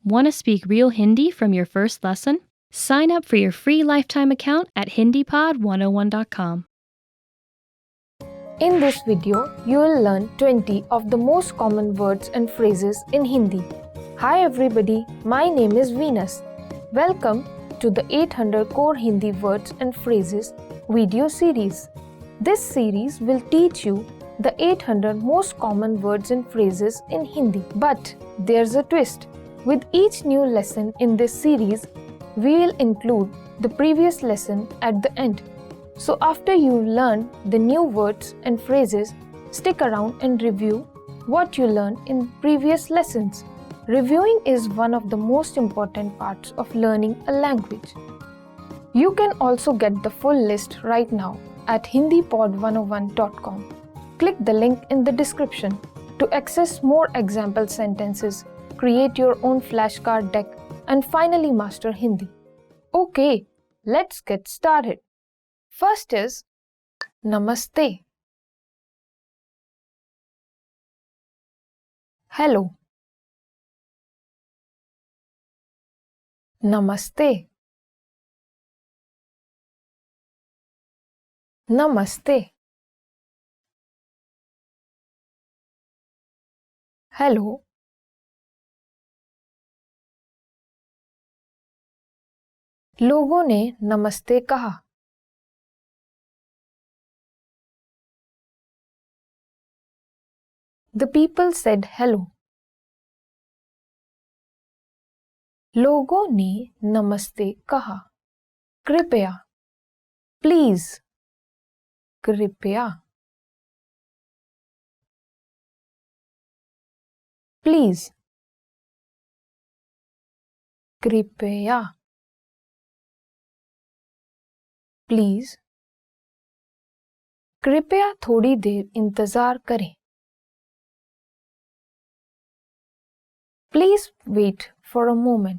Want to speak real Hindi from your first lesson? Sign up for your free lifetime account at HindiPod101.com. In this video, you will learn 20 of the most common words and phrases in Hindi. Hi everybody, my name is Venus. Welcome to the 800 Core Hindi Words and Phrases video series. This series will teach you the 800 most common words and phrases in Hindi. But there's a twist. With each new lesson in this series, we will include the previous lesson at the end. So after you've learned the new words and phrases, stick around and review what you learned in previous lessons. Reviewing is one of the most important parts of learning a language. You can also get the full list right now at HindiPod101.com. Click the link in the description to access more example sentences, create your own flashcard deck, and finally master Hindi. Okay, let's get started. First is Namaste. Hello. Namaste. Namaste. Hello. लोगों ने नमस्ते कहा. The people said hello. लोगों ने नमस्ते कहा. कृपया. Please. कृपया. Please. कृपया. Please. कृपया थोड़ी देर इंतजार करें. Please wait for a moment.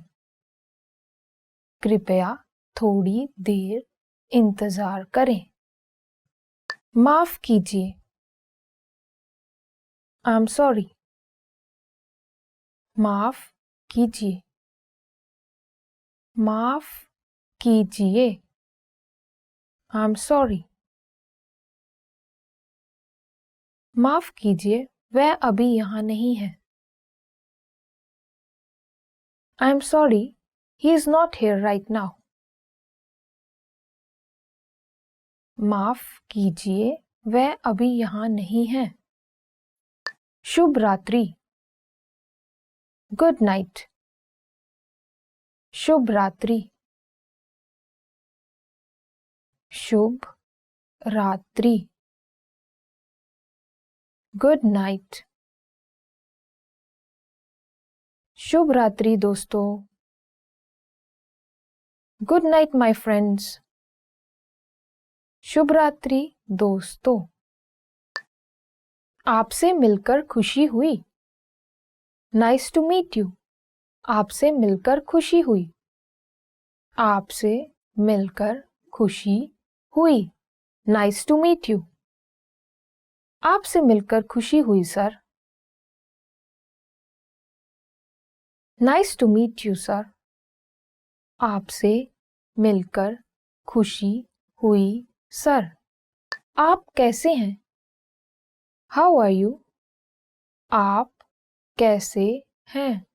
कृपया थोड़ी देर इंतजार करें. माफ कीजिए. I'm sorry. माफ कीजिए. माफ कीजिए. I'm sorry. माफ कीजिए, वह अभी यहाँ नहीं है. I'm sorry, he is not here right now. माफ कीजिए, वह अभी यहाँ नहीं है. शुभ रात्रि. Good night. शुभ रात्रि. शुभ रात्रि. Good night. शुभ रात्रि दोस्तों. Good night my friends. शुभ रात्रि दोस्तों. आपसे मिलकर खुशी हुई. Nice to meet you. आपसे मिलकर खुशी हुई. आपसे मिलकर खुशी हुई. Nice to meet you. आपसे मिलकर खुशी हुई sir. Nice to meet you sir. आपसे मिलकर खुशी हुई सर. आप कैसे हैं? How are you? आप कैसे हैं?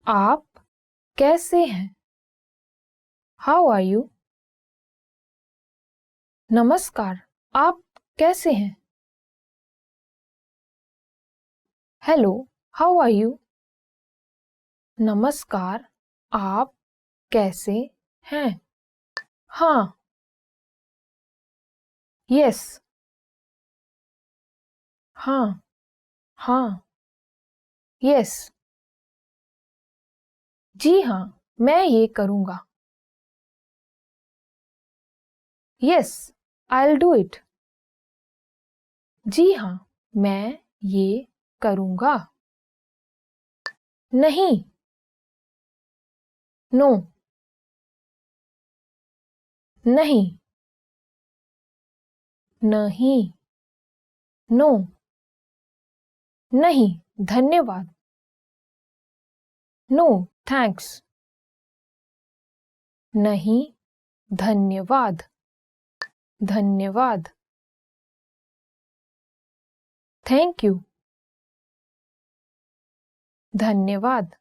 आप कैसे हैं? How are you? नमस्कार, आप कैसे हैं? Hello, how are you? नमस्कार, आप कैसे हैं? हाँ. Yes. हाँ. हाँ. Yes. जी हाँ, मैं ये करूँगा. Yes, I'll do it. जी हाँ, मैं ये करूँगा. नहीं. No. नहीं. नहीं. No. नहीं, धन्यवाद. No thanks. नहीं धन्यवाद. धन्यवाद. Thank you. धन्यवाद.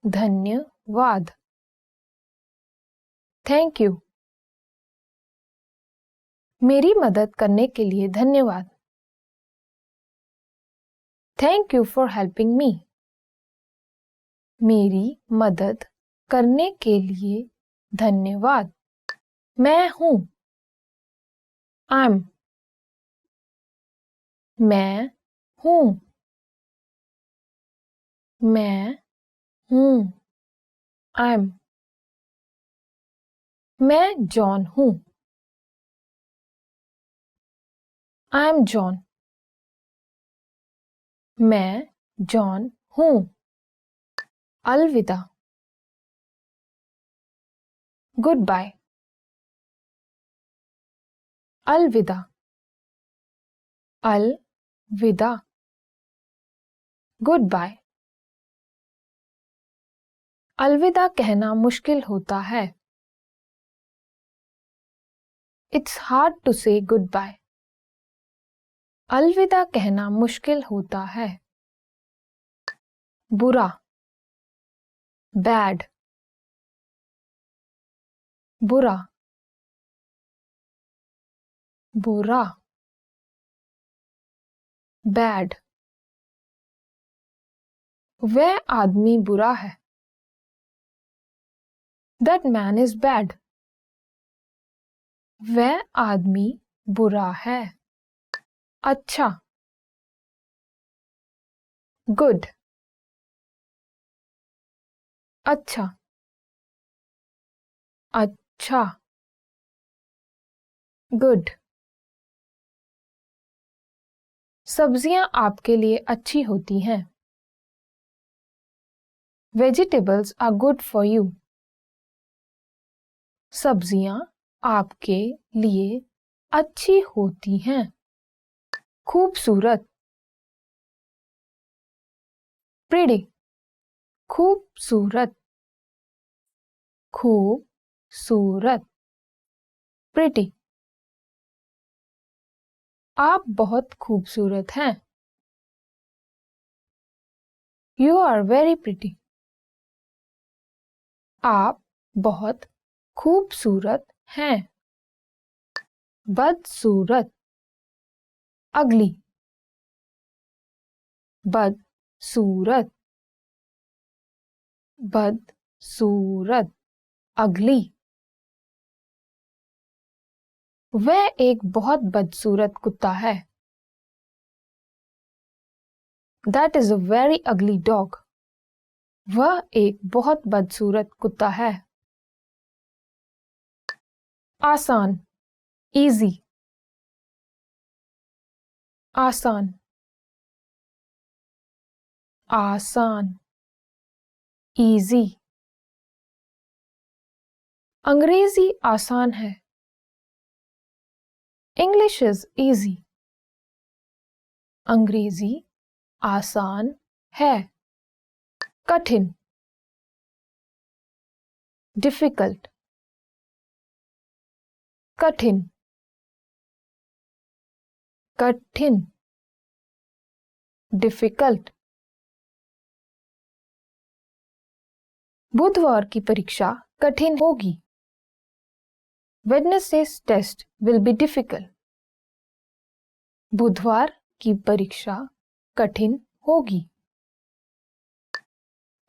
धन्यवाद. Thank you. मेरी मदद करने के लिए धन्यवाद. Thank you for helping me. मेरी मदद करने के लिए धन्यवाद. मैं हूं. I'm. मैं हूं. मैं हूं. I'm. मैं जॉन हूं. I'm John. मैं जॉन हूं. अलविदा. Goodbye. अलविदा. अलविदा. Goodbye. अलविदा कहना मुश्किल होता है. It's hard to say goodbye. अलविदा कहना मुश्किल होता है. बुरा. बैड. बुरा. बुरा. बैड. वह आदमी बुरा है. That man is bad. वह आदमी बुरा है. अच्छा. गुड. अच्छा. अच्छा. गुड. सब्जियां आपके लिए अच्छी होती हैं. Vegetables are good for you. सब्जियां आपके लिए अच्छी होती हैं. खूबसूरत. Pretty. खूबसूरत. खूबसूरत. Pretty. आप बहुत खूबसूरत हैं. You are very pretty. आप बहुत खूबसूरत हैं. बदसूरत. अगली. बदसूरत. बदसूरत. अगली. वह एक बहुत बदसूरत कुत्ता है. That is a very ugly dog. वह एक बहुत बदसूरत कुत्ता है. आसान. Easy. आसान. आसान. Easy. अंग्रेजी आसान है. English is easy. अंग्रेजी आसान है. कठिन. Difficult. कठिन. कठिन. Difficult. बुधवार की परीक्षा कठिन होगी. Wednesday's test will be difficult. बुधवार की परीक्षा कठिन होगी.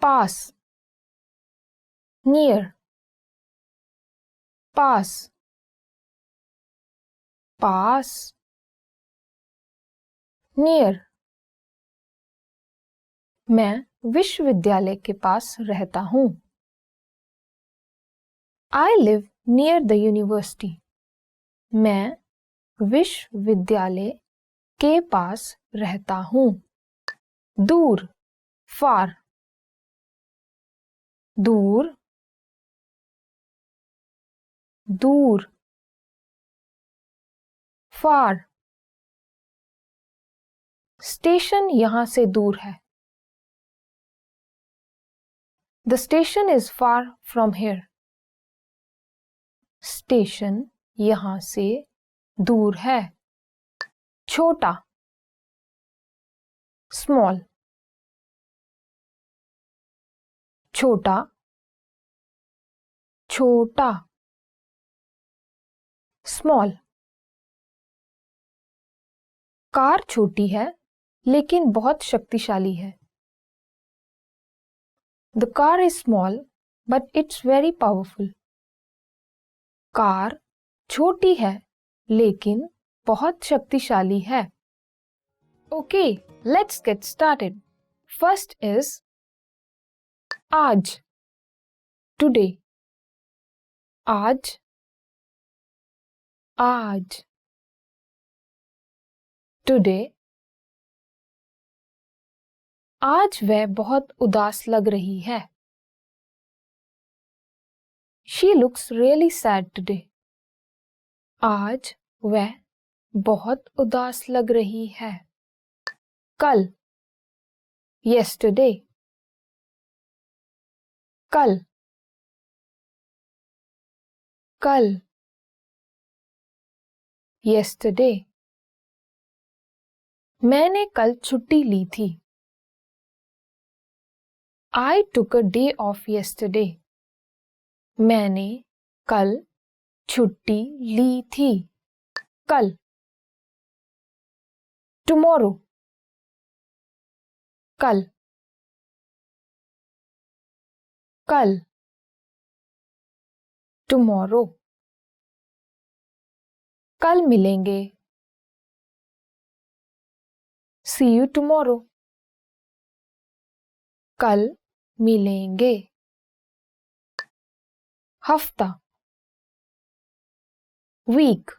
पास. Near. पास. पास. Near. मैं विश्वविद्यालय के पास रहता हूँ. I live near the university. मैं विश्वविद्यालय के पास रहता हूँ. दूर. Far. दूर. दूर. Far. स्टेशन यहां से दूर है. The station is far from here. Station यहाँ से दूर है. छोटा, small. छोटा, छोटा. Small. कार छोटी है लेकिन बहुत शक्तिशाली है. The car is small but it's very powerful. Car छोटी है लेकिन बहुत शक्तिशाली है. Okay, let's get started. First is आज, today. आज, आज. Today. आज वह बहुत उदास लग रही है. She looks really sad today. आज वह बहुत उदास लग रही है. कल, yesterday. कल, कल. yesterday. मैंने कल छुट्टी ली थी. I took a day off yesterday. मैंने कल छुट्टी ली थी. कल. Tomorrow. कल. कल. Tomorrow. कल मिलेंगे. See you tomorrow. कल मिलेंगे. हफ्ता, week.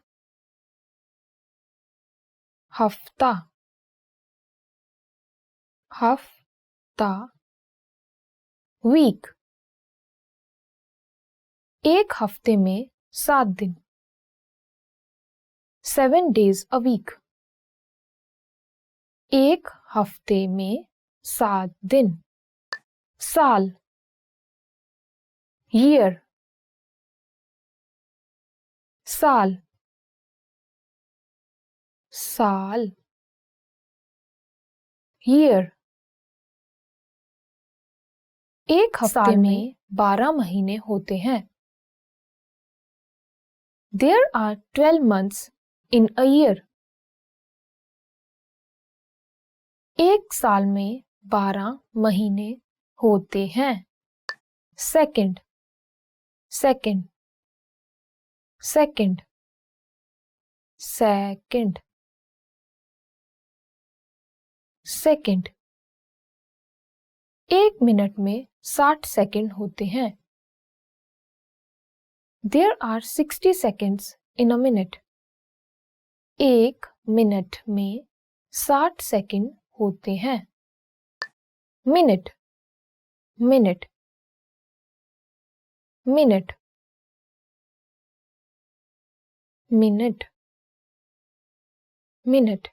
हफ्ता, हफ्ता. week. एक हफ्ते में 7 दिन. 7 days a week. एक हफ्ते में 7 दिन. साल, year. साल, साल. year. एक हफ्ते में 12 महीने होते हैं. There are 12 months in a year. एक साल में 12 महीने होते हैं. Second, second. Second. Second. Second. एक मिनट में 60 सेकंड होते हैं. There are 60 seconds in a minute. एक मिनट में 60 सेकंड होते हैं. Minute. Minute. Minute. Minute. Minute.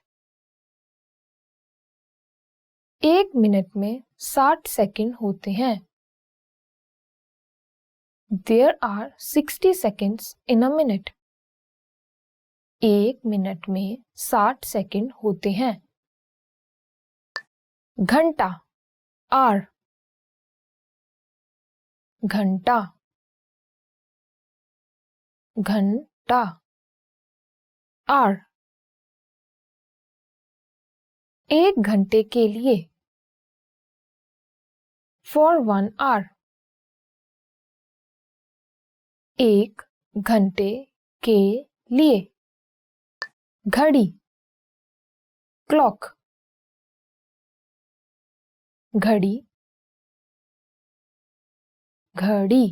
एक मिनट में 60 सेकंड होते हैं. There are 60 seconds in a minute. एक मिनट में 60 सेकंड होते हैं. घंटा, hour. घंटा, घंटा. hour. एक घंटे के लिए. For 1 hour. एक घंटे के लिए. घड़ी, clock. घड़ी, घड़ी.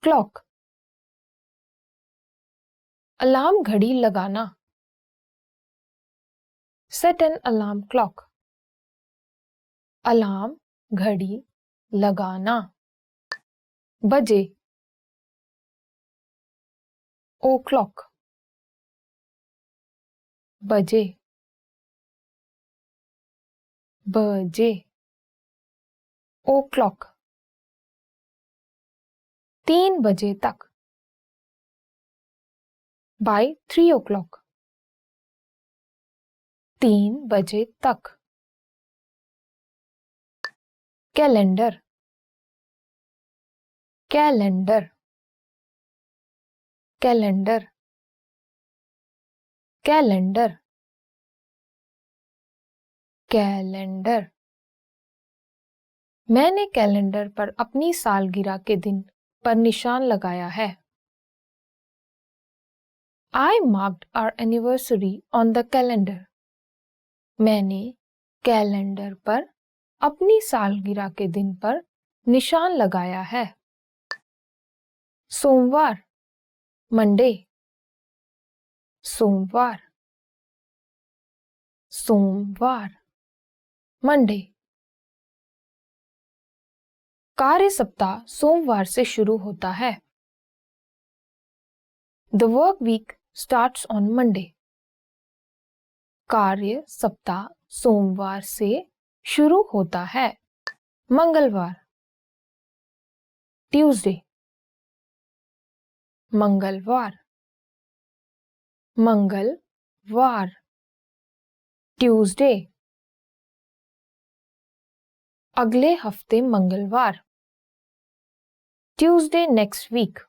clock. अलार्म घड़ी लगाना. Set an alarm clock. Alarm घड़ी लगाना. बजे, o'clock. बजे, बजे. o'clock, 3 बजे तक, by 3 o'clock, 3 बजे तक, calendar, calendar, calendar, calendar, calendar. मैंने कैलेंडर पर अपनी सालगिरह के दिन पर निशान लगाया है। I marked our anniversary on the calendar. मैंने कैलेंडर पर अपनी सालगिरह के दिन पर निशान लगाया है। सोमवार, मंडे, सोमवार, सोमवार, मंडे। कार्य सप्ताह सोमवार से शुरू होता है। The work week starts on Monday. कार्य सप्ताह सोमवार से शुरू होता है। मंगलवार, ट्यूसडे, मंगलवार, मंगलवार, ट्यूसडे। अगले हफ्ते मंगलवार, ट्यूसडे नेक्स्ट वीक।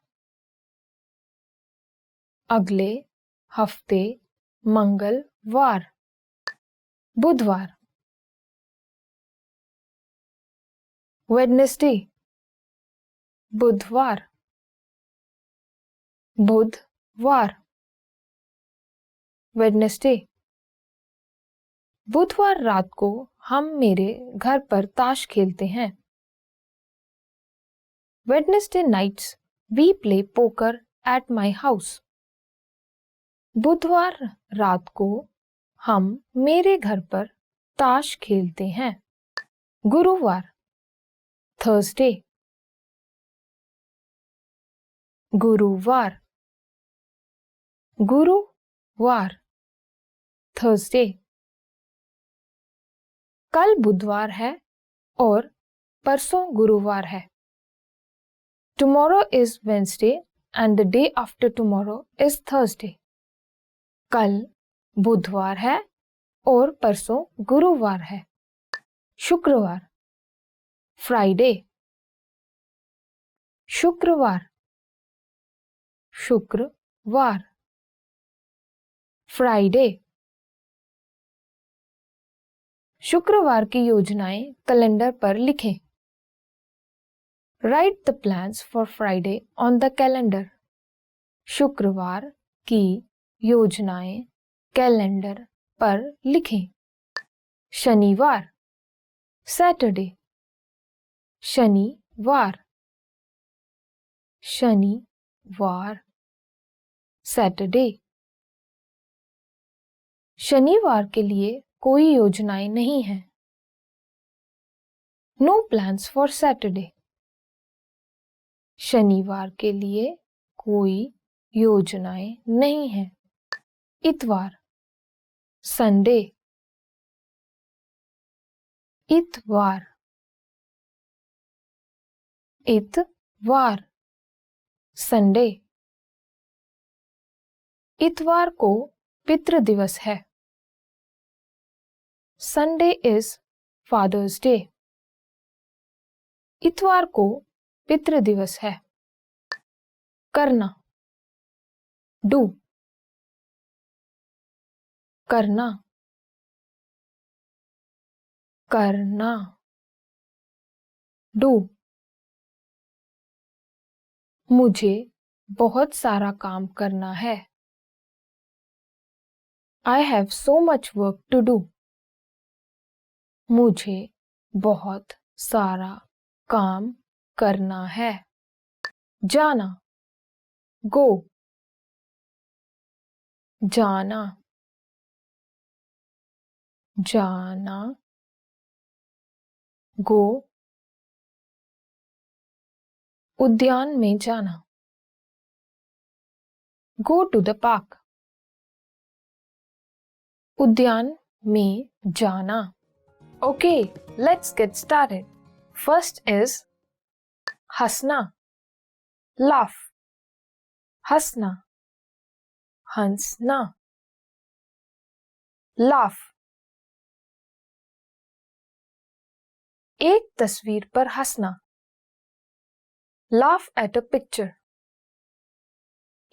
अगले हफ्ते मंगलवार। बुधवार, वेडनेसडे, बुधवार, बुधवार, वेडनेसडे। बुधवार रात को हम मेरे घर पर ताश खेलते हैं। Wednesday nights we play poker at my house. बुधवार रात को हम मेरे घर पर ताश खेलते हैं। गुरुवार, थर्सडे, गुरुवार, गुरुवार, थर्सडे। कल बुधवार है और परसों गुरुवार है। Tomorrow is Wednesday and the day after tomorrow is Thursday. कल बुधवार है और परसों गुरुवार है। शुक्रवार, फ्राइडे, शुक्रवार, शुक्रवार, फ्राइडे। शुक्रवार की योजनाएं कैलेंडर पर लिखें। Write the plans for Friday on the calendar. शुक्रवार की योजनाएं कैलेंडर पर लिखें। शनिवार, सैटरडे, शनिवार, शनिवार, सैटरडे। शनिवार के लिए कोई योजनाएं नहीं हैं। No plans for Saturday. शनिवार के लिए कोई योजनाएं नहीं हैं। इतवार, संडे, इतवार, इतवार, संडे। इतवार को पितृ दिवस है। Sunday is Father's Day. इतवार को पितृ दिवस है। करना, डू, करना, करना, डू। मुझे बहुत सारा काम करना है। I have so much work to do. मुझे बहुत सारा काम करना है। जाना, गो, जाना, जाना, गो। उद्यान में जाना, गो टू द पार्क। उद्यान में जाना। Okay, let's get started. First is हंसना, laugh, हंसना, हंसना, laugh. एक तस्वीर पर हंसना, laugh at a picture.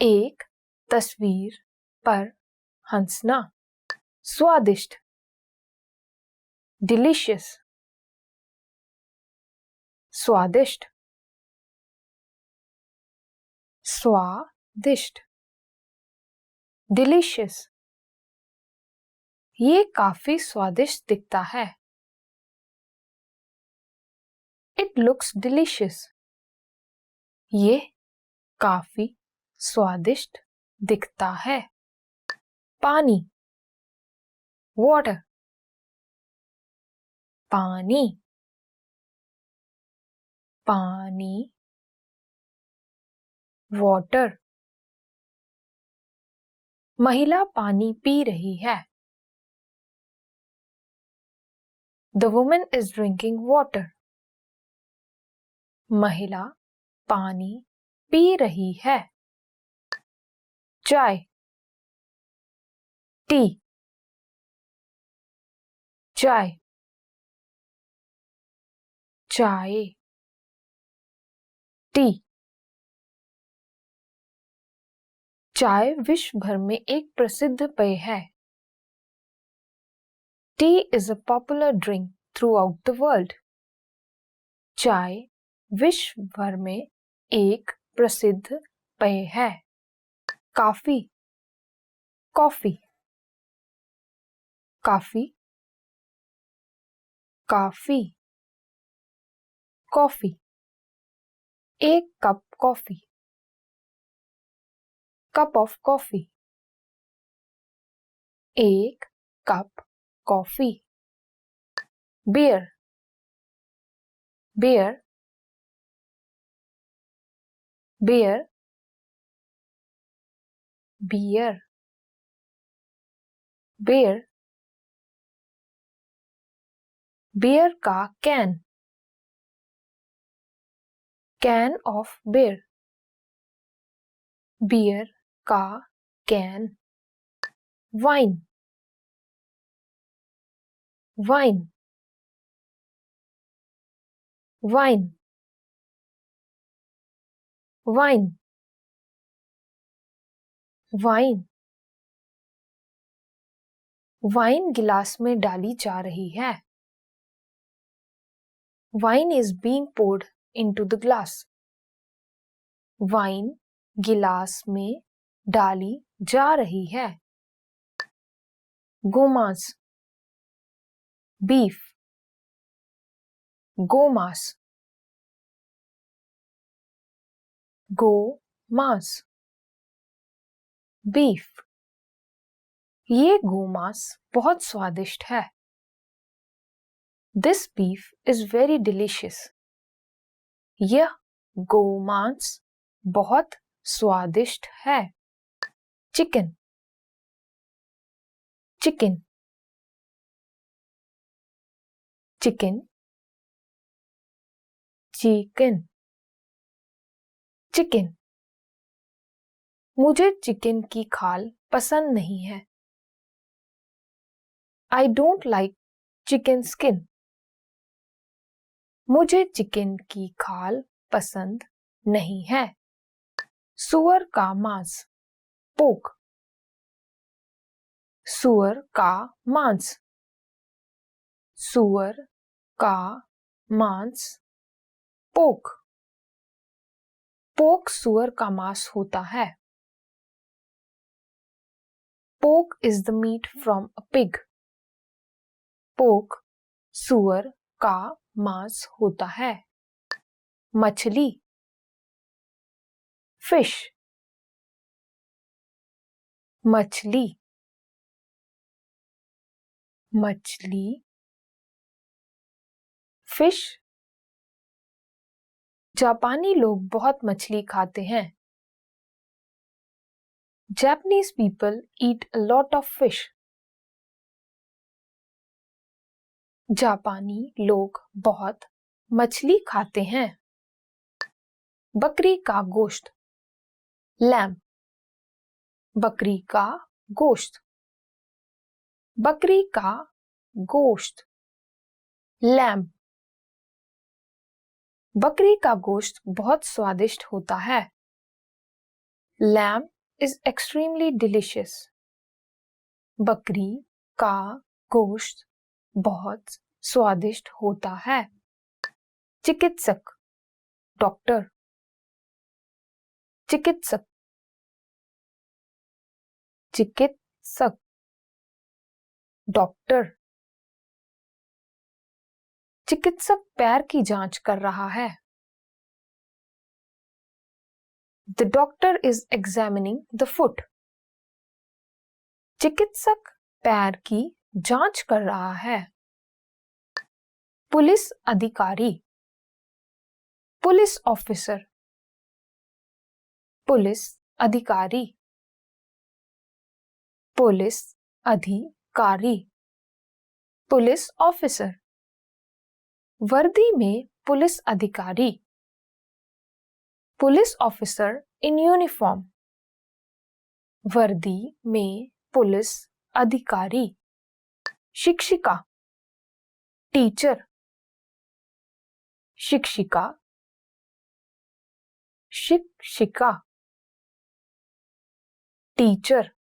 एक तस्वीर पर हंसना. स्वादिष्ट, delicious, स्वादिष्ट, स्वादिष्ट, delicious. ये काफी स्वादिष्ट दिखता है. It looks delicious. ये काफी स्वादिष्ट दिखता है. पानी, water, पानी, पानी, water. महिला पानी पी रही है. The woman is drinking water. महिला पानी पी रही है. चाय, टी, चाय, चाय, टी. चाय विश्व भर में एक प्रसिद्ध पेय है. Tea is a popular drink throughout the world. चाय विश्व भर में एक प्रसिद्ध पेय है. काफी, कॉफी, काफी, काफी, कॉफी. एक cup coffee, cup of coffee. एक cup coffee. Beer, beer, beer, beer, beer. Beer का can, can of beer. Beer का can. Wine, wine, wine, wine, wine. Wine गिलास में डाली जा रही है. Wine is being poured into the glass. Wine गिलास में डाली जा रही है. गोमांस, बीफ, गोमांस, गोमांस, बीफ. ये गोमांस बहुत स्वादिष्ट है. This beef is very delicious. यह गोमांस बहुत स्वादिष्ट है. Chicken, chicken, chicken, chicken, chicken. मुझे चिकन की खाल पसंद नहीं है. I don't like chicken skin. मुझे चिकन की खाल पसंद नहीं है. सूअर का मांस, पोक, सूअर का मांस, सूअर का मांस, पोक. पोक सूअर का मांस होता है. पोक is the meat from a pig. पोक सूअर का मांस होता है. मछली, फिश, मछली, मछली, फिश. जापानी लोग बहुत मछली खाते हैं. Japanese people eat a lot of fish. जापानी लोग बहुत मछली खाते हैं। बकरी का गोश्त, लैम्ब। बकरी का गोश्त, बकरी का गोश्त, लैम्ब। बकरी का गोश्त बहुत स्वादिष्ट होता है। Lamb is extremely delicious. बकरी का गोश्त बहुत स्वादिष्ट होता है। चिकित्सक, डॉक्टर। चिकित्सक, चिकित्सक, डॉक्टर। चिकित्सक पैर की जांच कर रहा है। The doctor is examining the foot. चिकित्सक पैर की जांच कर रहा है। पुलिस अधिकारी, पुलिस ऑफिसर। पुलिस अधिकारी, पुलिस अधिकारी, पुलिस ऑफिसर। वर्दी में पुलिस अधिकारी, पुलिस ऑफिसर इन यूनिफॉर्म। वर्दी में पुलिस अधिकारी। शिक्षिका, टीचर। शिक्षिका, शिक्षिका, टीचर।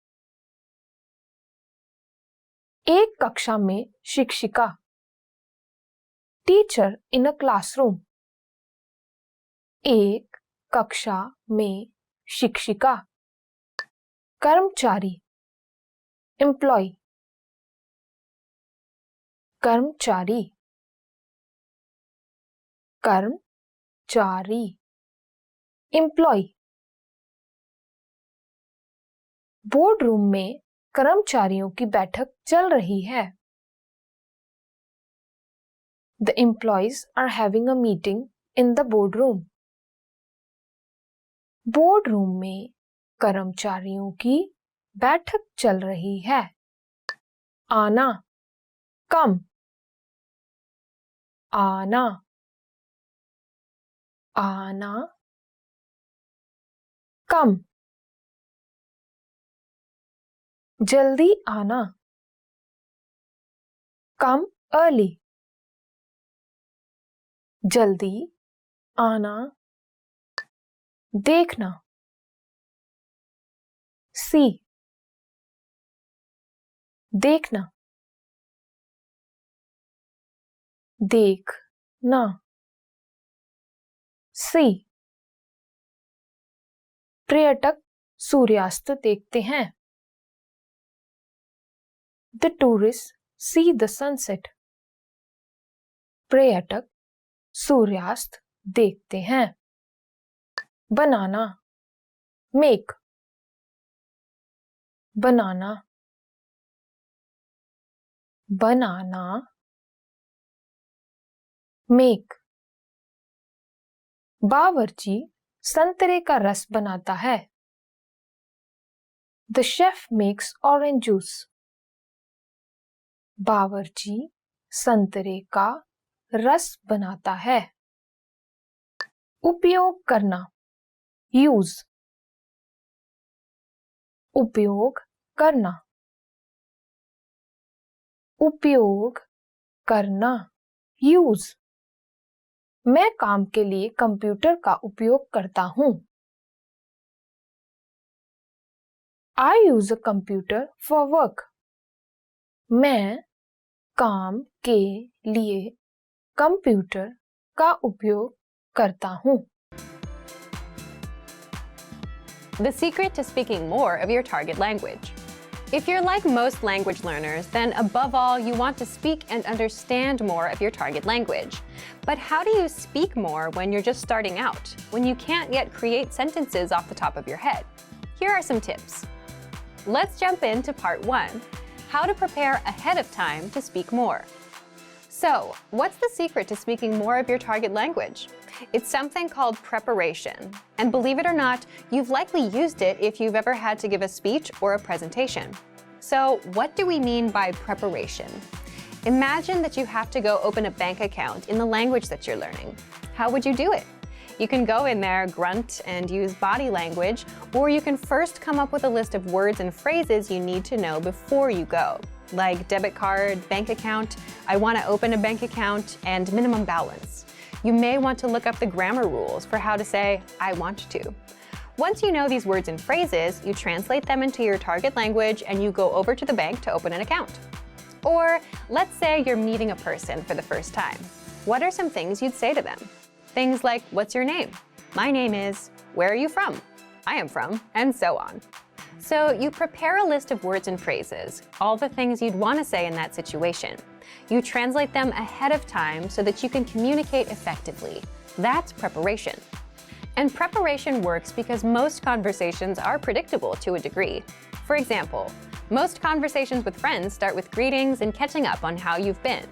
एक कक्षा में शिक्षिका, टीचर इन अ क्लासरूम। एक कक्षा में शिक्षिका। कर्मचारी, एम्प्लॉय। कर्मचारी, कर्मचारी, एम्प्लॉय। बोर्ड रूम में कर्मचारियों की बैठक चल रही है। The employees are having a meeting in the boardroom. Board room में कर्मचारियों की बैठक चल रही है। आना, कम। आना, आना, कम। जल्दी आना, कम अर्ली। जल्दी आना, देखना। सी, देखना, देखना। सी, पर्यटक सूर्यास्त देखते हैं। The tourists see the sunset. पर्यटक सूर्यास्त देखते हैं। बनाना, मेक। बनाना, बनाना, मेक। बावर्ची संतरे का रस बनाता है। The chef makes orange juice. बावर्ची संतरे का रस बनाता है। उपयोग करना, यूज। उपयोग करना, उपयोग करना, यूज। मैं काम के लिए कंप्यूटर का उपयोग करता हूं। I use a computer for work. मैं काम के लिए कंप्यूटर का उपयोग करता हूं। The secret to speaking more of your target language. If you're like most language learners, then above all, you want to speak and understand more of your target language. But how do you speak more when you're just starting out, when you can't yet create sentences off the top of your head? Here are some tips. Let's jump into part 1, how to prepare ahead of time to speak more. So, what's the secret to speaking more of your target language? It's something called preparation. And believe it or not, you've likely used it if you've ever had to give a speech or a presentation. So, what do we mean by preparation? Imagine that you have to go open a bank account in the language that you're learning. How would you do it? You can go in there, grunt, and use body language, or you can first come up with a list of words and phrases you need to know before you go, like debit card, bank account, I want to open a bank account, and minimum balance. You may want to look up the grammar rules for how to say, I want to. Once you know these words and phrases, you translate them into your target language and you go over to the bank to open an account. Or let's say you're meeting a person for the first time. What are some things you'd say to them? Things like, what's your name? My name is, where are you from? I am from, and so on. So you prepare a list of words and phrases, all the things you'd want to say in that situation. You translate them ahead of time so that you can communicate effectively. That's preparation. And preparation works because most conversations are predictable to a degree. For example, most conversations with friends start with greetings and catching up on how you've been.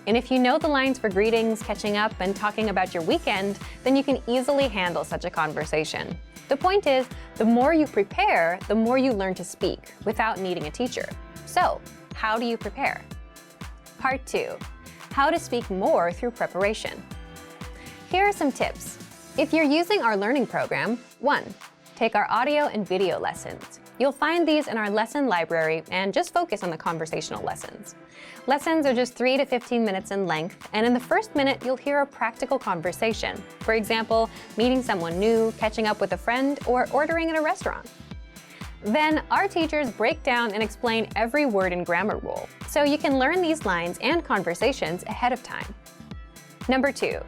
And if you know the lines for greetings, catching up, and talking about your weekend, then you can easily handle such a conversation. The point is, the more you prepare, the more you learn to speak without needing a teacher. So, how do you prepare? Part 2. How to speak more through preparation. Here are some tips. If you're using our learning program, 1. Take our audio and video lessons. You'll find these in our lesson library and just focus on the conversational lessons. Lessons are just 3 to 15 minutes in length, and in the first minute, you'll hear a practical conversation. For example, meeting someone new, catching up with a friend, or ordering at a restaurant. Then, our teachers break down and explain every word and grammar rule, so you can learn these lines and conversations ahead of time. Number 2,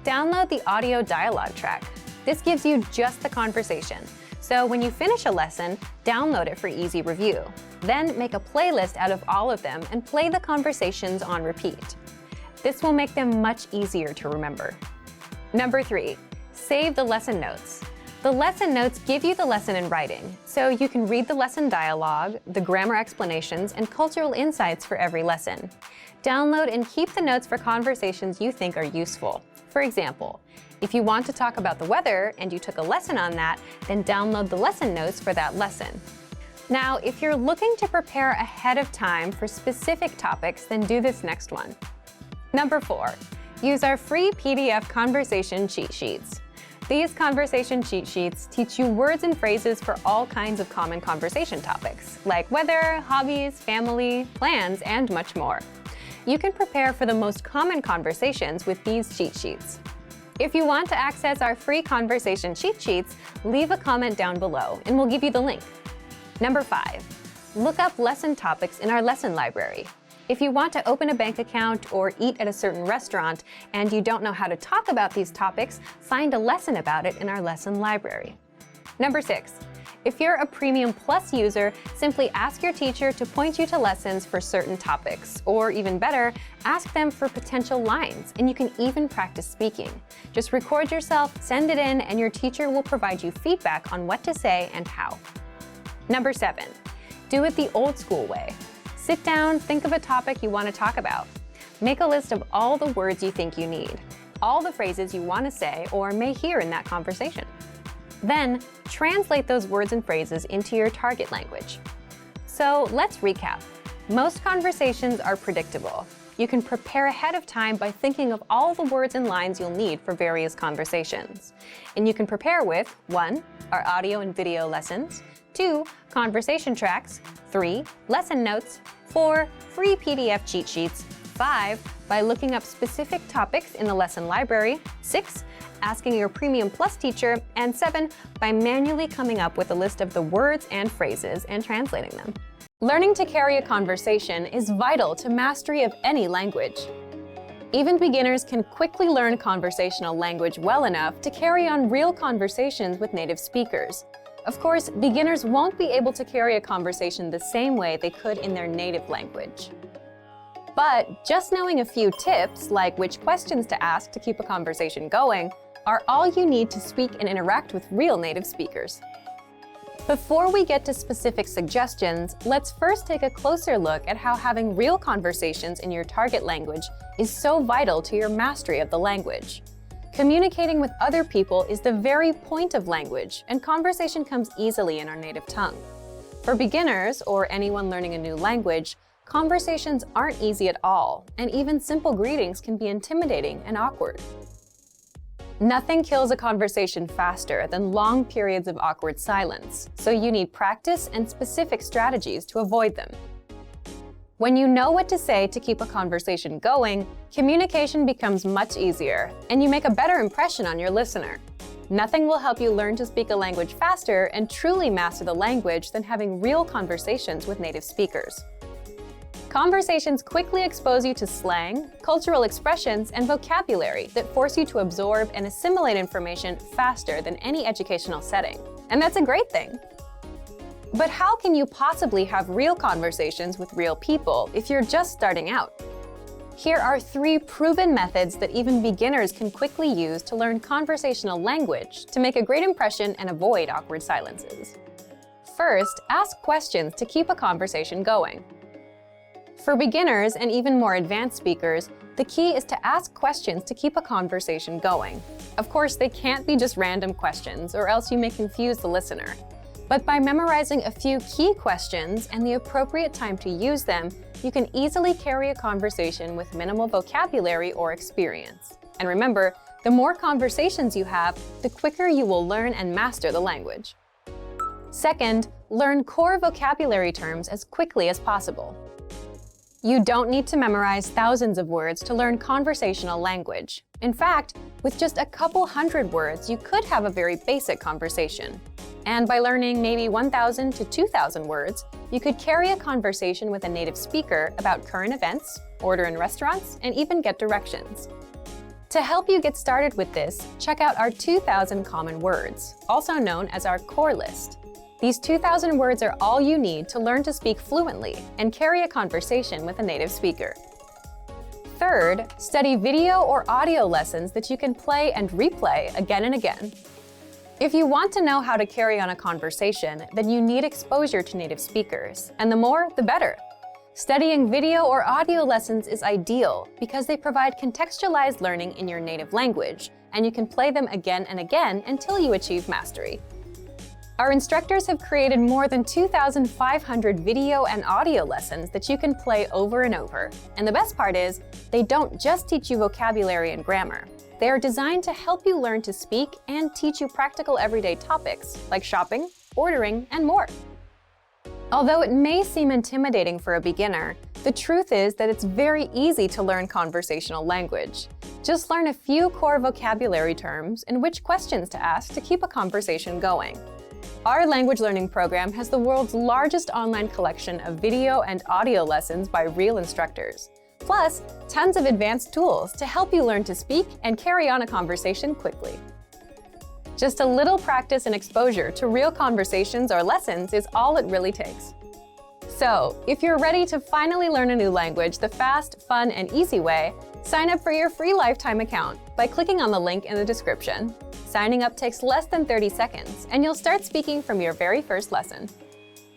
download the audio dialogue track. This gives you just the conversation. So when you finish a lesson, download it for easy review. Then make a playlist out of all of them and play the conversations on repeat. This will make them much easier to remember. Number 3, save the lesson notes. The lesson notes give you the lesson in writing, so you can read the lesson dialogue, the grammar explanations, and cultural insights for every lesson. Download and keep the notes for conversations you think are useful. For example, if you want to talk about the weather and you took a lesson on that, then download the lesson notes for that lesson. Now, if you're looking to prepare ahead of time for specific topics, then do this next one. Number 4, use our free PDF conversation cheat sheets. These conversation cheat sheets teach you words and phrases for all kinds of common conversation topics, like weather, hobbies, family, plans, and much more. You can prepare for the most common conversations with these cheat sheets. If you want to access our free conversation cheat sheets, leave a comment down below and we'll give you the link. Number 5, look up lesson topics in our lesson library. If you want to open a bank account or eat at a certain restaurant and you don't know how to talk about these topics, find a lesson about it in our lesson library. Number 6, if you're a Premium Plus user, simply ask your teacher to point you to lessons for certain topics, or even better, ask them for potential lines, and you can even practice speaking. Just record yourself, send it in, and your teacher will provide you feedback on what to say and how. Number 7, do it the old school way. Sit down, think of a topic you want to talk about. Make a list of all the words you think you need, all the phrases you want to say or may hear in that conversation. Then, translate those words and phrases into your target language. So let's recap. Most conversations are predictable. You can prepare ahead of time by thinking of all the words and lines you'll need for various conversations. And you can prepare with 1, our audio and video lessons, 2, conversation tracks, 3, lesson notes, 4, free PDF cheat sheets, 5, by looking up specific topics in the lesson library, 6, asking your Premium Plus teacher, and 7, by manually coming up with a list of the words and phrases and translating them. Learning to carry a conversation is vital to mastery of any language. Even beginners can quickly learn conversational language well enough to carry on real conversations with native speakers. Of course, beginners won't be able to carry a conversation the same way they could in their native language. But just knowing a few tips, like which questions to ask to keep a conversation going, are all you need to speak and interact with real native speakers. Before we get to specific suggestions, let's first take a closer look at how having real conversations in your target language is so vital to your mastery of the language. Communicating with other people is the very point of language, and conversation comes easily in our native tongue. For beginners or anyone learning a new language, Conversations aren't easy at all, and even simple greetings can be intimidating and awkward. Nothing kills a conversation faster than long periods of awkward silence, so you need practice and specific strategies to avoid them. When you know what to say to keep a conversation going, communication becomes much easier, and you make a better impression on your listener. Nothing will help you learn to speak a language faster and truly master the language than having real conversations with native speakers. Conversations quickly expose you to slang, cultural expressions, and vocabulary that force you to absorb and assimilate information faster than any educational setting. And that's a great thing. But how can you possibly have real conversations with real people if you're just starting out? Here are 3 proven methods that even beginners can quickly use to learn conversational language to make a great impression and avoid awkward silences. First, ask questions to keep a conversation going. For beginners and even more advanced speakers, the key is to ask questions to keep a conversation going. Of course, they can't be just random questions, or else you may confuse the listener. But by memorizing a few key questions and the appropriate time to use them, you can easily carry a conversation with minimal vocabulary or experience. And remember, the more conversations you have, the quicker you will learn and master the language. Second, learn core vocabulary terms as quickly as possible. You don't need to memorize thousands of words to learn conversational language. In fact, with just a couple hundred words, you could have a very basic conversation. And by learning maybe 1,000 to 2,000 words, you could carry a conversation with a native speaker about current events, order in restaurants, and even get directions. To help you get started with this, check out our 2,000 common words, also known as our core list. These 2,000 words are all you need to learn to speak fluently and carry a conversation with a native speaker. Third, study video or audio lessons that you can play and replay again and again. If you want to know how to carry on a conversation, then you need exposure to native speakers, and the more, the better. Studying video or audio lessons is ideal because they provide contextualized learning in your native language, and you can play them again and again until you achieve mastery. Our instructors have created more than 2,500 video and audio lessons that you can play over and over. And the best part is, they don't just teach you vocabulary and grammar. They are designed to help you learn to speak and teach you practical everyday topics like shopping, ordering, and more. Although it may seem intimidating for a beginner, the truth is that it's very easy to learn conversational language. Just learn a few core vocabulary terms and which questions to ask to keep a conversation going. Our language learning program has the world's largest online collection of video and audio lessons by real instructors, plus tons of advanced tools to help you learn to speak and carry on a conversation quickly. Just a little practice and exposure to real conversations or lessons is all it really takes. So, if you're ready to finally learn a new language the fast, fun, and easy way, sign up for your free lifetime account by clicking on the link in the description. Signing up takes less than 30 seconds, and you'll start speaking from your very first lesson.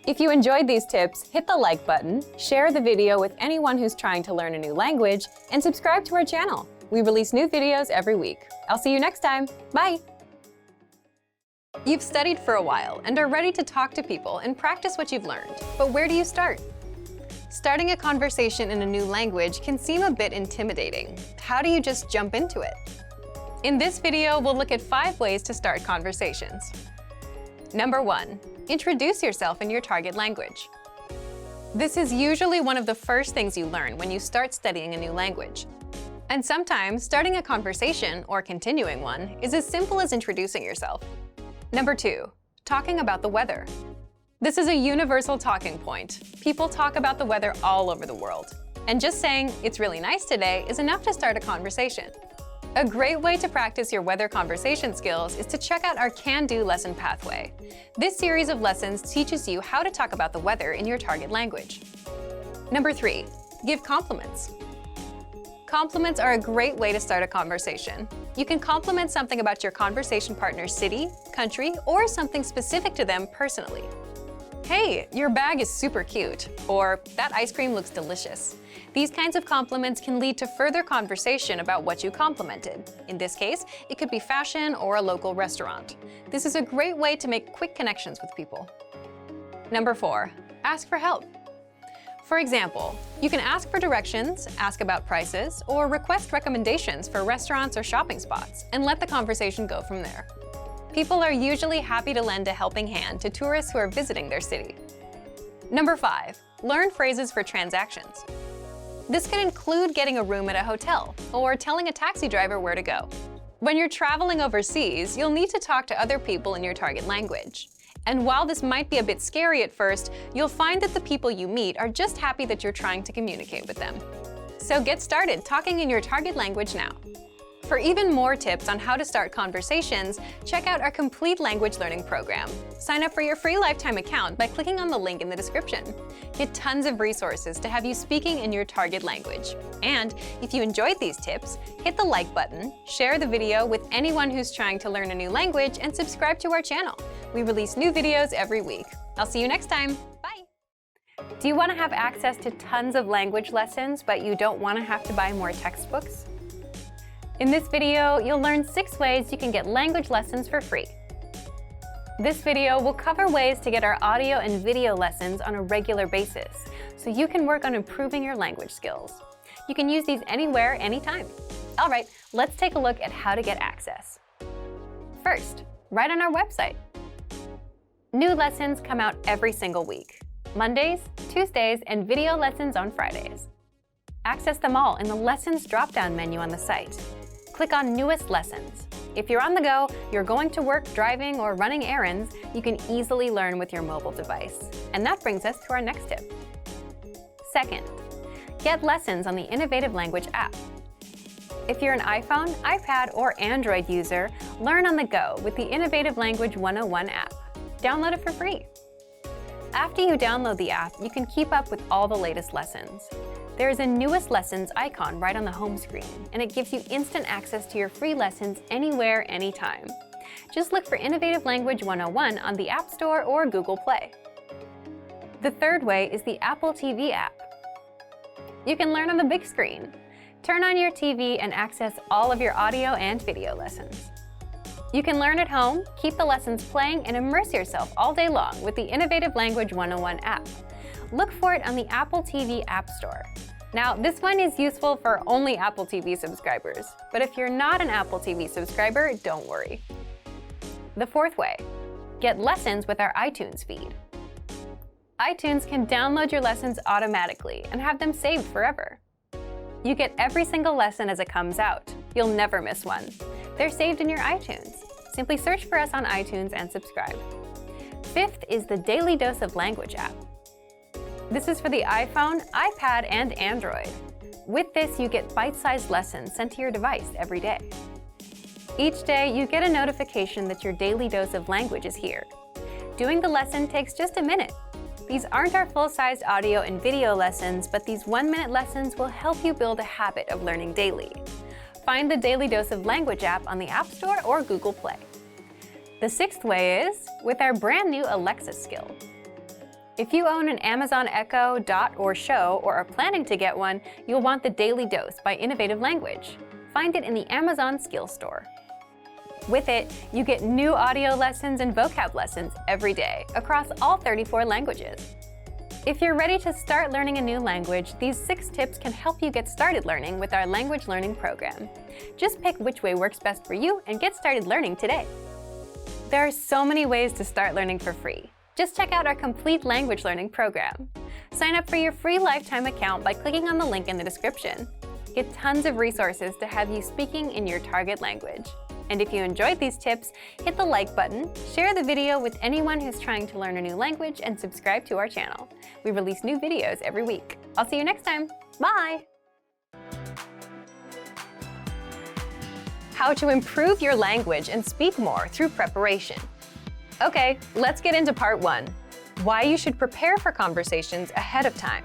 If you enjoyed these tips, hit the like button, share the video with anyone who's trying to learn a new language, and subscribe to our channel. We release new videos every week. I'll see you next time. Bye! You've studied for a while and are ready to talk to people and practice what you've learned. But where do you start? Starting a conversation in a new language can seem a bit intimidating. How do you just jump into it? In this video, we'll look at 5 ways to start conversations. Number 1, introduce yourself in your target language. This is usually one of the first things you learn when you start studying a new language. And sometimes, starting a conversation, or continuing one, is as simple as introducing yourself. Number 2, talking about the weather. This is a universal talking point. People talk about the weather all over the world. And just saying, "It's really nice today," is enough to start a conversation. A great way to practice your weather conversation skills is to check out our Can-Do lesson pathway. This series of lessons teaches you how to talk about the weather in your target language. Number 3, give compliments. Compliments are a great way to start a conversation. You can compliment something about your conversation partner's city, country, or something specific to them personally. "Hey, your bag is super cute," or "That ice cream looks delicious." These kinds of compliments can lead to further conversation about what you complimented. In this case, it could be fashion or a local restaurant. This is a great way to make quick connections with people. Number 4, ask for help. For example, you can ask for directions, ask about prices, or request recommendations for restaurants or shopping spots, and let the conversation go from there. People are usually happy to lend a helping hand to tourists who are visiting their city. Number 5, learn phrases for transactions. This could include getting a room at a hotel or telling a taxi driver where to go. When you're traveling overseas, you'll need to talk to other people in your target language. And while this might be a bit scary at first, you'll find that the people you meet are just happy that you're trying to communicate with them. So get started talking in your target language now. For even more tips on how to start conversations, check out our complete language learning program. Sign up for your free lifetime account by clicking on the link in the description. Get tons of resources to have you speaking in your target language. And if you enjoyed these tips, hit the like button, share the video with anyone who's trying to learn a new language, and subscribe to our channel. We release new videos every week. I'll see you next time. Bye! Do you want to have access to tons of language lessons, but you don't want to have to buy more textbooks? In this video, you'll learn 6 ways you can get language lessons for free. This video will cover ways to get our audio and video lessons on a regular basis, so you can work on improving your language skills. You can use these anywhere, anytime. All right, let's take a look at how to get access. First, right on our website. New lessons come out every single week, Mondays, Tuesdays, and video lessons on Fridays. Access them all in the Lessons drop-down menu on the site. Click on Newest Lessons. If you're on the go, you're going to work, driving, or running errands, you can easily learn with your mobile device. And that brings us to our next tip. Second, get lessons on the Innovative Language app. If you're an iPhone, iPad, or Android user, learn on the go with the Innovative Language 101 app. Download it for free. After you download the app, you can keep up with all the latest lessons. There is a Newest Lessons icon right on the home screen, and it gives you instant access to your free lessons anywhere, anytime. Just look for Innovative Language 101 on the App Store or Google Play. The third way is the Apple TV app. You can learn on the big screen. Turn on your TV and access all of your audio and video lessons. You can learn at home, keep the lessons playing, and immerse yourself all day long with the Innovative Language 101 app. Look for it on the Apple TV App Store. Now, this one is useful for only Apple TV subscribers, but if you're not an Apple TV subscriber, don't worry. The fourth way, get lessons with our iTunes feed. iTunes can download your lessons automatically and have them saved forever. You get every single lesson as it comes out. You'll never miss one. They're saved in your iTunes. Simply search for us on iTunes and subscribe. Fifth is the Daily Dose of Language app. This is for the iPhone, iPad, and Android. With this, you get bite-sized lessons sent to your device every day. Each day, you get a notification that your daily dose of language is here. Doing the lesson takes just a minute. These aren't our full-sized audio and video lessons, but these 1-minute lessons will help you build a habit of learning daily. Find the Daily Dose of Language app on the App Store or Google Play. The sixth way is with our brand new Alexa skill. If you own an Amazon Echo, Dot, or Show, or are planning to get one, you'll want the Daily Dose by Innovative Language. Find it in the Amazon Skill Store. With it, you get new audio lessons and vocab lessons every day across all 34 languages. If you're ready to start learning a new language, these 6 tips can help you get started learning with our language learning program. Just pick which way works best for you and get started learning today. There are so many ways to start learning for free. Just check out our complete language learning program. Sign up for your free lifetime account by clicking on the link in the description. Get tons of resources to have you speaking in your target language. And if you enjoyed these tips, hit the like button, share the video with anyone who's trying to learn a new language, and subscribe to our channel. We release new videos every week. I'll see you next time. Bye! How to improve your language and speak more through preparation. Okay, let's get into part 1. Why you should prepare for conversations ahead of time.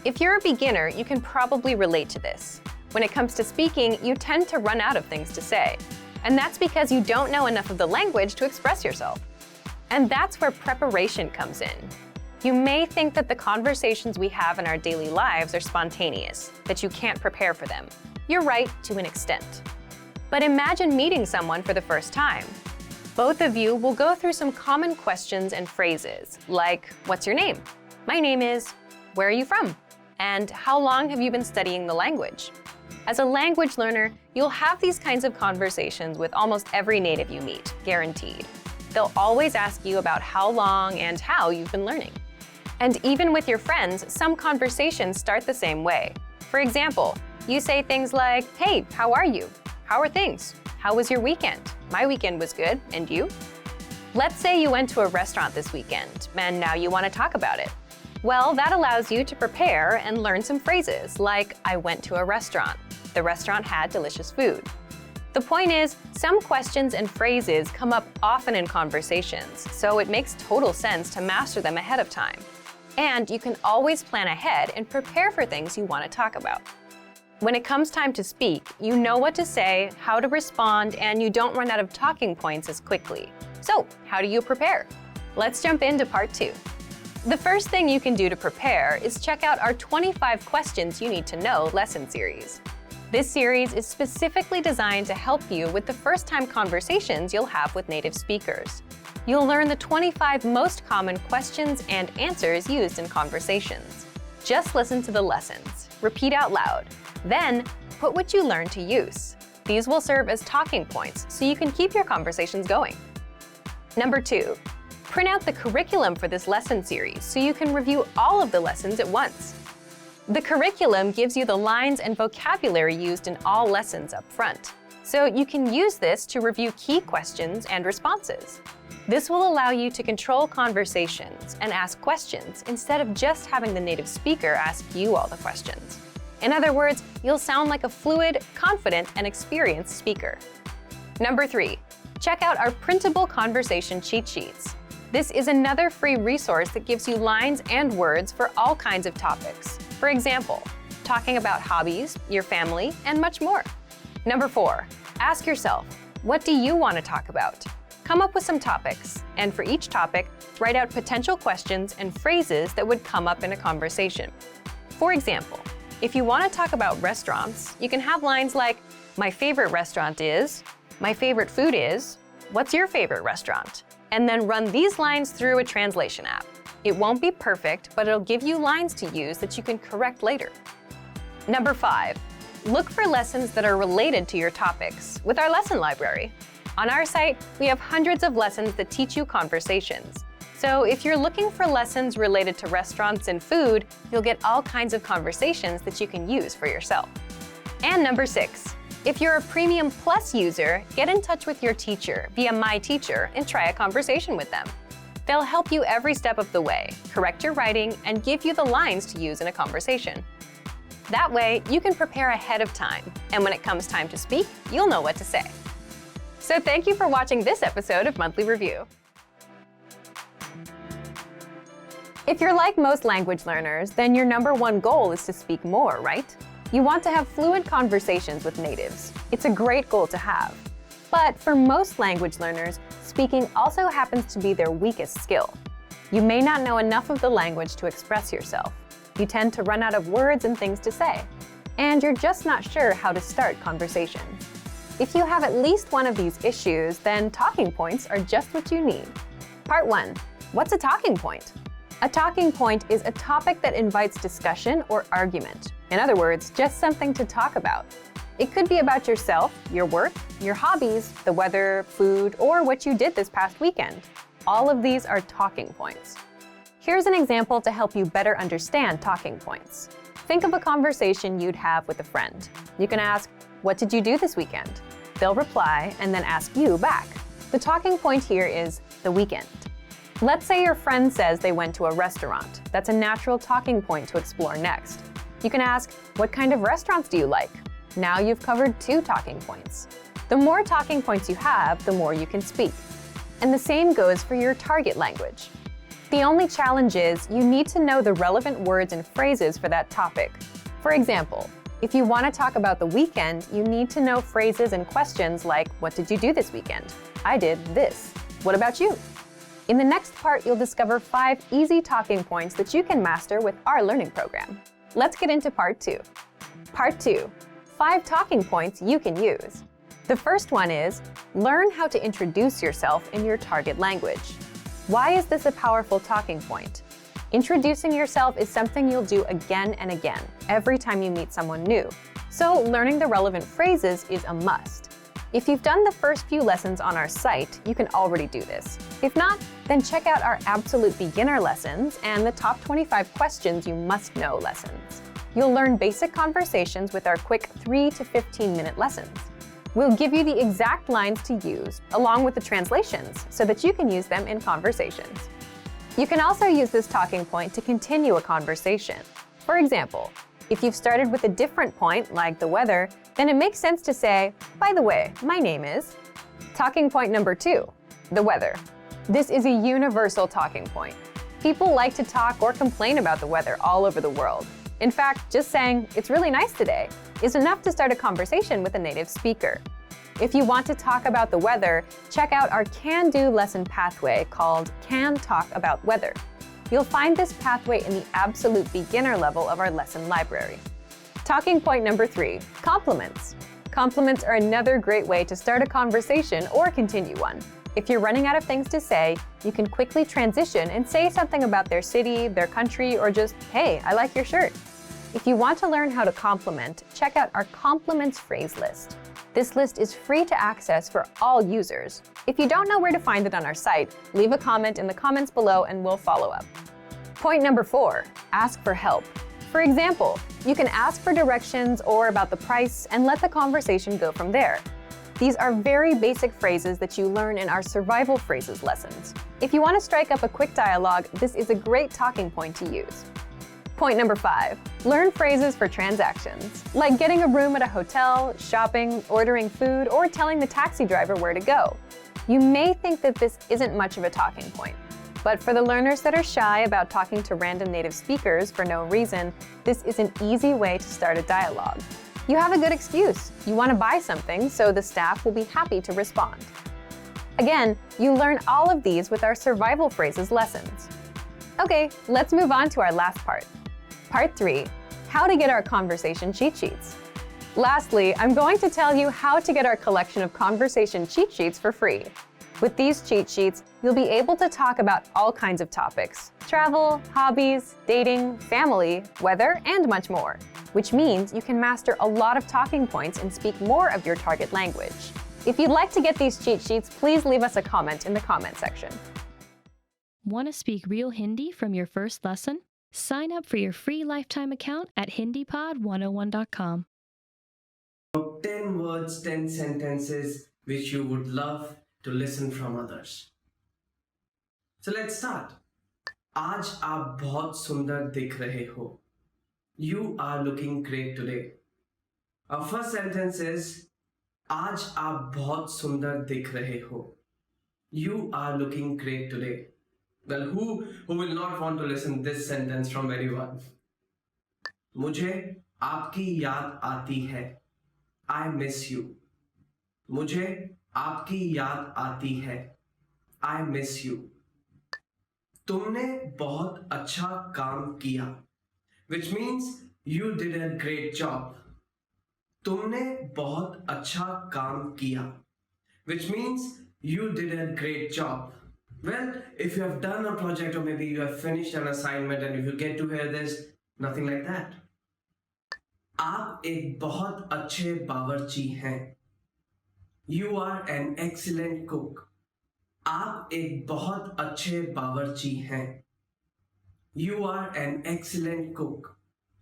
If you're a beginner, you can probably relate to this. When it comes to speaking, you tend to run out of things to say. And that's because you don't know enough of the language to express yourself. And that's where preparation comes in. You may think that the conversations we have in our daily lives are spontaneous, that you can't prepare for them. You're right to an extent. But imagine meeting someone for the first time. Both of you will go through some common questions and phrases, like, what's your name? My name is. Where are you from? And how long have you been studying the language? As a language learner, you'll have these kinds of conversations with almost every native you meet, guaranteed. They'll always ask you about how long and how you've been learning. And even with your friends, some conversations start the same way. For example, you say things like, "Hey, how are you? How are things? How was your weekend? My weekend was good, and you?" Let's say you went to a restaurant this weekend, and now you want to talk about it. Well, that allows you to prepare and learn some phrases like, "I went to a restaurant. The restaurant had delicious food." The point is, some questions and phrases come up often in conversations, so it makes total sense to master them ahead of time. And you can always plan ahead and prepare for things you want to talk about. When it comes time to speak, you know what to say, how to respond, and you don't run out of talking points as quickly. So, how do you prepare? Let's jump into part 2. The first thing you can do to prepare is check out our 25 questions you need to know lesson series. This series is specifically designed to help you with the first-time conversations you'll have with native speakers. You'll learn the 25 most common questions and answers used in conversations. Just listen to the lessons, repeat out loud, then put what you learned to use. These will serve as talking points so you can keep your conversations going. Number 2, print out the curriculum for this lesson series so you can review all of the lessons at once. The curriculum gives you the lines and vocabulary used in all lessons up front, so you can use this to review key questions and responses. This will allow you to control conversations and ask questions instead of just having the native speaker ask you all the questions. In other words, you'll sound like a fluid, confident, and experienced speaker. Number 3, check out our printable conversation cheat sheets. This is another free resource that gives you lines and words for all kinds of topics. For example, talking about hobbies, your family, and much more. Number 4, ask yourself, what do you want to talk about? Come up with some topics, and for each topic, write out potential questions and phrases that would come up in a conversation. For example, if you want to talk about restaurants, you can have lines like, "My favorite restaurant is," "My favorite food is," "What's your favorite restaurant?" And then run these lines through a translation app. It won't be perfect, but it'll give you lines to use that you can correct later. Number 5, look for lessons that are related to your topics with our lesson library. On our site, we have hundreds of lessons that teach you conversations. So if you're looking for lessons related to restaurants and food, you'll get all kinds of conversations that you can use for yourself. And number 6, if you're a Premium Plus user, get in touch with your teacher via My Teacher and try a conversation with them. They'll help you every step of the way, correct your writing, and give you the lines to use in a conversation. That way, you can prepare ahead of time, and when it comes time to speak, you'll know what to say. So thank you for watching this episode of Monthly Review. If you're like most language learners, then your number one goal is to speak more, right? You want to have fluent conversations with natives. It's a great goal to have. But for most language learners, speaking also happens to be their weakest skill. You may not know enough of the language to express yourself. You tend to run out of words and things to say. And you're just not sure how to start conversations. If you have at least one of these issues, then talking points are just what you need. Part 1. What's a talking point? A talking point is a topic that invites discussion or argument. In other words, just something to talk about. It could be about yourself, your work, your hobbies, the weather, food, or what you did this past weekend. All of these are talking points. Here's an example to help you better understand talking points. Think of a conversation you'd have with a friend. You can ask, "What did you do this weekend?" They'll reply and then ask you back. The talking point here is the weekend. Let's say your friend says they went to a restaurant. That's a natural talking point to explore next. You can ask, "What kind of restaurants do you like?" Now you've covered 2 talking points. The more talking points you have, the more you can speak. And the same goes for your target language. The only challenge is you need to know the relevant words and phrases for that topic. For example, if you want to talk about the weekend, you need to know phrases and questions like, "What did you do this weekend?" "I did this." "What about you?" In the next part, you'll discover 5 easy talking points that you can master with our learning program. Let's get into part 2. Part 2, 5 talking points you can use. The first one is, learn how to introduce yourself in your target language. Why is this a powerful talking point? Introducing yourself is something you'll do again and again, every time you meet someone new. So learning the relevant phrases is a must. If you've done the first few lessons on our site, you can already do this. If not, then check out our absolute beginner lessons and the top 25 questions you must know lessons. You'll learn basic conversations with our quick 3 to 15-minute lessons. We'll give you the exact lines to use, along with the translations, so that you can use them in conversations. You can also use this talking point to continue a conversation. For example, if you've started with a different point, like the weather, then it makes sense to say, "By the way, my name is." Talking point number 2, the weather. This is a universal talking point. People like to talk or complain about the weather all over the world. In fact, just saying, "It's really nice today," is enough to start a conversation with a native speaker. If you want to talk about the weather, check out our can-do lesson pathway called Can Talk About Weather. You'll find this pathway in the absolute beginner level of our lesson library. Talking point number 3, compliments. Compliments are another great way to start a conversation or continue one. If you're running out of things to say, you can quickly transition and say something about their city, their country, or just, "Hey, I like your shirt." If you want to learn how to compliment, check out our compliments phrase list. This list is free to access for all users. If you don't know where to find it on our site, leave a comment in the comments below and we'll follow up. Point number 4, ask for help. For example, you can ask for directions or about the price and let the conversation go from there. These are very basic phrases that you learn in our survival phrases lessons. If you want to strike up a quick dialogue, this is a great talking point to use. Point number 5, learn phrases for transactions, like getting a room at a hotel, shopping, ordering food, or telling the taxi driver where to go. You may think that this isn't much of a talking point, but for the learners that are shy about talking to random native speakers for no reason, this is an easy way to start a dialogue. You have a good excuse. You want to buy something, so the staff will be happy to respond. Again, you learn all of these with our survival phrases lessons. Okay, let's move on to our last part. Part 3, how to get our conversation cheat sheets. Lastly, I'm going to tell you how to get our collection of conversation cheat sheets for free. With these cheat sheets, you'll be able to talk about all kinds of topics: travel, hobbies, dating, family, weather, and much more, which means you can master a lot of talking points and speak more of your target language. If you'd like to get these cheat sheets, please leave us a comment in the comment section. Want to speak real Hindi from your first lesson? Sign up for your free lifetime account at HindiPod101.com. 10 words, 10 sentences which you would love to listen from others. So let's start. आज आप बहुत सुंदर दिख रहे हो. You are looking great today. Our first sentence is आज आप बहुत सुंदर दिख रहे हो. You are looking great today. Well, who will not want to listen this sentence from anyone? मुझे आपकी याद आती है. I miss you. मुझे आपकी याद आती है. I miss you. तुमने बहुत अच्छा काम किया. Which means you did a great job. तुमने बहुत अच्छा काम किया. Which means you did a great job. Well, if you have done a project or maybe you have finished an assignment and if you get to hear this, nothing like that. आप एक बहुत अच्छे बावर्ची हैं. You are an excellent cook. आप एक बहुत अच्छे बावर्ची हैं. You are an excellent cook.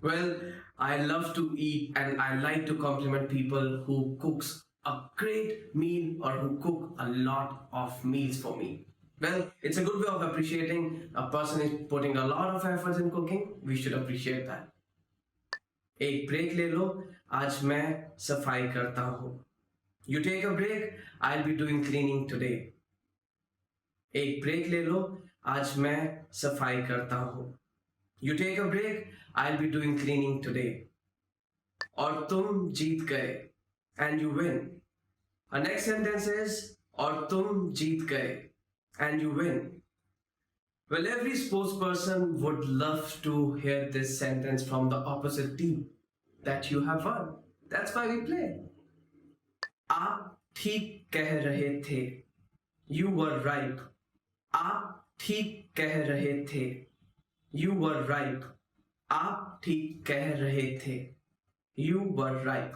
Well, I love to eat and I like to compliment people who cooks a great meal or who cook a lot of meals for me. Well, it's a good way of appreciating a person is putting a lot of efforts in cooking. We should appreciate that. एक break ले लो, आज मैं सफाई करता हूँ. You take a break, I'll be doing cleaning today. एक break ले लो, आज मैं सफाई करता हूँ. You take a break, I'll be doing cleaning today. और तुम जीत गए, and you win. Our next sentence is और तुम जीत गए, and you win. Well, every sportsperson would love to hear this sentence from the opposite team that you have won. That's why we play. आप ठीक कह रहे थे. You were right. आप ठीक कह रहे थे. You were right. आप ठीक कह रहे थे. You were right.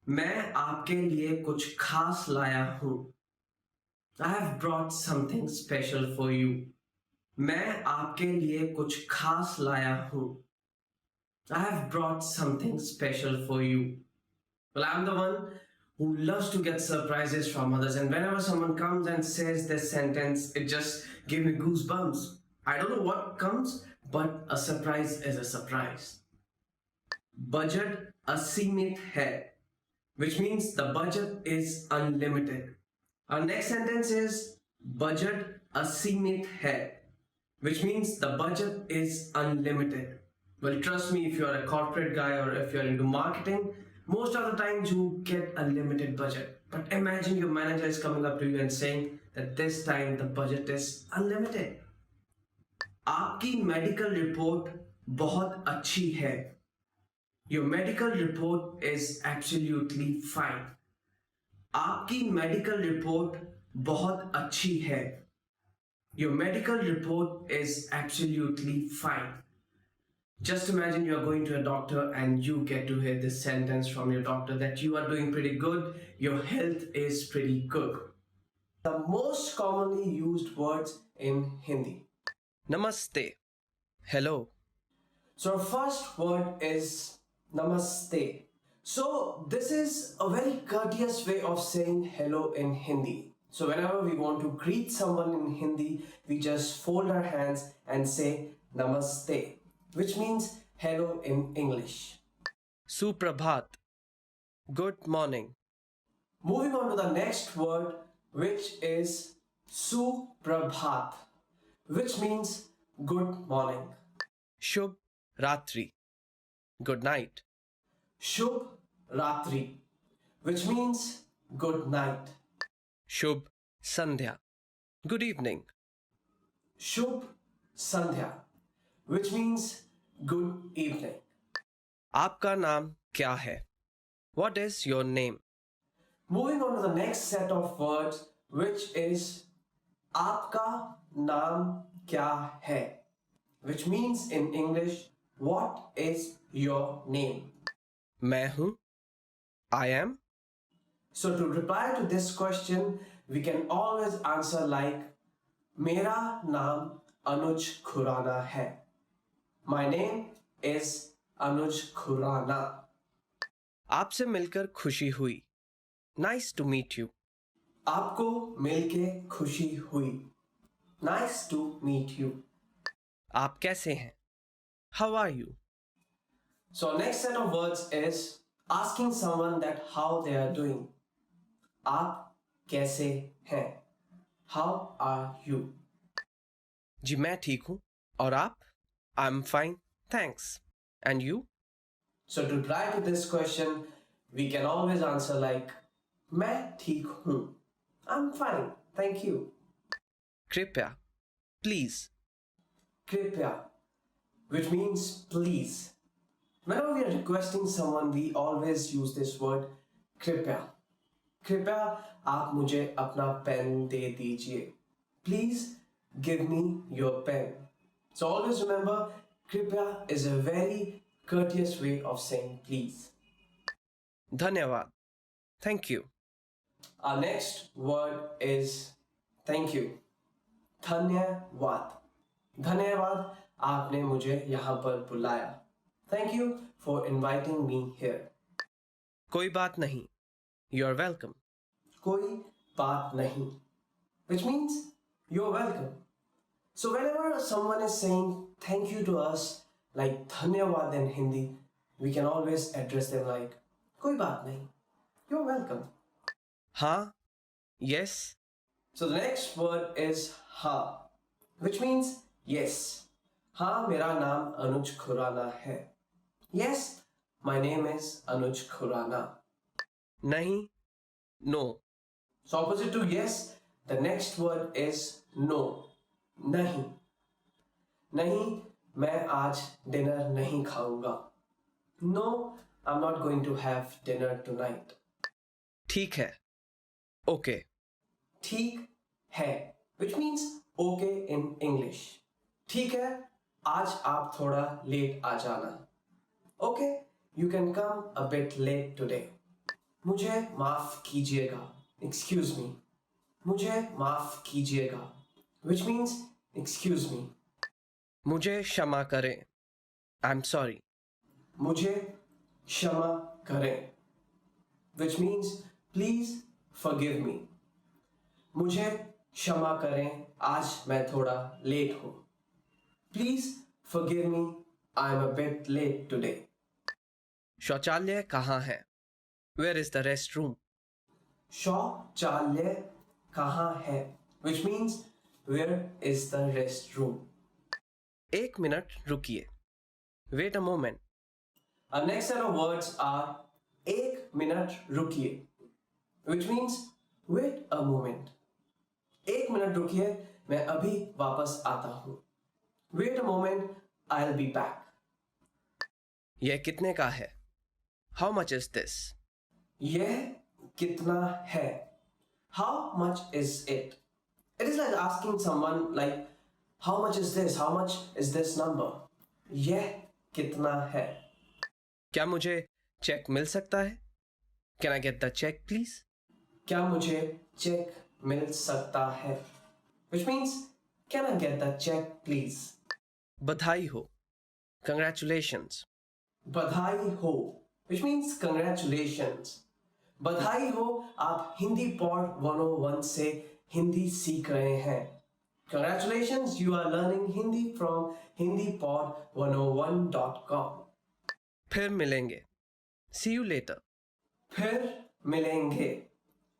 मैं आपके लिए कुछ खास लाया हूँ. I have brought something special for you. मैं आपके लिए कुछ खास लाया हूँ. I have brought something special for you. Well, I'm the one who loves to get surprises from others, and whenever someone comes and says this sentence, it just gives me goosebumps. I don't know what comes, but a surprise is a surprise. Budget असीमित है, which means the budget is unlimited. Our next sentence is budget असीमित है, which means the budget is unlimited. Well, trust me, if you're a corporate guy or if you're into marketing, most of the times you get a limited budget. But imagine your manager is coming up to you and saying that this time the budget is unlimited. आपकी medical report बहुत अच्छी है. Your medical report is absolutely fine. आपकी medical report बहुत अच्छी है. Your medical report is absolutely fine. Just imagine you're going to a doctor and you get to hear this sentence from your doctor that you are doing pretty good, your health is pretty good. The most commonly used words in Hindi. Namaste. Hello. So our first word is Namaste. So this is a very courteous way of saying hello in Hindi. So whenever we want to greet someone in Hindi, we just fold our hands and say Namaste, which means hello in English. Suprabhat. Good morning. Moving on to the next word, which is Suprabhat, which means good morning. Shubh Ratri. Good night. Shubh Ratri, which means good night. Shubh Sandhya. Good evening. Shubh Sandhya, which means good evening. आपका नाम क्या है? What is your name? Moving on to the next set of words, which is आपका नाम क्या है, which means in English, what is your name? मैं हूँ. I am. So to reply to this question, we can always answer like मेरा नाम अनुज खुराना है. My name is अनुज खुराना. आपसे मिलकर खुशी हुई. Nice to meet you. आपको मिलके खुशी हुई. Nice to meet you. आप कैसे हैं? How are you? So next set of words is asking someone that how they are doing. आप कैसे हैं? How are you? जी मैं ठीक हूँ. और आप? I'm fine, thanks. And you? So to reply to this question, we can always answer like मैं ठीक हूँ. I'm fine, thank you. कृपया. Please. कृपया, which means please. Whenever we are requesting someone, we always use this word कृपया. कृपया आप मुझे अपना पेन दे दीजिए. Please give me your pen. So always remember, कृपया is a very courteous way of saying please. धन्यवाद. Thank you. Our next word is thank you. धन्यवाद. धन्यवाद आपने मुझे यहाँ पर बुलाया. Thank you for inviting me here. कोई बात नहीं. You're welcome. कोई बात नहीं, which means you're welcome. So whenever someone is saying thank you to us, like धन्यवाद in Hindi, we can always address them like कोई बात नहीं. You're welcome. हाँ. Yes. So the next word is हाँ, which means yes. हाँ मेरा नाम अनुज खुराना है. Yes, my name is Anuj Khurana. Nahi, no. So opposite to yes, the next word is no. Nahi. Nahi, मैं आज dinner नहीं खाऊंगा. No, I'm not going to have dinner tonight. ठीक है. Okay. ठीक है, which means okay in English. ठीक है आज आप थोड़ा लेट आ जाना. Okay, you can come a bit late today. मुझे माफ कीजिएगा. Excuse me. मुझे माफ कीजिएगा. Which means excuse me. मुझे क्षमा करें. I'm sorry. मुझे क्षमा करें. Which means please forgive me. मुझे क्षमा करें, आज मैं थोड़ा लेट हूँ. Please forgive me, I'm a bit late today. शौचालय कहाँ है? Where is the restroom? शौचालय कहाँ है? Which means where is the restroom? एक मिनट रुकिए. Wait a moment. Our next set of words are एक मिनट रुकिए, which means wait a moment. एक मिनट रुकिए, मैं अभी वापस आता हूँ. Wait a moment, I'll be back. यह कितने का है? How much is this? यह कितना है? How much is it? It is like asking someone like, how much is this? How much is this number? यह कितना है? क्या मुझे चेक मिल सकता है? Can I get the check, please? क्या मुझे चेक मिल सकता है? Which means, can I get the check, please? बधाई हो. Congratulations. बधाई हो. Which means congratulations. बधाई हो, आप हिंदी पॉड 101 से हिंदी सीख रहे हैं. Congratulations, you are learning Hindi from hindipod101.com. फिर मिलेंगे. See you later. फिर मिलेंगे.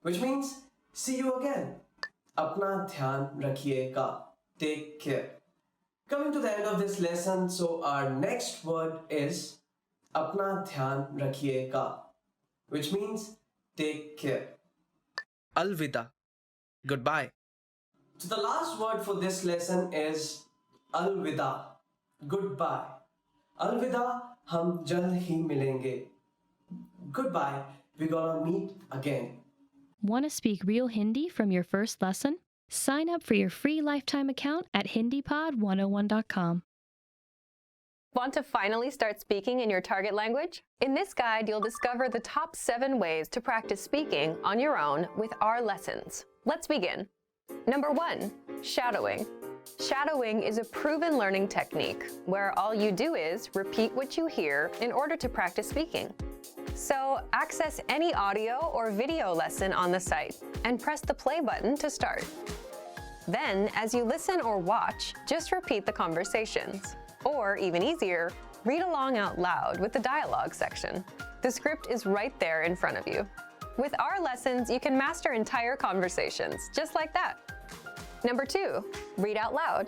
Which means see you again. अपना ध्यान रखिएगा. Take care. Coming to the end of this lesson, so our next word is अपना ध्यान रखिएगा, which means take care. Alvida. Goodbye. So the last word for this lesson is alvida. Goodbye. Alvida, हम जल्द ही मिलेंगे. Goodbye. We're gonna meet again. Want to speak real Hindi from your first lesson? Sign up for your free lifetime account at HindiPod101.com. Want to finally start speaking in your target language? In this guide, you'll discover the top 7 ways to practice speaking on your own with our lessons. Let's begin. Number 1, shadowing. Shadowing is a proven learning technique where all you do is repeat what you hear in order to practice speaking. So access any audio or video lesson on the site and press the play button to start. Then, as you listen or watch, just repeat the conversations. Or, even easier, read along out loud with the dialogue section. The script is right there in front of you. With our lessons, you can master entire conversations, just like that. Number 2, read out loud.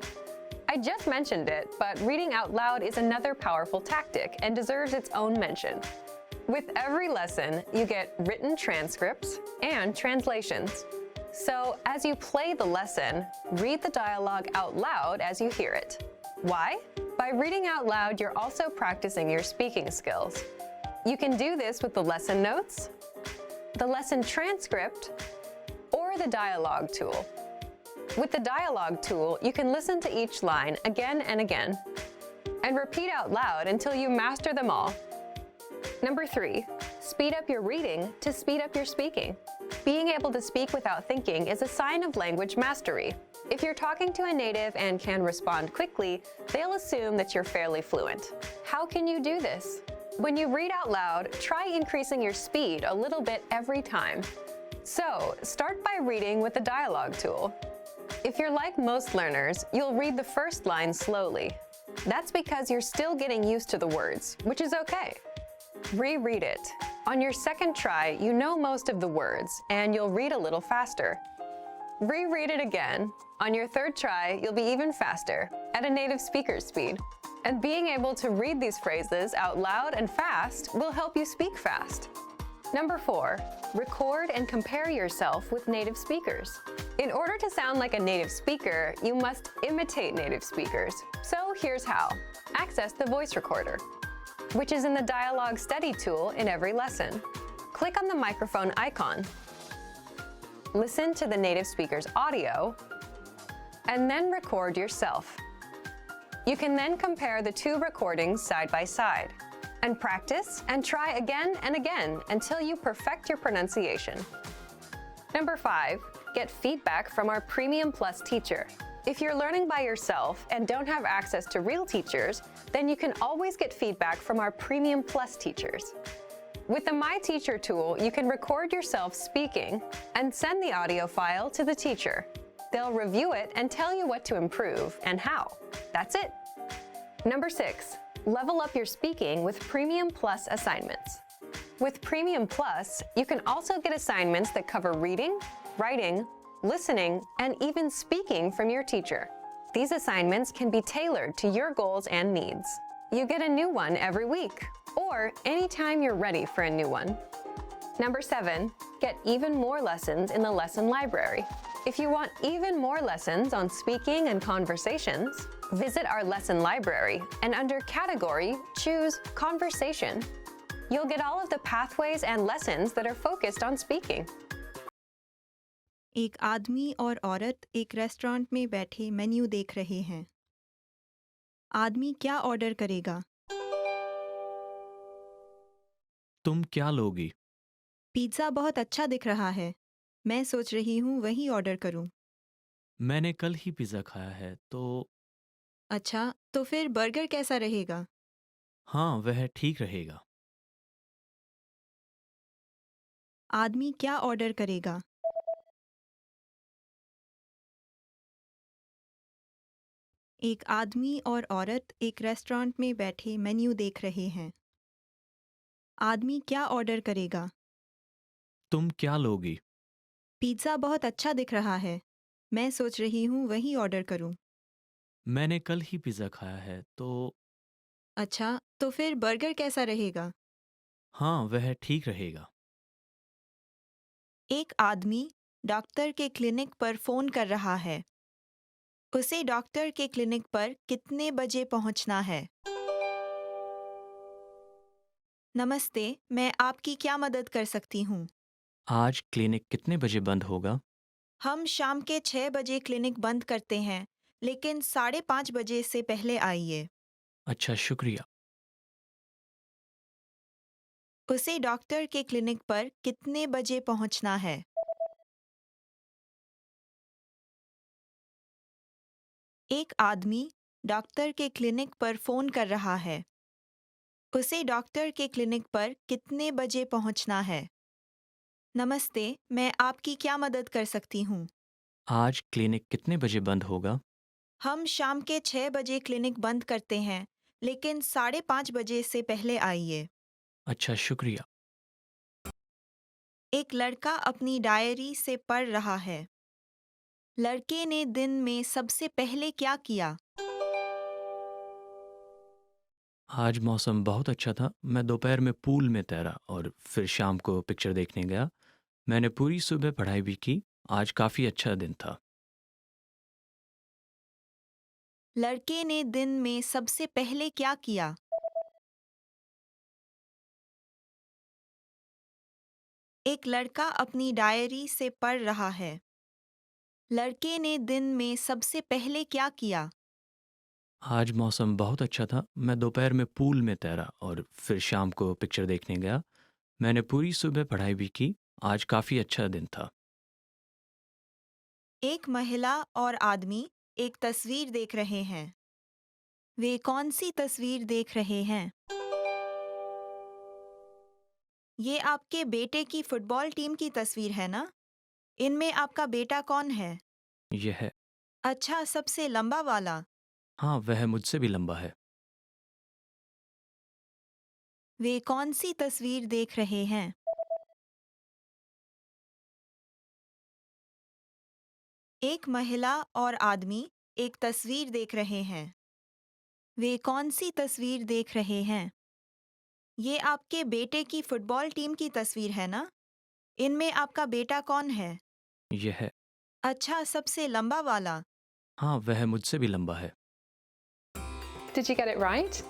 I just mentioned it, but reading out loud is another powerful tactic and deserves its own mention. With every lesson, you get written transcripts and translations. So, as you play the lesson, read the dialogue out loud as you hear it. Why? By reading out loud, you're also practicing your speaking skills. You can do this with the lesson notes, the lesson transcript, or the dialogue tool. With the dialogue tool, you can listen to each line again and again, and repeat out loud until you master them all. Number 3, speed up your reading to speed up your speaking. Being able to speak without thinking is a sign of language mastery. If you're talking to a native and can respond quickly, they'll assume that you're fairly fluent. How can you do this? When you read out loud, try increasing your speed a little bit every time. So, start by reading with the dialogue tool. If you're like most learners, you'll read the first line slowly. That's because you're still getting used to the words, which is okay. Reread it. On your second try, you know most of the words, and you'll read a little faster. Reread it again. On your third try, you'll be even faster, at a native speaker's speed. And being able to read these phrases out loud and fast will help you speak fast. Number 4, record and compare yourself with native speakers. In order to sound like a native speaker, you must imitate native speakers. So here's how. Access the voice recorder, which is in the Dialogue Study tool in every lesson. Click on the microphone icon. Listen to the native speaker's audio, and then record yourself. You can then compare the two recordings side by side and practice and try again and again until you perfect your pronunciation. Number 5, get feedback from our Premium Plus teacher. If you're learning by yourself and don't have access to real teachers, then you can always get feedback from our Premium Plus teachers. With the My Teacher tool, you can record yourself speaking and send the audio file to the teacher. They'll review it and tell you what to improve and how. That's it. Number 6, level up your speaking with Premium Plus assignments. With Premium Plus, you can also get assignments that cover reading, writing, listening, and even speaking from your teacher. These assignments can be tailored to your goals and needs. You get a new one every week, or anytime you're ready for a new one. Number 7, get even more lessons in the lesson library. If you want even more lessons on speaking and conversations, visit our lesson library and under Category, choose Conversation. You'll get all of the pathways and lessons that are focused on speaking. एक आदमी और औरत एक restaurant में बैठे menu देख रहे हैं। आदमी क्या ऑर्डर करेगा? तुम क्या लोगी? पिज़्ज़ा बहुत अच्छा दिख रहा है। मैं सोच रही हूँ वही ऑर्डर करूँ। मैंने कल ही पिज़्ज़ा खाया है, तो अच्छा, तो फिर बर्गर कैसा रहेगा? हाँ, वह ठीक रहेगा। आदमी क्या ऑर्डर करेगा? एक आदमी और औरत एक रेस्टोरेंट में बैठे मेन्यू देख रहे हैं। आदमी क्या ऑर्डर करेगा? तुम क्या लोगी? पिज़्ज़ा बहुत अच्छा दिख रहा है। मैं सोच रही हूँ वही ऑर्डर करूँ। मैंने कल ही पिज़्ज़ा खाया है, तो अच्छा, तो फिर बर्गर कैसा रहेगा? हाँ, वह ठीक रहेगा। एक आदमी डॉक्टर के क्लिनिक पर फ़ोन कर रहा है। उसे डॉक्टर के क्लिनिक पर कितने बजे पहुंचना है? नमस्ते, मैं आपकी क्या मदद कर सकती हूँ? आज क्लिनिक कितने बजे बंद होगा? हम शाम के 6 बजे क्लिनिक बंद करते हैं, लेकिन 5:30 बजे से पहले आइए। अच्छा, शुक्रिया। उसे डॉक्टर के क्लिनिक पर कितने बजे पहुंचना है? एक आदमी डॉक्टर के क्लिनिक पर फ़ोन कर रहा है। उसे डॉक्टर के क्लिनिक पर कितने बजे पहुंचना है? नमस्ते, मैं आपकी क्या मदद कर सकती हूँ? आज क्लिनिक कितने बजे बंद होगा? हम शाम के 6 बजे क्लिनिक बंद करते हैं, लेकिन 5:30 बजे से पहले आइए। अच्छा, शुक्रिया। एक लड़का अपनी डायरी से पढ़ रहा है। लड़के ने दिन में सबसे पहले क्या किया? आज मौसम बहुत अच्छा था। मैं दोपहर में पूल में तैरा और फिर शाम को पिक्चर देखने गया। मैंने पूरी सुबह पढ़ाई भी की। आज काफ़ी अच्छा दिन था। लड़के ने दिन में सबसे पहले क्या किया? एक लड़का अपनी डायरी से पढ़ रहा है। लड़के ने दिन में सबसे पहले क्या किया? आज मौसम बहुत अच्छा था। मैं दोपहर में पूल में तैरा और फिर शाम को पिक्चर देखने गया। मैंने पूरी सुबह पढ़ाई भी की। आज काफ़ी अच्छा दिन था। एक महिला और आदमी एक तस्वीर देख रहे हैं। वे कौन सी तस्वीर देख रहे हैं? ये आपके बेटे की फुटबॉल टीम की तस्वीर है ना? इनमें आपका बेटा कौन है? यह है। अच्छा, सबसे लंबा वाला। हाँ, वह मुझसे भी लंबा है। वे कौन सी तस्वीर देख रहे हैं? एक महिला और आदमी एक तस्वीर देख रहे हैं। वे कौन सी तस्वीर देख रहे हैं? ये आपके बेटे की फुटबॉल टीम की तस्वीर है ना? इनमें आपका बेटा कौन है? यह है। अच्छा, सबसे लंबा वाला। हाँ, वह मुझसे भी लंबा है। Did you get it right?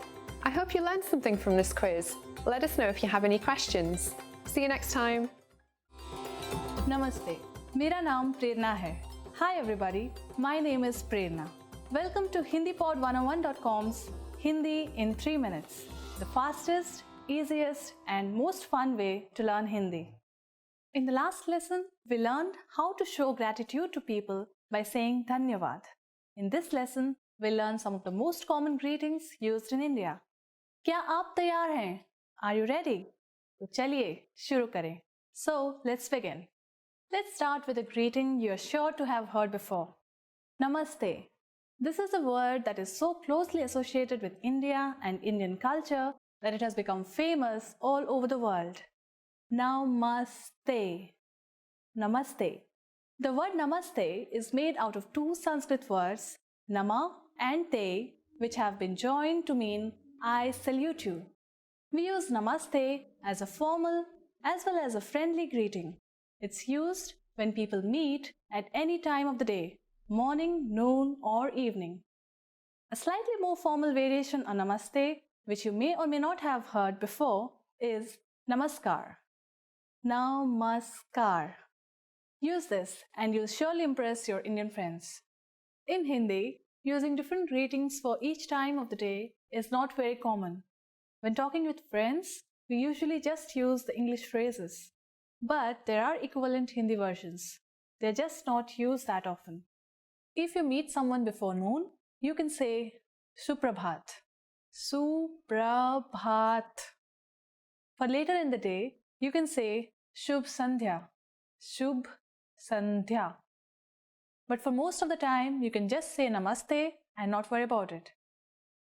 I hope you learned something from this quiz. Let us know if you have any questions. See you next time. नमस्ते, मेरा नाम प्रेरणा है। Hi everybody, my name is Prerna. Welcome to HindiPod101.com's Hindi in 3 minutes, the fastest, easiest, and most fun way to learn Hindi. In the last lesson, we learned how to show gratitude to people by saying Dhanyavad. In this lesson, we'll learn some of the most common greetings used in India. क्या आप तैयार हैं? Are you ready? तो चलिए शुरू करें. So, let's begin. Let's start with a greeting you're sure to have heard before. Namaste. This is a word that is so closely associated with India and Indian culture that it has become famous all over the world. Namaste. Namaste. The word Namaste is made out of two Sanskrit words, Nama and Te, which have been joined to mean I salute you. We use Namaste as a formal as well as a friendly greeting. It's used when people meet at any time of the day, morning, noon, or evening. A slightly more formal variation on Namaste, which you may or may not have heard before, is Namaskar. Namaskar. Use this and you'll surely impress your Indian friends. In Hindi, using different greetings for each time of the day is not very common. When talking with friends, we usually just use the English phrases. But there are equivalent Hindi versions. They're just not used that often. If you meet someone before noon, you can say Suprabhat. Suprabhat. For later in the day, you can say Shubh Sandhya. Shubh Sandhya. But for most of the time, you can just say Namaste and not worry about it.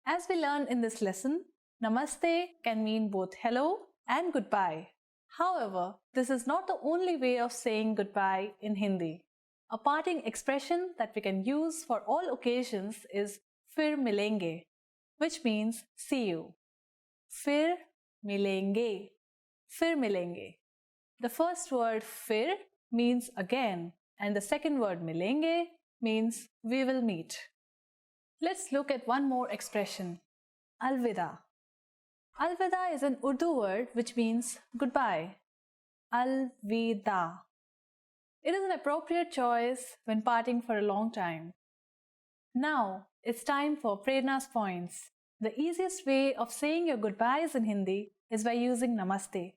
As we learned in this lesson, Namaste can mean both hello and goodbye. However, this is not the only way of saying goodbye in Hindi. A parting expression that we can use for all occasions is Fir milenge, which means see you. Fir milenge. Fir milenge. The first word fir means again, and the second word milenge means we will meet. Let's look at one more expression, alvida. Alvida is an Urdu word which means goodbye. Alvida. It is an appropriate choice when parting for a long time. Now, it's time for Prerna's points. The easiest way of saying your goodbyes in Hindi is by using Namaste.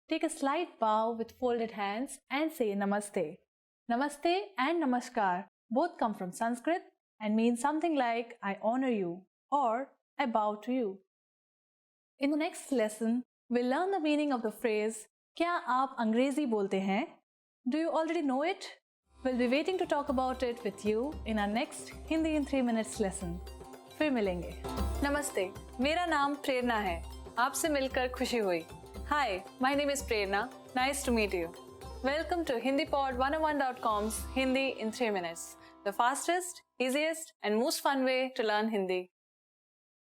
Take a slight bow with folded hands and say Namaste. Namaste and Namaskar both come from Sanskrit and mean something like I honor you or I bow to you. In the next lesson, we'll learn the meaning of the phrase क्या आप अंग्रेजी बोलते हैं? Do you already know it? We'll be waiting to talk about it with you in our next Hindi in 3 minutes lesson. फिर मिलेंगे. Namaste. मेरा नाम प्रेरणा है. आपसे मिलकर खुशी हुई. Hi, my name is Prerna. Nice to meet you. Welcome to HindiPod101.com's Hindi in 3 minutes, the fastest, easiest, and most fun way to learn Hindi.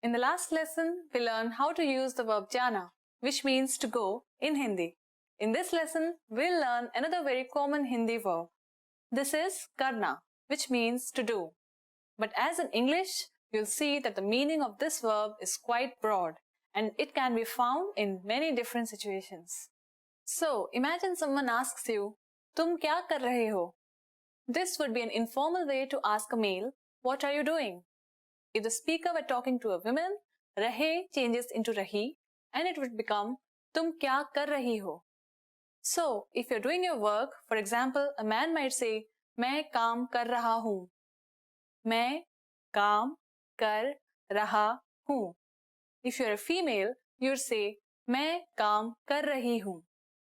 In the last lesson, we learned how to use the verb jana, which means to go, in Hindi. In this lesson, we'll learn another very common Hindi verb. This is karna, which means to do. But as in English, you'll see that the meaning of this verb is quite broad and it can be found in many different situations. So, imagine someone asks you, "Tum kya kar rahe ho?" This would be an informal way to ask a male, "What are you doing?" If the speaker were talking to a woman, rahe changes into rahi and it would become "Tum kya kar rahi ho?" So, if you're doing your work, for example, a man might say, "मैं काम कर रहा हूँ." मैं काम कर रहा हूँ. If you're a female, you'd say, मैं काम कर रही हूँ.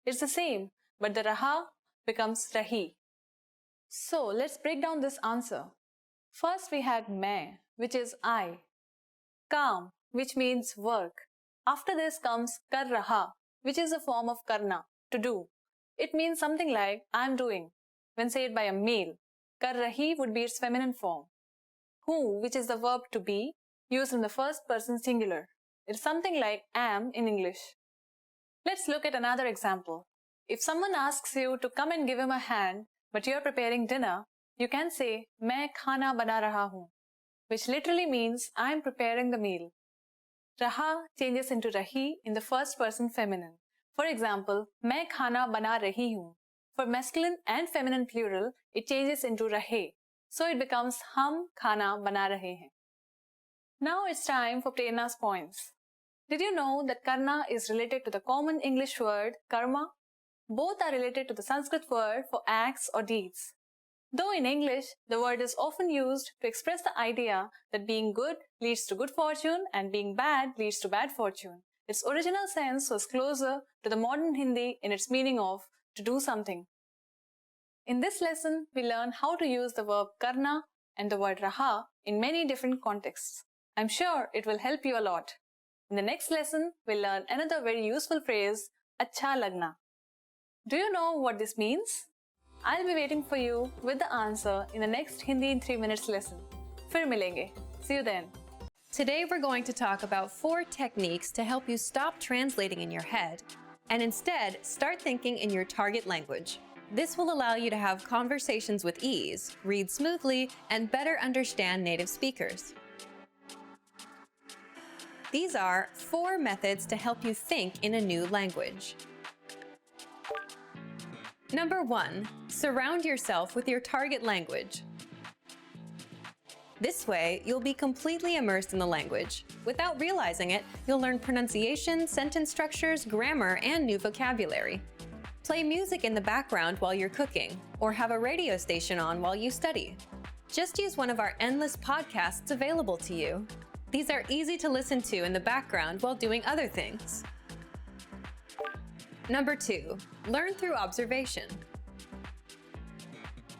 It's the same, but the raha becomes rahi. So, let's break down this answer. First, we had मैं, which is I. Kaam, which means work. After this comes kar raha, which is a form of karna, to do. It means something like I'm doing. When said by a male, kar rahi would be its feminine form. Who, which is the verb to be, used in the first person singular. It's something like am in English. Let's look at another example. If someone asks you to come and give him a hand, but you're preparing dinner, you can say, मैं खाना बना रहा हूँ, which literally means I'm preparing the meal. Raha changes into rahi in the first person feminine. For example, मैं खाना बना रही हूँ. For masculine and feminine plural, it changes into rahe. So it becomes हम खाना बना रहे हैं. Now it's time for Prerna's points. Did you know that karna is related to the common English word karma? Both are related to the Sanskrit word for acts or deeds. Though in English, the word is often used to express the idea that being good leads to good fortune and being bad leads to bad fortune, its original sense was closer to the modern Hindi in its meaning of to do something. In this lesson, we learn how to use the verb karna and the word raha in many different contexts. I'm sure it will help you a lot. In the next lesson, we'll learn another very useful phrase, अच्छा लगना. Do you know what this means? I'll be waiting for you with the answer in the next Hindi in 3 minutes lesson. फिर मिलेंगे. See you then. Today we're going to talk about 4 techniques to help you stop translating in your head and instead start thinking in your target language. This will allow you to have conversations with ease, read smoothly, and better understand native speakers. These are 4 methods to help you think in a new language. Number 1, surround yourself with your target language. This way, you'll be completely immersed in the language. Without realizing it, you'll learn pronunciation, sentence structures, grammar, and new vocabulary. Play music in the background while you're cooking, or have a radio station on while you study. Just use one of our endless podcasts available to you. These are easy to listen to in the background while doing other things. Number 2, learn through observation.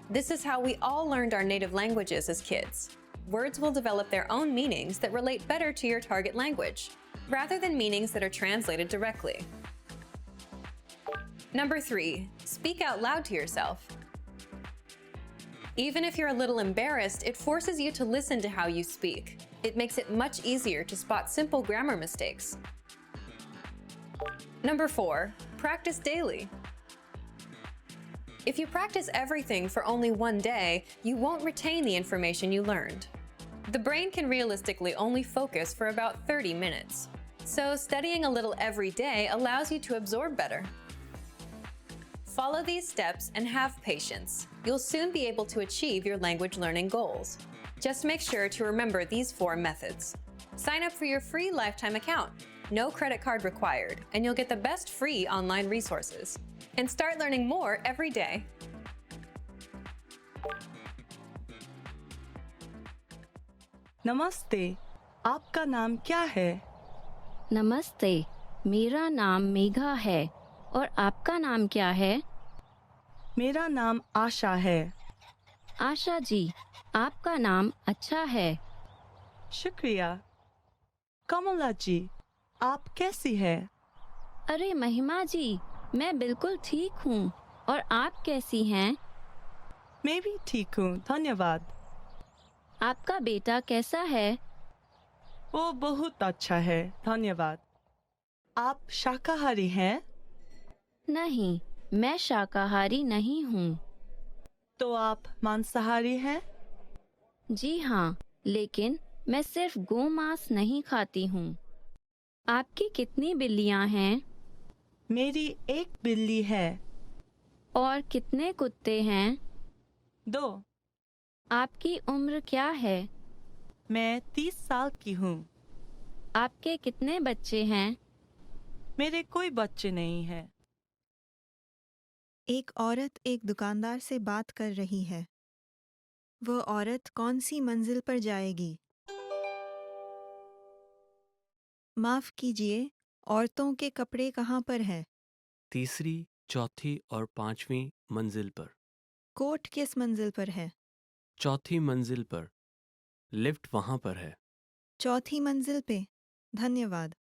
This is how we all learned our native languages as kids. Words will develop their own meanings that relate better to your target language, rather than meanings that are translated directly. Number 3, speak out loud to yourself. Even if you're a little embarrassed, it forces you to listen to how you speak. It makes it much easier to spot simple grammar mistakes. Number 4, practice daily. If you practice everything for only one day, you won't retain the information you learned. The brain can realistically only focus for about 30 minutes. So studying a little every day allows you to absorb better. Follow these steps and have patience. You'll soon be able to achieve your language learning goals. Just make sure to remember these 4 methods. Sign up for your free lifetime account. No credit card required, and you'll get the best free online resources. And start learning more every day. नमस्ते, आपका नाम क्या है? नमस्ते, मेरा नाम मेघा है और आपका नाम क्या है? मेरा नाम आशा है. आशा जी, आपका नाम अच्छा है. शुक्रिया. कमला जी, आप कैसी हैं? अरे महिमा जी, मैं बिल्कुल ठीक हूँ और आप कैसी हैं? मैं भी ठीक हूँ, धन्यवाद. आपका बेटा कैसा है? वो बहुत अच्छा है, धन्यवाद. आप शाकाहारी हैं? नहीं, मैं शाकाहारी नहीं हूँ. तो आप मांसाहारी हैं? जी हाँ, लेकिन मैं सिर्फ गोमांस नहीं खाती हूँ. आपकी कितनी बिल्लियाँ हैं? मेरी एक बिल्ली है. और कितने कुत्ते हैं? 2. आपकी उम्र क्या है? मैं 30 साल की हूँ. आपके कितने बच्चे हैं? मेरे कोई बच्चे नहीं हैं. एक औरत एक दुकानदार से बात कर रही है. वह औरत कौन सी मंजिल पर जाएगी? माफ कीजिए, औरतों के कपड़े कहाँ पर है? तीसरी, चौथी और 5वीं मंजिल पर. कोट किस मंजिल पर है? चौथी मंजिल पर. लिफ्ट वहाँ पर है. चौथी मंजिल पे. धन्यवाद.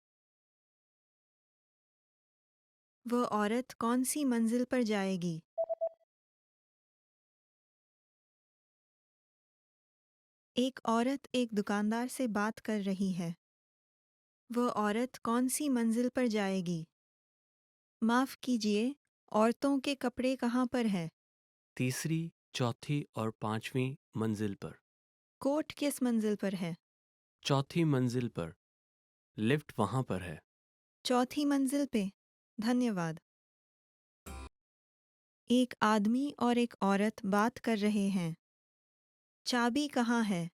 वह औरत कौन सी मंजिल पर जाएगी? एक औरत एक दुकानदार से बात कर रही है. वह औरत कौन सी मंजिल पर जाएगी? माफ कीजिए, औरतों के कपड़े कहाँ पर है? तीसरी, चौथी और 5वीं मंजिल पर. कोट किस मंजिल पर है? चौथी मंजिल पर. लिफ्ट वहाँ पर है. चौथी मंजिल पे. धन्यवाद. एक आदमी और एक औरत बात कर रहे हैं. चाबी कहाँ है?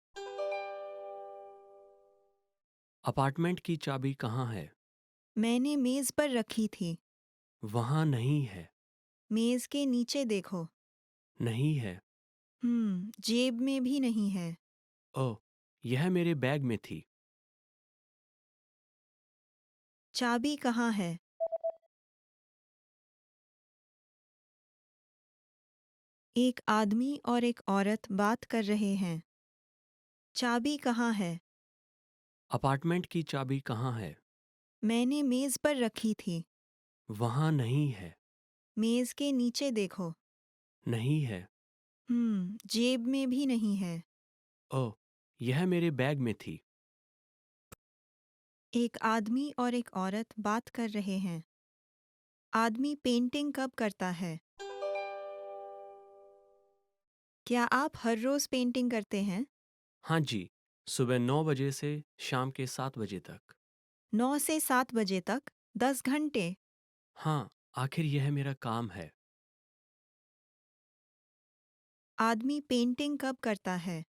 अपार्टमेंट की चाबी कहाँ है? मैंने मेज पर रखी थी। वहाँ नहीं है। मेज के नीचे देखो। नहीं है। जेब में भी नहीं है। ओह, यह मेरे बैग में थी। चाबी कहाँ है? एक आदमी और एक औरत बात कर रहे हैं। चाबी कहाँ है? अपार्टमेंट की चाबी कहाँ है? मैंने मेज पर रखी थी। वहाँ नहीं है। मेज के नीचे देखो। नहीं है। जेब में भी नहीं है। ओह, यह मेरे बैग में थी। एक आदमी और एक औरत बात कर रहे हैं। आदमी पेंटिंग कब करता है? क्या आप हर रोज पेंटिंग करते हैं? हाँ जी, सुबह 9 बजे से शाम के 7 बजे तक। 9 से 7 बजे तक 10 घंटे। हाँ, आखिर यह मेरा काम है। आदमी पेंटिंग कब करता है?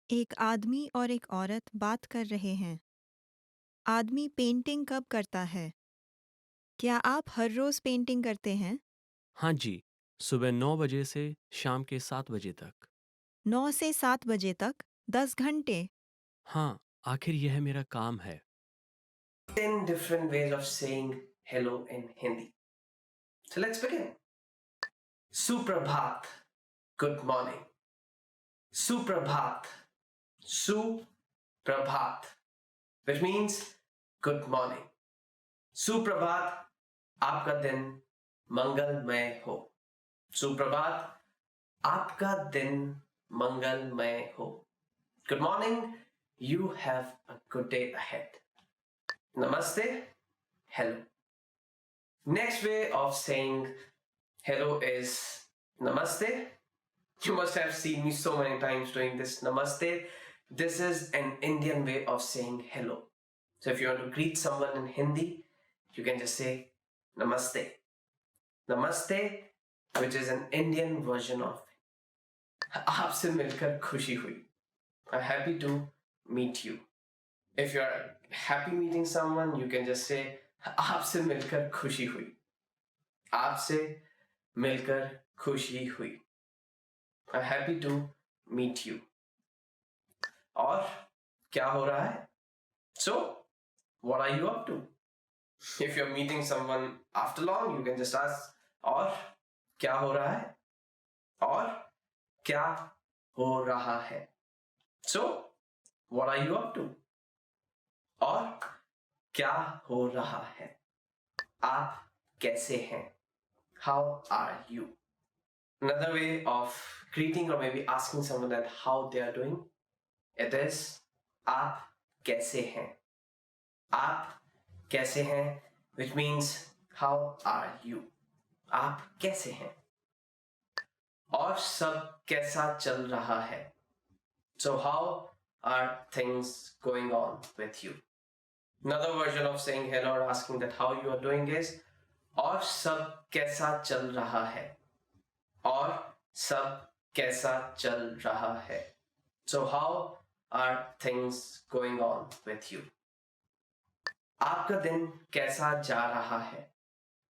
एक आदमी और एक औरत बात कर रहे हैं। आदमी पेंटिंग कब करता है? क्या आप हर रोज पेंटिंग करते हैं? हाँ जी, सुबह 9 बजे से शाम के 7 बजे तक। 9 से 7 बजे तक 10 घंटे। हाँ, आखिर यह मेरा काम है। 10 different ways of saying hello in Hindi. So let's begin. Suprabhat, good morning. Suprabhat, Suprabhat, which means good morning. सुप्रभात, आपका दिन मंगलमय हो। सुप्रभात, आपका दिन मंगलमय हो। Good morning, you have a good day ahead. Namaste, hello. Next way of saying hello is Namaste. You must have seen me so many times doing this Namaste. This is an Indian way of saying hello. So if you want to greet someone in Hindi, you can just say Namaste. Namaste, which is an Indian version of आपसे मिलकर खुशी हुई. I'm happy to meet you. If you're happy meeting someone, you can just say आपसे मिलकर खुशी हुई. आपसे मिलकर खुशी हुई. I'm happy to meet you. और क्या हो रहा है? So, what are you up to? If you're meeting someone after long, you can just ask, और क्या हो रहा है? और क्या हो रहा है? So, what are you up to? और क्या हो रहा है? आप कैसे हैं? How are you? Another way of greeting or maybe asking someone that how they are doing, it is आप कैसे हैं? आप कैसे हैं, which means how are you? आप कैसे हैं? और सब कैसा चल रहा है? So how are things going on with you? Another version of saying hello or asking that how you are doing is और सब कैसा चल रहा है? और सब कैसा चल रहा है? So how are things going on with you? आपका दिन कैसा जा रहा है?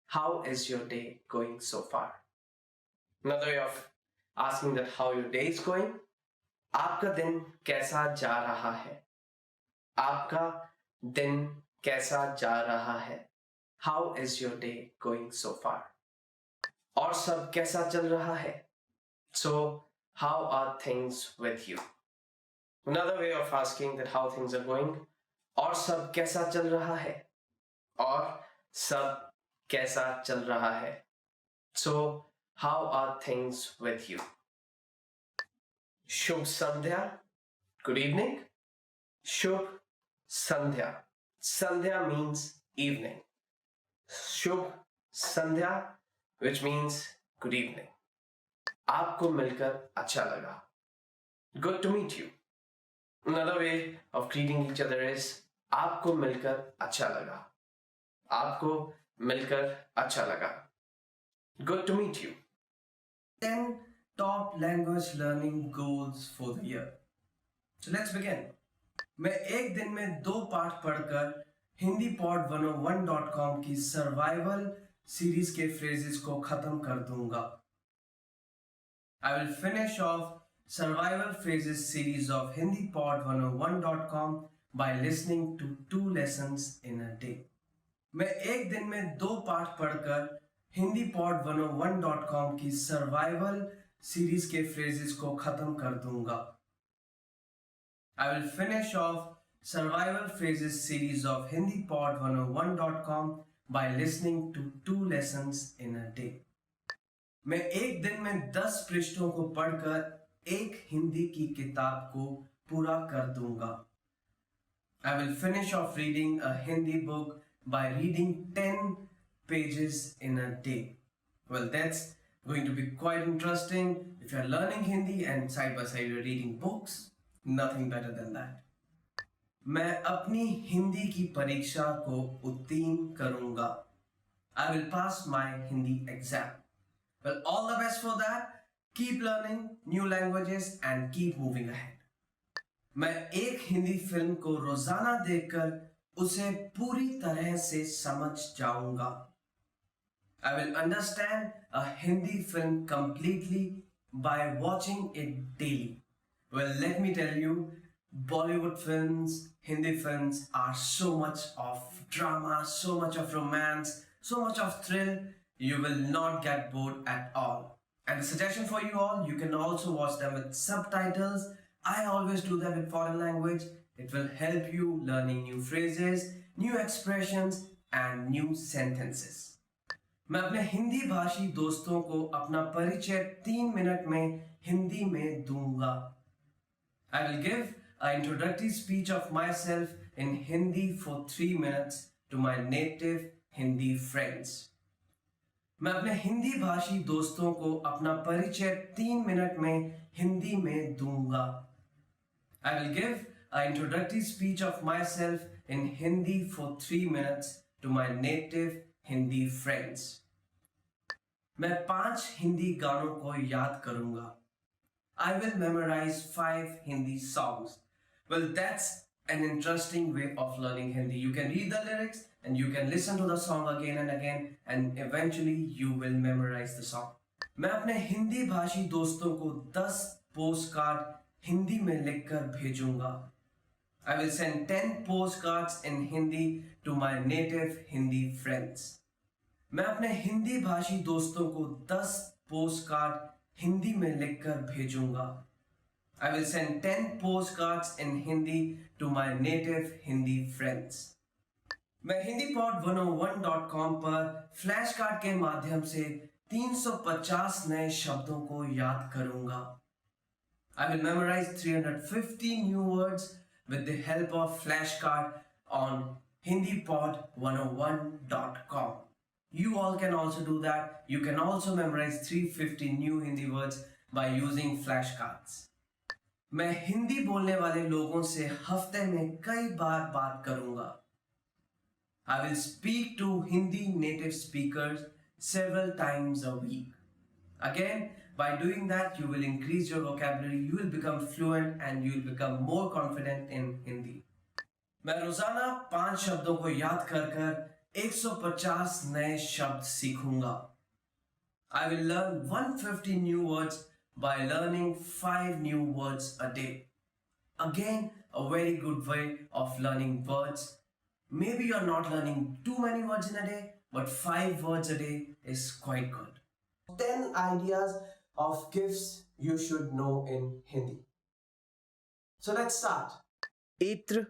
How is your day going so far? Another way of asking that how your day is going. आपका दिन कैसा जा रहा है? आपका दिन कैसा जा रहा है? How is your day going so far? और सब कैसा चल रहा है? So, how are things with you? Another way of asking that how things are going. और सब कैसा चल रहा है? और सब कैसा चल रहा है? So, how are things with you? Shubh Sandhya, good evening. Shubh Sandhya. Sandhya means evening. Shubh Sandhya, which means good evening. आपको मिलकर अच्छा लगा. Good to meet you. Another way of greeting each other is आपको मिलकर अच्छा लगा. आपको मिलकर अच्छा लगा. Good to meet you. 10 top language learning goals for the year. So let's begin. मैं एक दिन में 2 पाठ पढ़कर hindipod101.com की सर्वाइवल सीरीज के फ्रेजेस को खत्म कर दूंगा. I will finish off survival phrases series of hindipod101.com by listening to 2 lessons in a day. मैं एक दिन में 2 पाठ पढ़कर hindipod101.com की सर्वाइवल सीरीज के फ्रेजेस को खत्म कर दूंगा. I will finish off survival phrases series of hindipod101.com by listening to 2 lessons in a day. मैं एक दिन में 10 पृष्ठों को पढ़कर एक हिंदी की किताब को पूरा कर दूंगा. I will finish off reading a Hindi book by reading 10 pages in a day. Well, that's going to be quite interesting. If you're learning Hindi and side by side you're reading books, nothing better than that. मैं अपनी हिंदी की परीक्षा को उत्तीर्ण करूंगा. I will pass my Hindi exam. Well, all the best for that. Keep learning new languages and keep moving ahead. मैं एक Hindi film को रोजाना देखकर उसे पूरी तरह से समझ जाऊंगा. I will understand a Hindi film completely by watching it daily. Well, let me tell you, Bollywood films, Hindi films are so much of drama, so much of romance, so much of thrill, you will not get bored at all. And a suggestion for you all, you can also watch them with subtitles. I always do that with foreign language. It will help you learning new phrases, new expressions and new sentences. मैं अपने हिंदी भाषी दोस्तों को अपना परिचय 3 minute में हिंदी में दूंगा. I will give an introductory speech of myself in Hindi for 3 minutes to my native Hindi friends. मैं अपने हिंदी भाषी दोस्तों को अपना परिचय 3 मिनट में हिंदी में दूंगा. I will give an introductory speech of myself in Hindi for 3 minutes to my native Hindi friends. मैं 5 हिंदी गानों को याद करूंगा. I will memorize 5 Hindi songs. Well, that's an interesting way of learning Hindi. You can read the lyrics and you can listen to the song again and again and eventually you will memorize the song. मैं अपने हिंदी भाषी दोस्तों को 10 postcard Hindi में लिखकर भेजूंगा. I will send 10 postcards in Hindi to my native Hindi friends. मैं अपने हिंदी भाषी दोस्तों को 10 पोस्टकार्ड हिंदी में लिखकर भेजूंगा. I will send 10 postcards in Hindi to my native Hindi friends. मैं hindipod101.com पर फ्लैश कार्ड के माध्यम से 350 नए शब्दों को याद करूंगा. I will memorize 350 new words with the help of flashcard on hindipod101.com. You all can also do that. You can also memorize 350 new Hindi words by using flashcards. मैं हिंदी बोलने वाले लोगों से हफ्ते में कई बार बात करूंगा. I will speak to Hindi native speakers several times a week. Again, by doing that, you will increase your vocabulary, you will become fluent and you will become more confident in Hindi. मैं रोजाना 5 शब्दों को याद कर 150 नए शब्द सीखूंगा. I will learn 150 new words by learning 5 new words a day. Again, a very good way of learning words. Maybe you're not learning too many words in a day, but 5 words a day is quite good. 10 ideas of gifts you should know in Hindi. So let's start. Itra,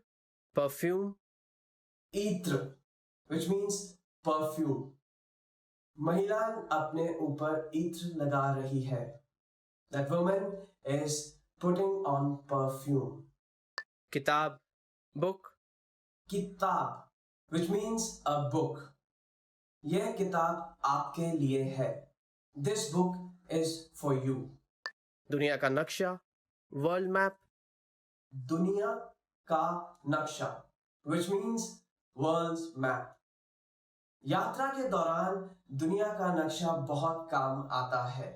perfume. Itra, which means perfume. महिलाएं अपने ऊपर इत्र लगा रही है. That woman is putting on perfume. Kitab, book. किताब, which means a book. यह किताब आपके लिए है. This book is for you. दुनिया का नक्शा, world map. दुनिया का नक्शा, which means world's map. यात्रा के दौरान दुनिया का नक्शा बहुत काम आता है.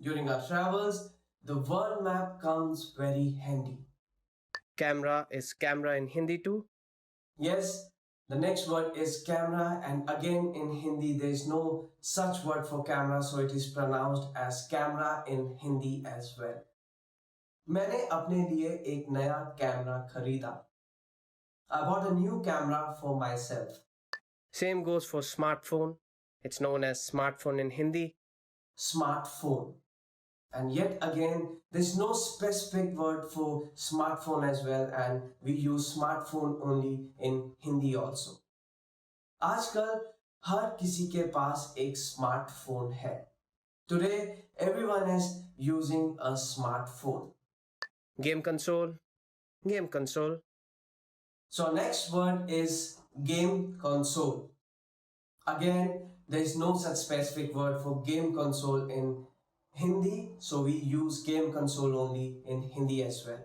During our travels, the world map comes very handy. Camera is camera in Hindi too? Yes, the next word is camera, and again in Hindi there is no such word for camera, so it is pronounced as camera in Hindi as well. मैंने अपने लिए एक नया camera खरीदा. I bought a new camera for myself. Same goes for smartphone. It's known as smartphone in Hindi. Smartphone. And yet again, there's no specific word for smartphone as well, and we use smartphone only in Hindi also. आजकल हर किसी के पास एक smartphone है. Today, everyone is using a smartphone. Game console. Game console. So next word is game console. Again, there is no such specific word for game console in Hindi, so we use game console only in Hindi as well.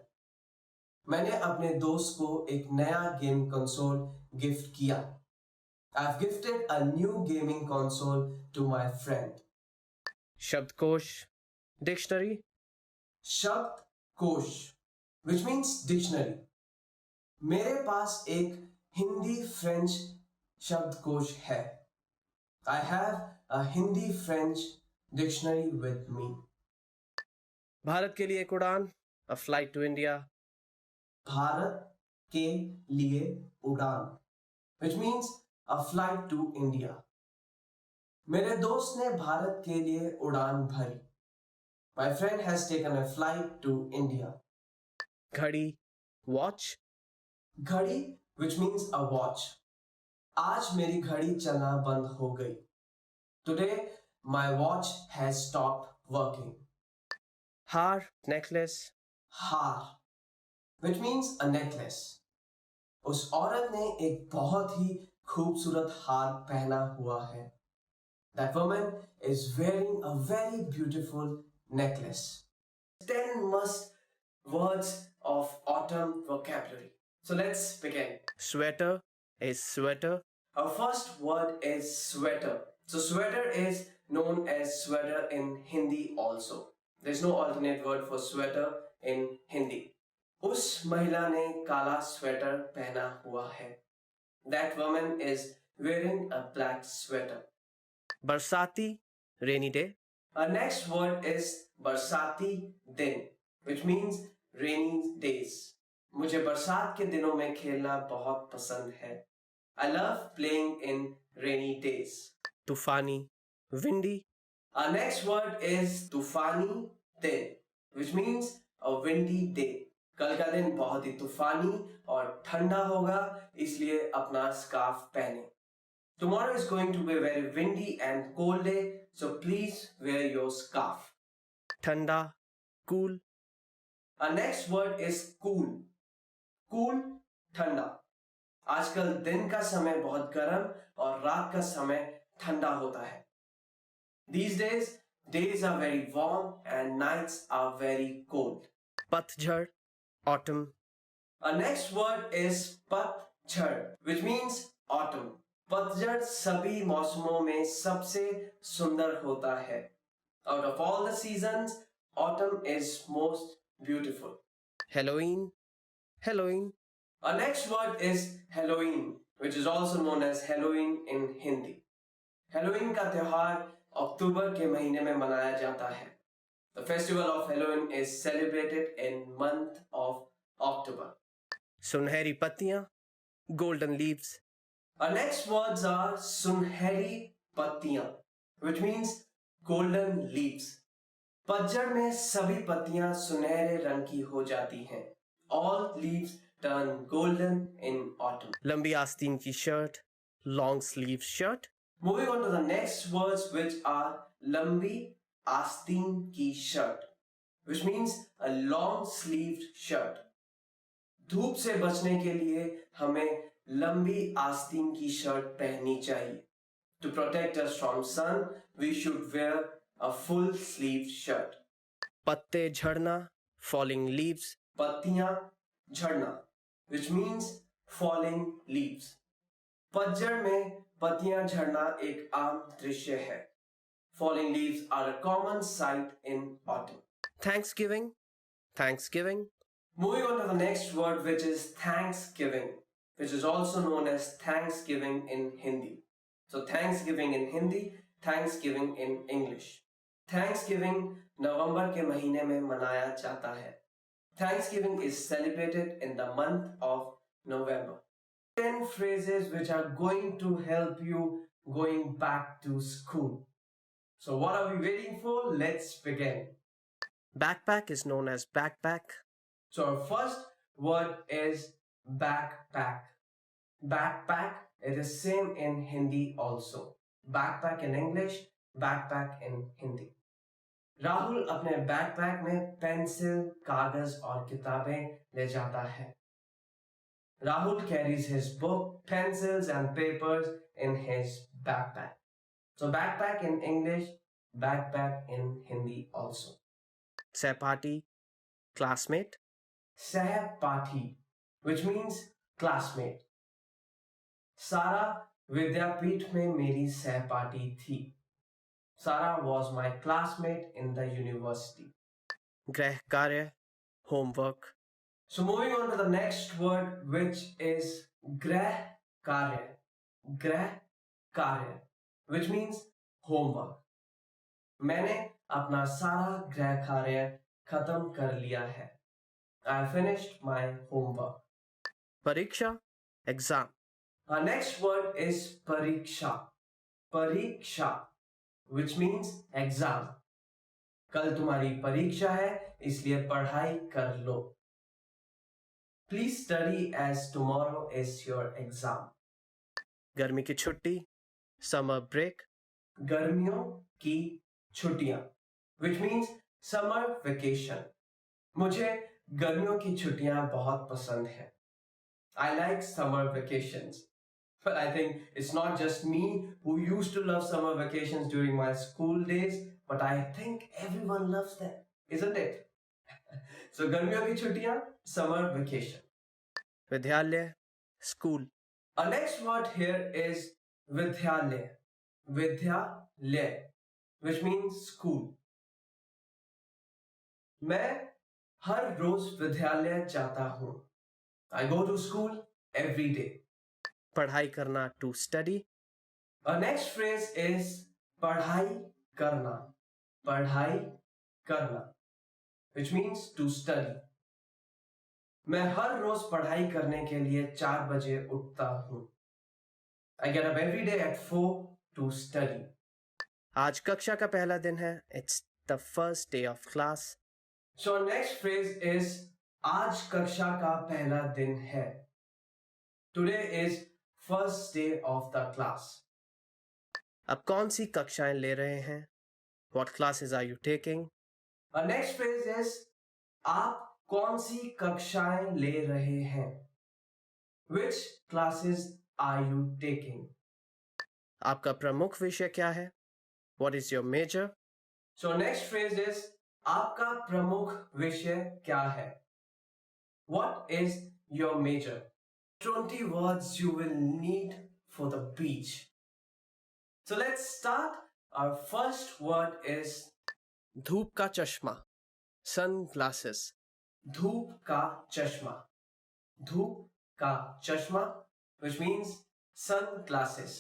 मैंने अपने दोस्त को एक नया game console gift किया. I've gifted a new gaming console to my friend. शब्दकोश, dictionary. शब्दकोश, which means dictionary. मेरे पास एक हिंदी फ्रेंच शब्दकोश है. I have a Hindi French dictionary with me. Bharat के लिए एक उड़ान, a flight to India. Bharat के लिए उड़ान, which means a flight to India. मेरे दोस्त ने भारत के लिए उड़ान भरी. My friend has taken a flight to India. घड़ी, watch. घड़ी, which means a watch. आज मेरी घड़ी चलना बंद हो गई. Today, my watch has stopped working. हार, necklace. हार, which means a necklace. उस औरत ने एक बहुत ही खूबसूरत हार पहना हुआ है. That woman is wearing a very beautiful necklace. 10 must words of autumn vocabulary. So let's begin. Sweater is sweater. Our first word is sweater. So sweater is known as sweater in Hindi also. There's no alternate word for sweater in Hindi. उस महिला ने काला sweater पहना हुआ है. That woman is wearing a black sweater. बरसाती, rainy day. Our next word is बरसाती दिन, which means rainy days. मुझे बरसात के दिनों में खेलना बहुत पसंद है. I love playing in rainy days. तूफानी, windy. Our next word is तूफानी दिन, which means a windy day. कल का दिन बहुत ही तूफानी और ठंडा होगा, इसलिए अपना स्कार्फ पहने. Tomorrow is going to be a very windy and cold day, so please wear your scarf. ठंडा, cool. Our next word is cool. Cool, ठंडा. आजकल दिन का समय बहुत गर्म और रात का समय ठंडा होता है. These days are very warm and nights are very cold. पतझड़, autumn. Our next word is पतझड़, which means autumn. पतझड़ सभी मौसमों में सबसे सुंदर होता है. Out of all the seasons, autumn is most beautiful. Halloween, Halloween. Our next word is Halloween, which is also known as Halloween in Hindi. Halloween का त्योहार अक्टूबर के महीने में मनाया जाता है. The festival of Halloween is celebrated in month of October. सुनहरी पत्तियां, golden leaves. Our next words are सुनहरी पत्तियां, which means golden leaves. पतझड़ में सभी पत्तियां सुनहरे रंग की हो जाती हैं. All leaves turn golden in autumn. लंबी आस्तीन की shirt, long sleeve shirt. Moving on to the next words, which are लंबी आस्तीन की shirt, which means a long sleeved shirt. धूप से बचने के लिए हमें लंबी आस्तीन की शर्ट पहननी चाहिए. To protect us from sun, we should wear a full sleeved shirt. पत्ते झड़ना, falling leaves. पत्तियां झड़ना, which means falling leaves. पतझड़ में पत्तियां झड़ना एक आम दृश्य है. Falling leaves are a common sight in autumn. Thanksgiving. Thanksgiving. Moving on to the next word, which is Thanksgiving, which is also known as Thanksgiving in Hindi. So Thanksgiving in Hindi, Thanksgiving in English. Thanksgiving नवंबर के महीने में मनाया जाता है. Thanksgiving is celebrated in the month of November. 10 phrases which are going to help you going back to school. So what are we waiting for? Let's begin. Backpack is known as backpack. So our first word is backpack. Backpack, it is same in Hindi also. Backpack in English, backpack in Hindi. Rahul अपने backpack में pencil, कागज और किताबें ले जाता है. Rahul carries his book, pencils and papers in his backpack. So backpack in English, backpack in Hindi also. Sahpati, classmate. Sahpati, which means classmate. Sara विद्यापीठ में मेरी सहपाठी थी. Sarah was my classmate in the university. Grah karya, homework. So moving on to the next word, which is grah karya. Grah karya, which means homework. मैंने अपना सारा गृह कार्य खत्म कर लिया है. I finished my homework. Pariksha, exam. Our next word is pariksha. Pariksha, which means exam. कल तुम्हारी परीक्षा है, इसलिए पढ़ाई कर लो. Please study as tomorrow is your exam. गर्मी की छुट्टी, summer break. गर्मियों की छुट्टियां, which means summer vacation. मुझे गर्मियों की छुट्टियां बहुत पसंद है. I like summer vacations. But I think it's not just me who used to love summer vacations during my school days, but I think everyone loves them, isn't it? So गर्मियों की छुट्टियां, summer vacation. विद्यालय, school. Our next word here is विद्यालय. विद्यालय, which means school. मैं हर रोज विद्यालय जाता हूँ. I go to school every day. पढ़ाई करना, to study. Our next phrase is पढ़ाई करना. पढ़ाई करना, which means to study. मैं हर रोज पढ़ाई करने के लिए 4 बजे उठता हूँ. I get up every day at 4 to study. आज कक्षा का पहला दिन है. It's the first day of class. So our next phrase is आज कक्षा का पहला दिन है. Today is first day of the class. अब कौन सी कक्षाएं ले रहे हैं? What classes are you taking? Our next phrase is आप कौन सी कक्षाएं ले रहे हैं? Which classes are you taking? आपका प्रमुख विषय क्या है? What is your major? So next phrase is आपका प्रमुख विषय क्या है? What is your major? 20 words you will need for the beach. So let's start. Our first word is धूप का चश्मा, sunglasses. धूप का चश्मा. धूप का चश्मा, which means sunglasses.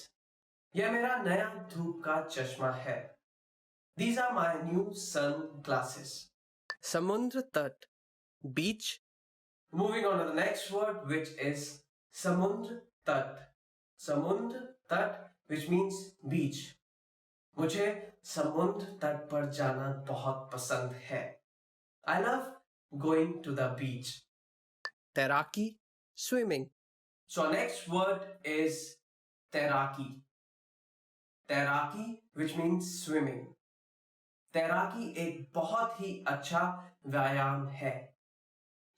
यह मेरा नया धूप का चश्मा है. These are my new sunglasses. समुद्र तट, beach. Moving on to the next word, which is samundr tat. Samundr tat, which means beach. मुझे समुद्र तट पर जाना बहुत पसंद है. I love going to the beach. तैराकी, swimming. So our next word is तैराकी. तैराकी, which means swimming. तैराकी एक बहुत ही अच्छा व्यायाम है.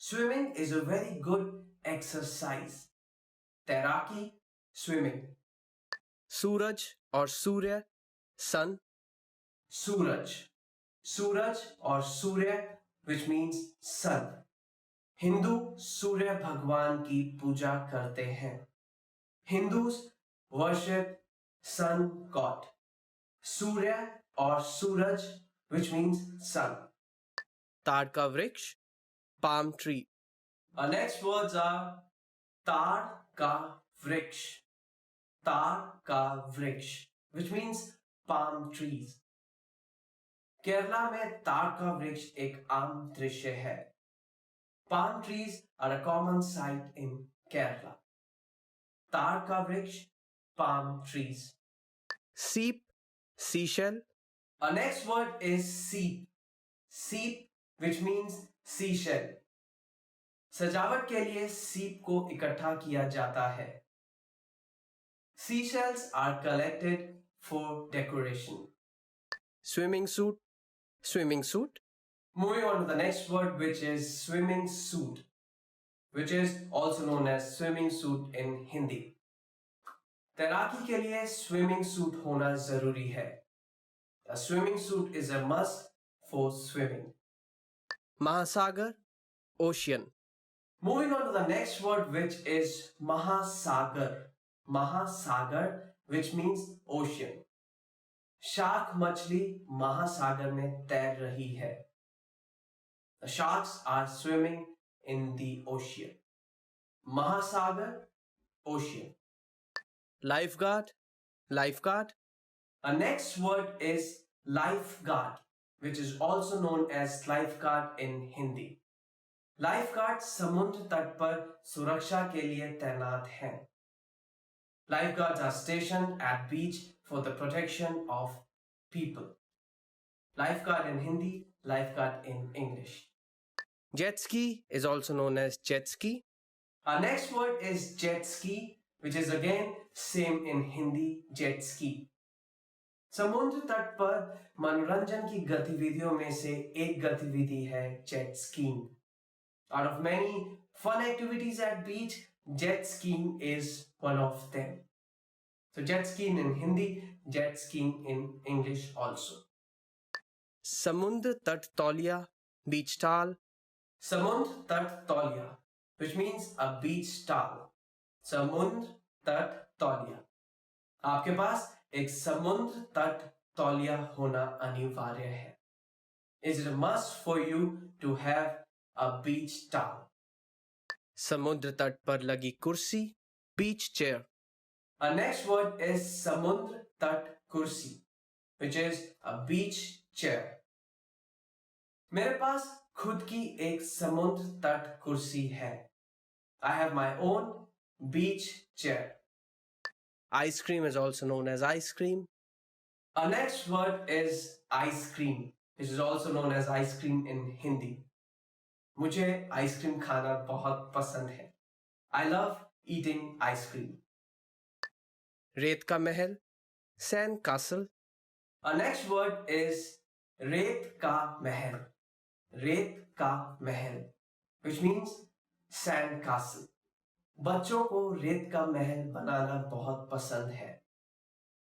Swimming is a very good exercise. तैराकी, swimming. सूरज और सूर्य, sun. सूरज. सूरज और सूर्य, which means sun. हिंदू सूर्य भगवान की पूजा करते हैं. Hindus worship sun god. Surya or Suraj, which means sun. Taad ka vriksh, palm tree. Our next words are Taad ka vriksh. Taad ka vriksh, which means palm trees. Kerala में ताड़ का वृक्ष एक आम दृश्य है. Palm trees are a common sight in Kerala. ताड़ का वृक्ष, palm trees. Seep, seashell. Our next word is seep. Seep, which means seashell. सजावट के लिए सीप को इकट्ठा किया जाता है. Seashells are collected for decoration. Swimming suit, swimming suit. Moving on to the next word, which is swimming suit, which is also known as swimming suit in Hindi. तैराकी के लिए swimming suit होना जरूरी है. A swimming suit is a must for swimming. Mahasagar, ocean. Moving on to the next word, which is Mahasagar. Mahasagar, which means ocean. Shark मछली महासागर में तैर रही है. The sharks are swimming in the ocean. Mahasagar, ocean. Lifeguard, lifeguard. Our next word is lifeguard, which is also known as lifeguard in Hindi. Lifeguard समुद्र तट पर सुरक्षा के लिए तैनात हैं. Lifeguards are stationed at beach for the protection of people. Lifeguard in Hindi, lifeguard in English. Jet ski is also known as jet ski. Our next word is jet ski, which is again same in Hindi, jet ski. समुद्र तट पर मनोरंजन की गतिविधियों में से एक गतिविधि है jet skiing. Out of many fun activities at beach, jet skiing is one of them. So jet skiing in Hindi, jet skiing in English also. Samundra tat tauliya, beach towel. Samundra tat tauliya, which means a beach towel. Samundra tat tauliya. आपके पास एक समुद्र तट तौलिया होना अनिवार्य है. Is it a must for you to have a beach towel? समुद्र तट पर लगी कुर्सी, beach chair. Our next word is samudra tat kursi, which is a beach chair. मेरे पास खुद की एक समुद्र तट कुर्सी है. I have my own beach chair. Ice cream is also known as ice cream. Our next word is ice cream, which is also known as ice cream in Hindi. मुझे ice cream खाना बहुत पसंद है. I love eating ice cream. रेत का महल, sand castle. Our next word is रेत का महल. रेत का महल, which means sand castle. बच्चों को रेत का महल बनाना बहुत पसंद है.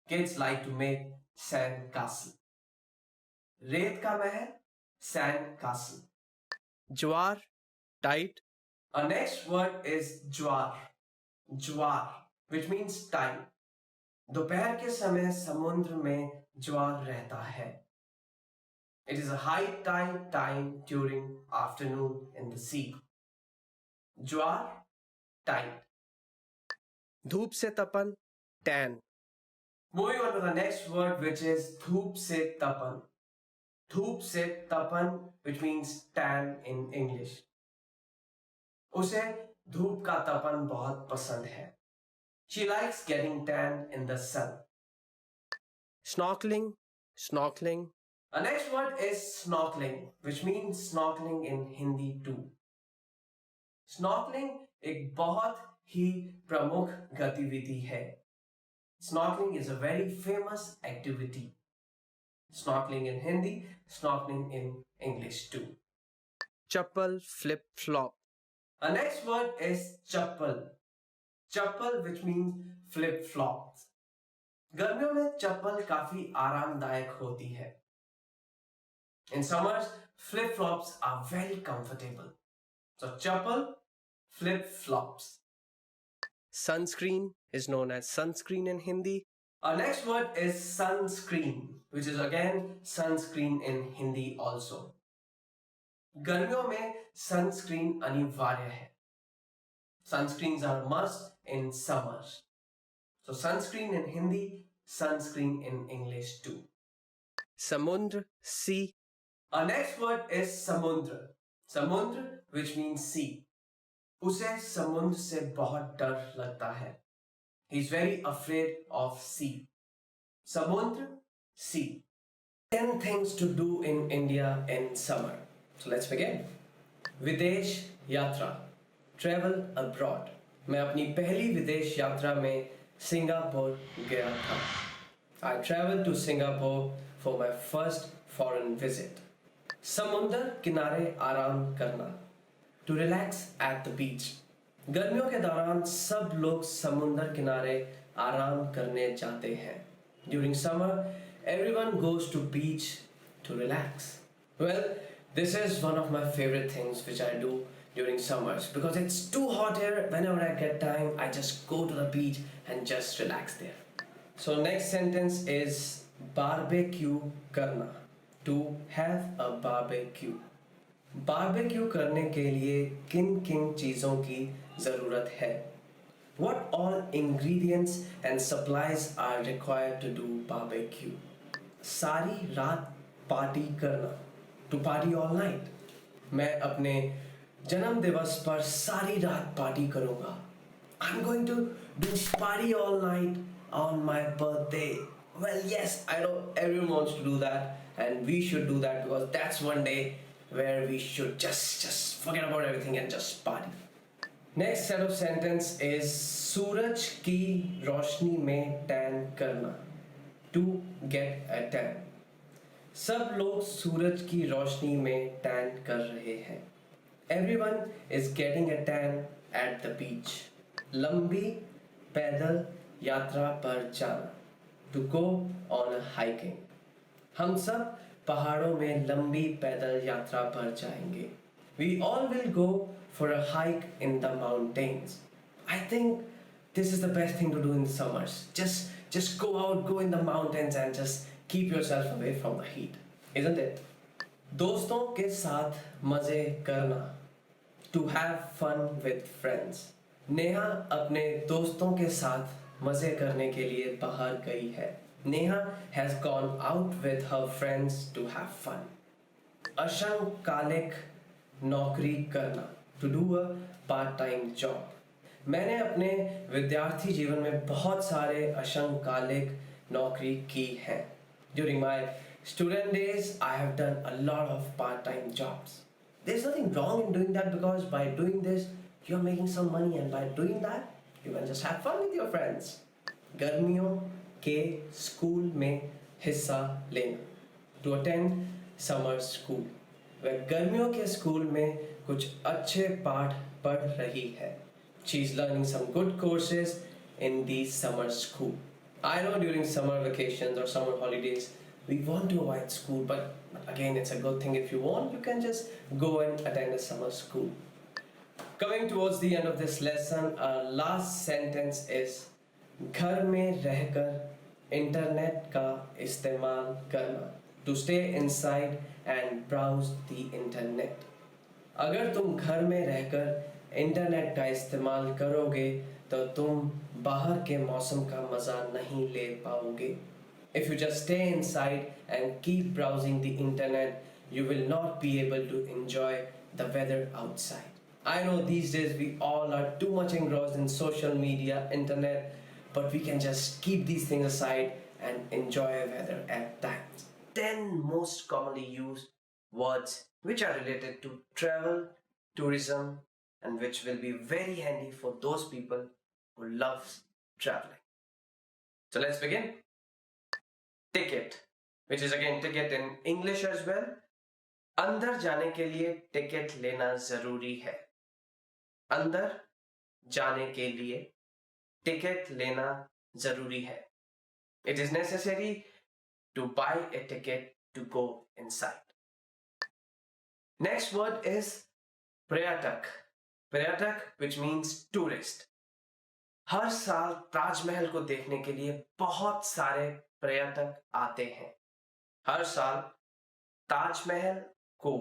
Kids like to make sand castle. रेत का महल, sand castle. Jowar, tide. Our next word is jowar. Jowar, which means tide. दोपहर के समय समुद्र में ज्वार रहता है. It is a high tide time during afternoon in the sea. Jowar, tide. धूप से तपन, tan. Moving on to the next word, which is धूप से तपन. धूप से तपन, which means tan in English. उसे धूप का तपन बहुत पसंद है. She likes getting tan in the sun. Snorkeling, snorkeling. Our next word is snorkeling, which means snorkeling in Hindi too. Snorkeling एक बहुत ही प्रमुख गतिविधि है. Snorkeling is a very famous activity. Snorkeling in Hindi, snorkeling in English too. Chappal, flip, flop. Our next word is chappal. Chappal, which means flip flops. गर्मियों में चप्पल काफी आरामदायक होती है. In summers, flip flops are very comfortable. So chappal, flip flops. Sunscreen is known as sunscreen in Hindi. Our next word is sunscreen, which is again sunscreen in Hindi also. गर्मियों में sunscreen अनिवार्य है. Sunscreens are must in summers. So sunscreen in Hindi, sunscreen in English too. Samundra, sea. Our next word is samundra. Samundra, which means sea. उसे समुद्र से बहुत डर लगता है. He's very afraid of sea. Samundra, sea. 10 things to do in India in summer. So let's begin. विदेश यात्रा, travel abroad. मैं अपनी पहली विदेश यात्रा में सिंगापुर गया था. I traveled to Singapore for my first foreign visit. समुद्र किनारे आराम करना, to relax at the beach. गर्मियों के दौरान सब लोग समुद्र किनारे आराम करने जाते हैं. During summer, everyone goes to beach to relax. Well, this is one of my favorite things which I do during summers because it's too hot here. Whenever I get time, I just go to the beach and just relax there. So next sentence is barbecue करना, to have a barbecue. Barbecue करने के लिए किन किन चीज़ों की ज़रूरत है? What all ingredients and supplies are required to do barbecue? सारी रात पार्टी करना, to party all night. मैं अपने जन्म दिवस पर सारी रात पार्टी करूँगा. I'm going to do party all night on my birthday. Well, yes, I know everyone wants to do that, and we should do that because that's one day where we should just forget about everything and just party. Next set of sentence is सूरज की रोशनी में tan करना, to get a tan. सब लोग सूरज की रोशनी में tan कर रहे हैं. Everyone is getting a tan at the beach. लंबी पैदल यात्रा पर जाना, to go on a hiking. हम सब पहाड़ों में लंबी पैदल यात्रा पर जाएंगे. We all will go for a hike in the mountains. I think this is the best thing to do in summers. Just go out, go in the mountains and just keep yourself away from the heat, isn't it? दोस्तों के साथ मजे करना, to have fun with friends. Neha अपने दोस्तों के साथ मजे करने के लिए बाहर गई है. Neha has gone out with her friends to have fun. अशंकालिक नौकरी करना, to do a part-time job. मैंने अपने विद्यार्थी जीवन में बहुत सारे अशंकालिक नौकरी की हैं. During my student days, I have done a lot of part-time jobs. There's nothing wrong in doing that because by doing this, you're making some money and by doing that, you can just have fun with your friends. गर्मियों के school में हिस्सा लेना, to attend summer school. वह गर्मियों के school में कुछ अच्छे पाठ पढ़ रही है. She's learning some good courses in the summer school. I know during summer vacations or summer holidays we want to avoid school, but again it's a good thing. If you want, you can just go and attend a summer school. Coming towards the end of this lesson, our last sentence is घर में रहकर internet का इस्तेमाल करना, to stay inside and browse the internet. अगर तुम घर में रहकर इंटरनेट का इस्तेमाल करोगे तो तुम बाहर के मौसम का मज़ा नहीं ले पाओगे. If you just stay inside and keep browsing the internet, you will not be able to enjoy the weather outside. I know these days we all are too much engrossed in social media, internet, but we can just keep these things aside and enjoy weather at times. 10 most commonly used words which are related to travel, tourism, and which will be very handy for those people who love traveling. So let's begin. Ticket, which is again ticket in English as well. अंदर जाने के लिए ticket लेना जरूरी है. अंदर जाने के लिए टिकट लेना जरूरी है. It is necessary to buy a ticket to go inside. Next word is पर्यटक. पर्यटक, which means tourist. हर साल ताजमहल को देखने के लिए बहुत सारे पर्यटक आते हैं। हर साल ताजमहल को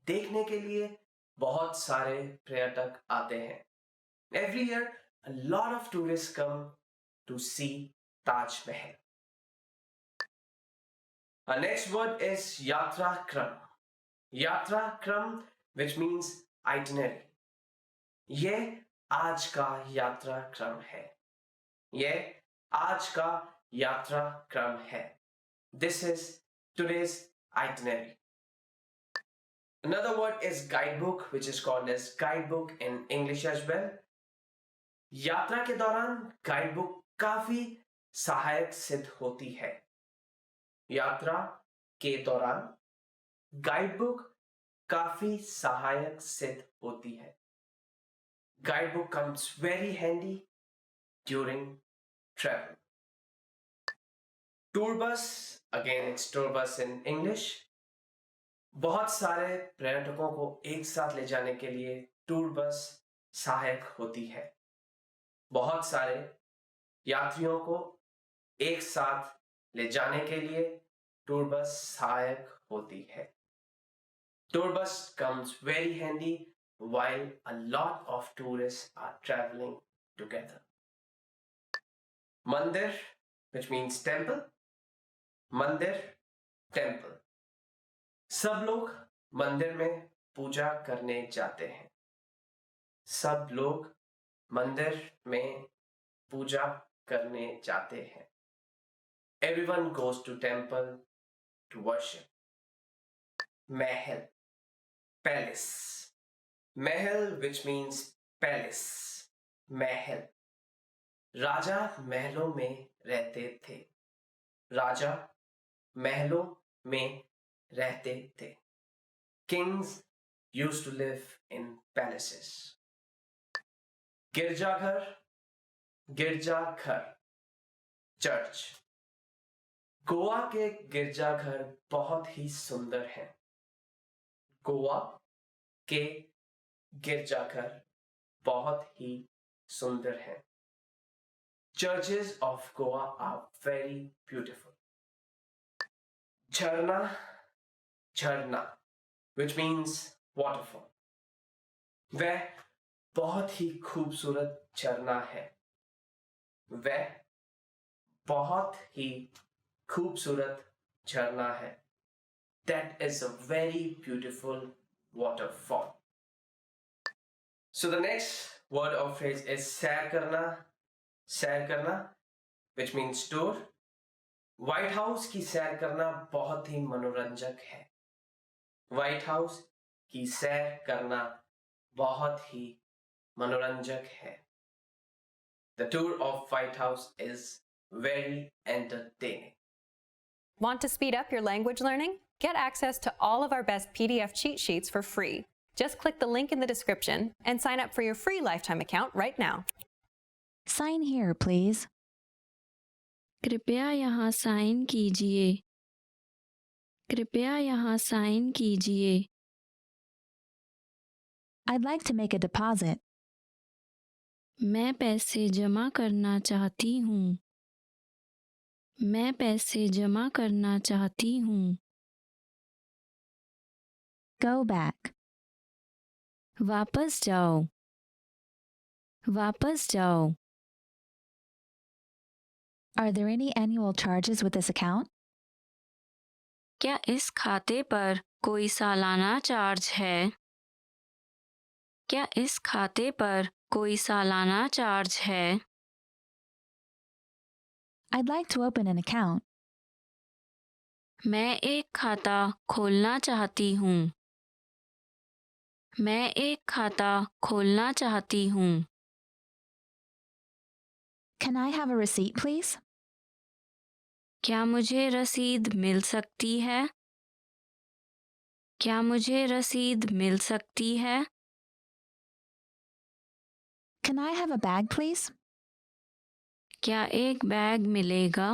देखने के लिए बहुत सारे पर्यटक आते हैं। Every year, a lot of tourists come to see Taj Mahal. Our next word is Yatra Kram. Yatra Kram, which means itinerary. ये आज का यात्रा क्रम है। ये आज का यात्रा क्रम है। This is today's itinerary. Another word is guidebook, which is called as guidebook in English as well. यात्रा के दौरान गाइडबुक काफी सहायक सिद्ध होती है। यात्रा के दौरान गाइडबुक काफी सहायक सिद्ध होती है। Guidebook comes very handy during travel. Tour bus, again it's tour bus in English. बहुत सारे पर्यटकों को एक साथ ले जाने के लिए टूर बस सहायक होती है। बहुत सारे यात्रियों को एक साथ ले जाने के लिए टूर बस सहायक होती है। Tour bus comes very handy while a lot of tourists are traveling together. Mandir, which means temple. Mandir, temple. सब लोग मंदिर में पूजा करने जाते हैं। सब लोग मंदिर में पूजा करने जाते हैं। Everyone goes to temple to worship. Mahal, palace. Mahal, which means palace. Mahal. राजा महलों में रहते थे। राजा महलों में रहते थे। Kings used to live in palaces. गिरजाघर, गिरजाघर, चर्च। गोवा के गिरजाघर बहुत ही सुंदर हैं। गोवा के गिरजाघर बहुत ही सुंदर हैं। Churches of Goa are very beautiful. Jharna, झरना, which means waterfall. वह बहुत ही खूबसूरत झरना है। वह बहुत ही खूबसूरत झरना है। That is a very beautiful waterfall. So the next word or phrase is सैर करना, which means tour. White house की सैर करना बहुत ही मनोरंजक है। व्हाइट हाउस की सैर करना बहुत ही मनोरंजक है। The tour of White House is very entertaining. Want to speed up your language learning? Get access to all of our best PDF cheat sheets for free. Just click the link in the description and sign up for your free lifetime account right now. Sign here, please. कृपया यहाँ sign कीजिए। कृपया यहाँ sign कीजिए। I'd like to make a deposit. मैं पैसे जमा करना चाहती हूँ। मैं पैसे जमा करना चाहती हूँ। Go back. वापस जाओ। वापस जाओ। Are there any annual charges with this account? क्या इस खाते पर कोई सालाना चार्ज है? क्या इस खाते पर कोई सालाना चार्ज है? I'd like to open an account. मैं एक खाता खोलना चाहती हूँ। मैं एक खाता खोलना चाहती हूँ। Can I have a receipt, please? क्या मुझे रसीद मिल सकती है? क्या मुझे रसीद मिल सकती है? Can I have a bag, please? क्या एक बैग मिलेगा?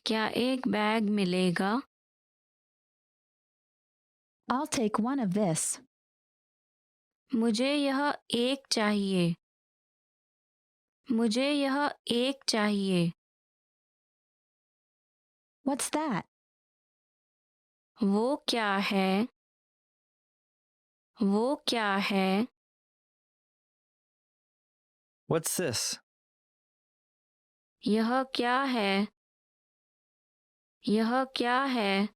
क्या एक बैग मिलेगा? I'll take one of this. मुझे यह एक चाहिए। मुझे यह एक चाहिए। What's that? वो क्या है? वो क्या है? What's this? यह क्या है? यह क्या है?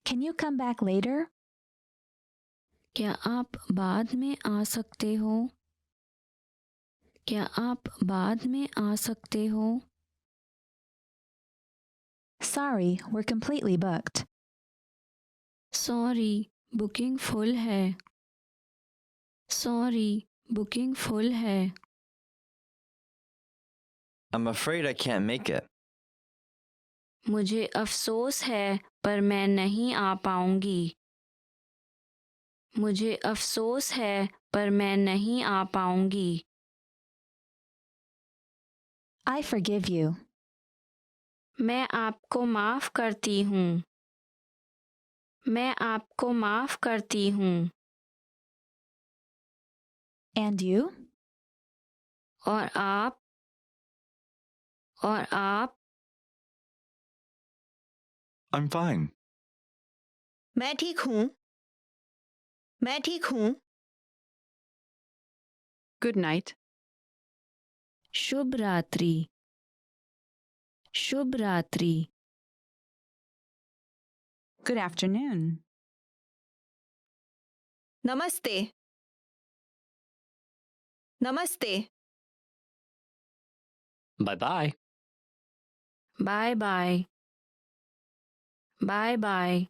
Can you come back later? क्या आप बाद में आ सकते हो? क्या आप बाद में आ सकते हो? Sorry, we're completely booked. Sorry, booking full है। सॉरी, बुकिंग फुल है। I'm afraid I can't make it. मुझे अफसोस है पर मैं नहीं आ पाऊंगी। मुझे अफसोस है पर मैं नहीं आ पाऊंगी। I forgive you. मैं आपको माफ़ करती हूँ। मैं आपको माफ़ करती हूँ। And you? और आप? और आप? I'm fine. मैं ठीक हूँ। मैं ठीक हूँ। Good night. शुभ रात्रि। शुभ रात्रि। Good afternoon. नमस्ते। नमस्ते। Bye-bye. Bye bye. Bye bye.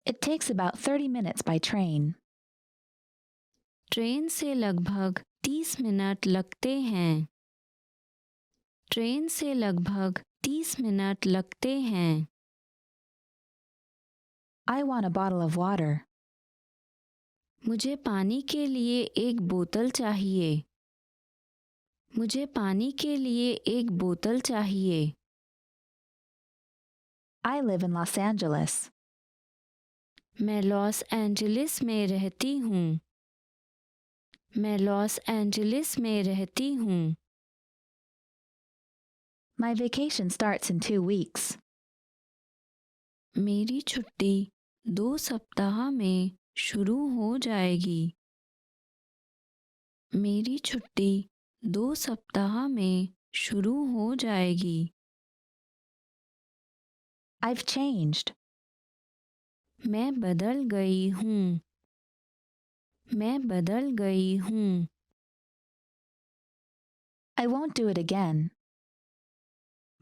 It takes about 30 minutes by train. Train से लगभग 30 मिनट लगते हैं। ट्रेन से लगभग 30 मिनट लगते हैं। I want a bottle of water. मुझे पानी के लिए एक बोतल चाहिए। मुझे पानी के लिए एक बोतल चाहिए। I live in Los Angeles. मैं लॉस एंजलिस में रहती हूँ। मैं लॉस एंजलिस में रहती हूँ। My vacation starts in 2 weeks. मेरी छुट्टी 2 सप्ताह में शुरू हो जाएगी। मेरी छुट्टी 2 सप्ताह में शुरू हो जाएगी। I've changed. मैं बदल गई हूँ। मैं बदल गई हूँ। I won't do it again.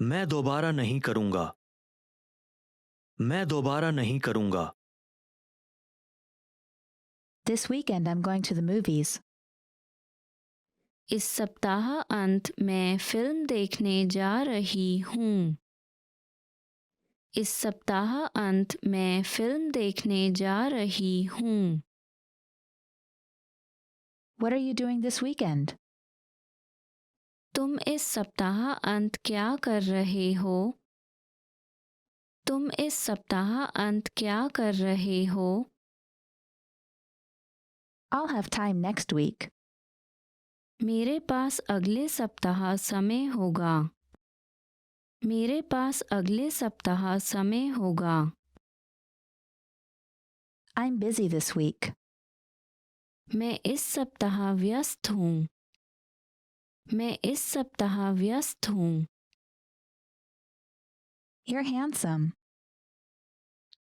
मैं दोबारा नहीं करूँगा। मैं दोबारा नहीं करूँगा। This weekend I'm going to the movies. इस सप्ताह अंत मैं फिल्म देखने जा रही हूँ। इस सप्ताह अंत मैं फिल्म देखने जा रही हूँ। What are you doing this weekend? तुम इस सप्ताह अंत क्या कर रहे हो? तुम इस सप्ताह अंत क्या कर रहे हो? I'll have time next week. मेरे पास अगले सप्ताह समय होगा। मेरे पास अगले सप्ताह समय होगा। I'm busy this week. मैं इस सप्ताह व्यस्त हूँ। मैं इस सप्ताह व्यस्त हूँ। You're handsome.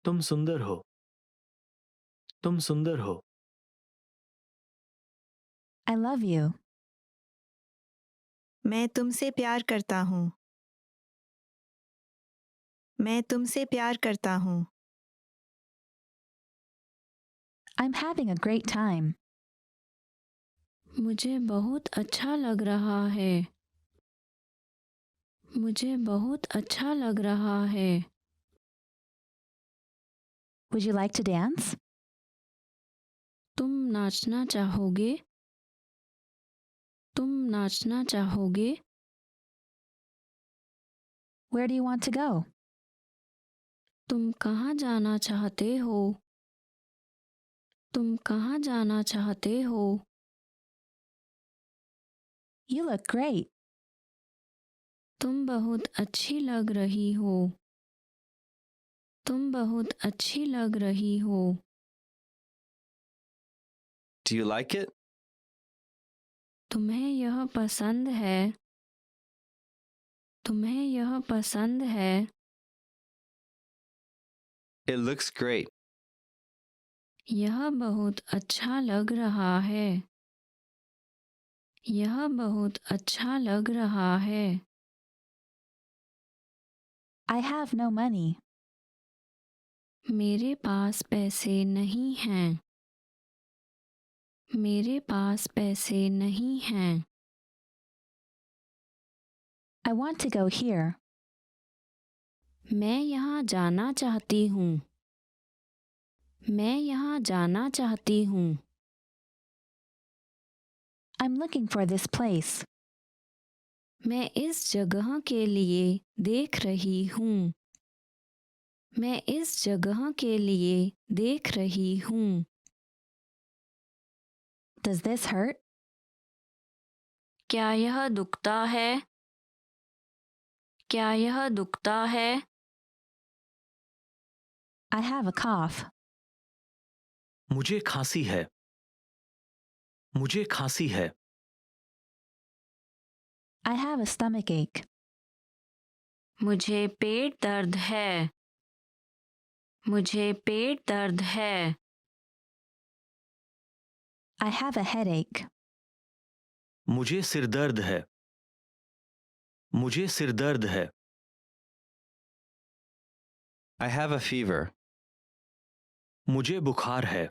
तुम सुंदर हो। तुम सुंदर हो। I love you. मैं तुमसे प्यार करता हूँ। मैं तुमसे प्यार करता हूँ। I'm having a great time. मुझे बहुत अच्छा लग रहा है। मुझे बहुत अच्छा लग रहा है। Would you like to dance? तुम नाचना चाहोगे? तुम नाचना चाहोगे? Where do you want to go? तुम कहाँ जाना चाहते हो? तुम कहाँ जाना चाहते हो? You look great. तुम बहुत अच्छी लग रही हो। तुम बहुत अच्छी लग रही हो। Do you like it? तुम्हें यह पसंद है। तुम्हें यह पसंद है। It looks great. यह बहुत अच्छा लग रहा है। यह बहुत अच्छा लग रहा है। I have no money. मेरे पास पैसे नहीं हैं। मेरे पास पैसे नहीं हैं। I want to go here. मैं यहाँ जाना चाहती हूँ। मैं यहाँ जाना चाहती हूँ। I'm looking for this place. मैं इस जगह के लिए देख रही हूँ। मैं इस जगह के लिए देख रही हूँ। Does this hurt? क्या यह दुखता है? क्या यह दुखता है? I have a cough. मुझे खांसी है। मुझे खांसी है। I have a stomach ache. मुझे पेट दर्द है। मुझे पेट दर्द है। I have a headache. मुझे सिर दर्द है। मुझे सिर दर्द है। I have a fever. मुझे बुखार है।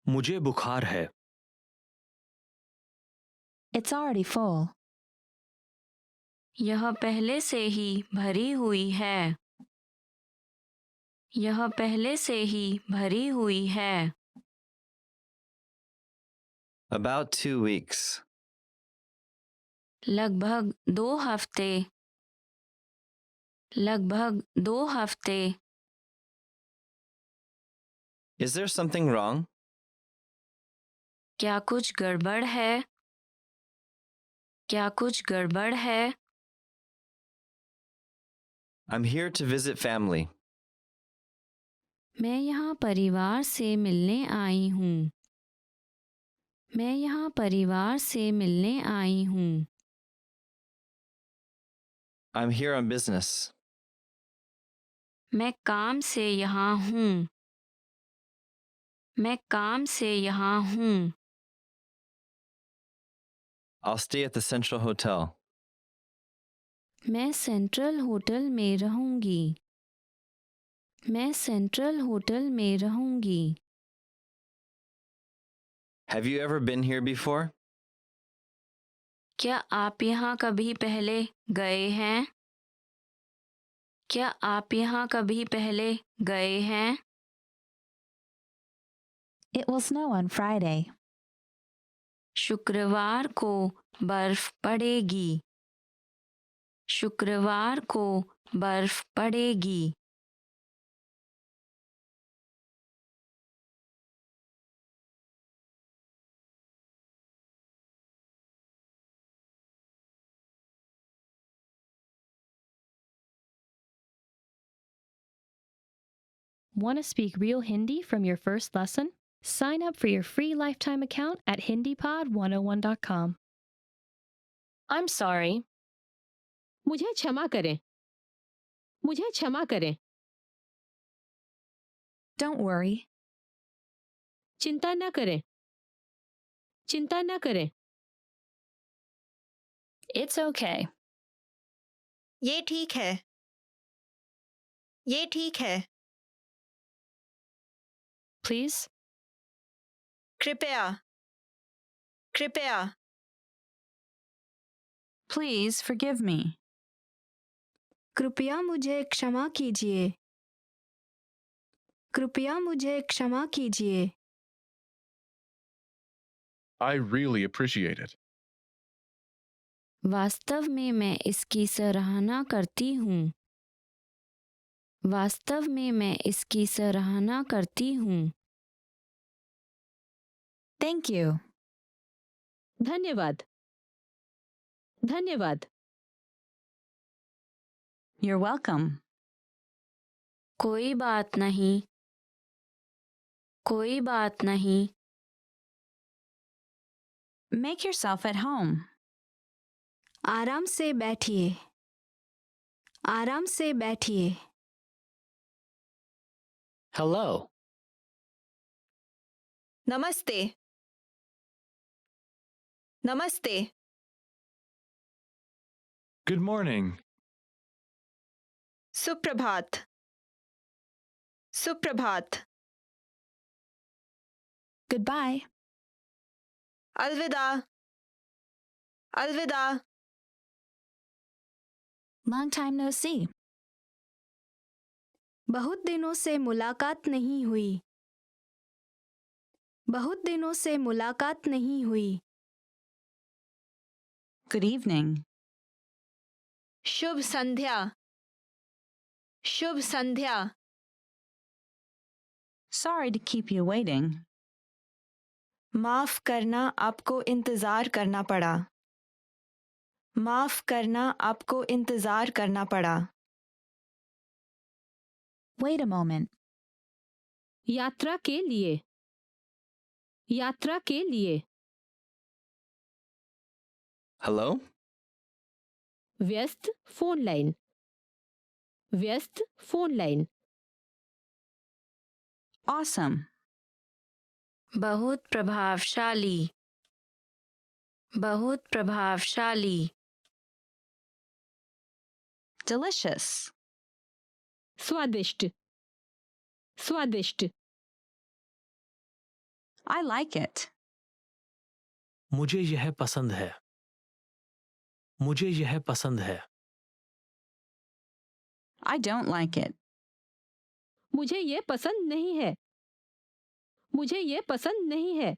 मुझे बुखार है। It's already full. यह पहले से ही भरी हुई है। यह पहले से ही भरी हुई है। About 2 weeks. लगभग 2 हफ्ते। लगभग 2 हफ्ते। Is there something wrong? क्या कुछ गड़बड़ है? क्या कुछ गड़बड़ है? I'm here to visit family. मैं यहाँ परिवार से मिलने आई हूँ। मैं यहाँ परिवार से मिलने आई हूँ। I'm here on business. मैं काम से यहाँ हूँ। मैं काम से यहाँ हूँ। I'll stay at the Central Hotel. मैं सेंट्रल होटल में रहूँगी। मैं सेंट्रल होटल में रहूँगी। Have you ever been here before? क्या आप यहाँ कभी पहले गए हैं? क्या आप यहाँ कभी पहले गए हैं? It will snow on Friday. शुक्रवार को बर्फ पड़ेगी। शुक्रवार को बर्फ पड़ेगी। Want to speak real Hindi from your first lesson? Sign up for your free lifetime account at HindiPod101.com. I'm sorry. मुझे क्षमा करें। मुझे क्षमा करें। Don't worry. चिंता न करें। चिंता न करें। It's okay. ये ठीक है। ये ठीक है। Please. कृपया। कृपया। Please forgive me. कृपया मुझे क्षमा कीजिए। कृपया मुझे क्षमा कीजिए। I really appreciate it. वास्तव में मैं इसकी सराहना करती हूँ। वास्तव में मैं इसकी सराहना करती हूँ। Thank you. धन्यवाद। धन्यवाद. You're welcome. कोई बात नहीं. कोई बात नहीं. Make yourself at home. आराम से बैठिए. आराम से बैठिए. Hello. नमस्ते. नमस्ते. Good morning. सुप्रभात. सुप्रभात. Goodbye. अलविदा. अलविदा. Long time no see. बहुत दिनों से मुलाकात नहीं हुई. बहुत दिनों से मुलाकात नहीं हुई. Good evening. Shubh Sandhya. Shubh Sandhya. Sorry to keep you waiting. माफ करना, आपको इंतजार करना पड़ा. माफ करना, आपको इंतजार करना पड़ा. Wait a moment. यात्रा के लिए. यात्रा के लिए. Hello? व्यस्त फोन लाइन. व्यस्त फोन लाइन. Awesome. बहुत प्रभावशाली. बहुत प्रभावशाली. Delicious. स्वादिष्ट. स्वादिष्ट. I like it. मुझे यह पसंद है. मुझे यह पसंद है. I don't like it. मुझे ये पसंद नहीं है. मुझे ये पसंद नहीं है.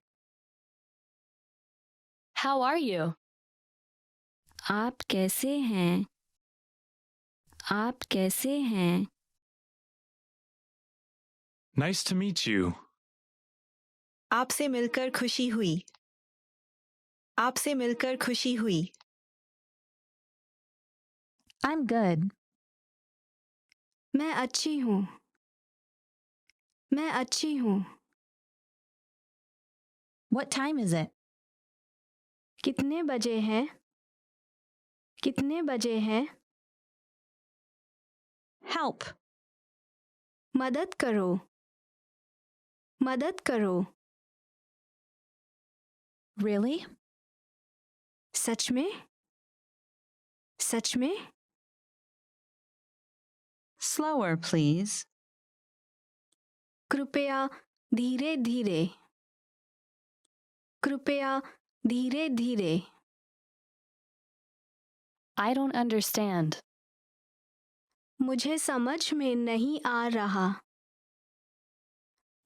How are you? आप कैसे हैं? आप कैसे हैं? Nice to meet you. आपसे मिलकर खुशी हुई. आपसे मिलकर खुशी हुई. I'm good. मैं अच्छी हूँ. मैं अच्छी हूँ. What time is it? कितने बजे हैं? कितने बजे हैं? Help. मदद करो. मदद करो. Really? सच में? सच में? Slower, please. कृपया धीरे धीरे. कृपया धीरे धीरे. I don't understand. मुझे समझ में नहीं आ रहा.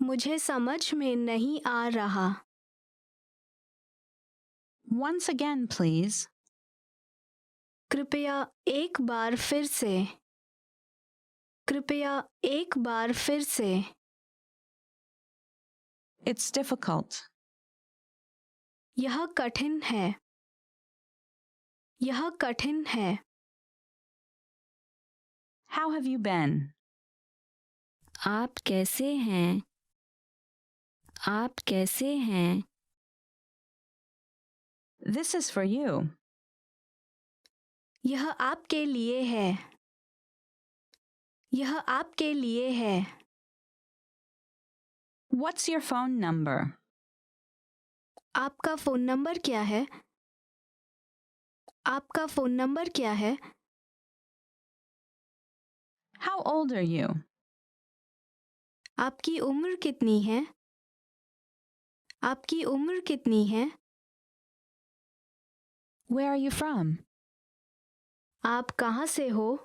मुझे समझ में नहीं आ रहा. Once again, please. कृपया एक बार फिर से. कृपया एक बार फिर से. It's difficult. यह कठिन है. यह कठिन है. How have you been? आप कैसे हैं? आप कैसे हैं? This is for you. यह आपके लिए है. यह आपके लिए है. What's your phone number? आपका फोन नंबर क्या है? आपका फोन नंबर क्या है? How old are you? आपकी उम्र कितनी है? आपकी उम्र कितनी है? Where are you from? आप कहाँ से हो?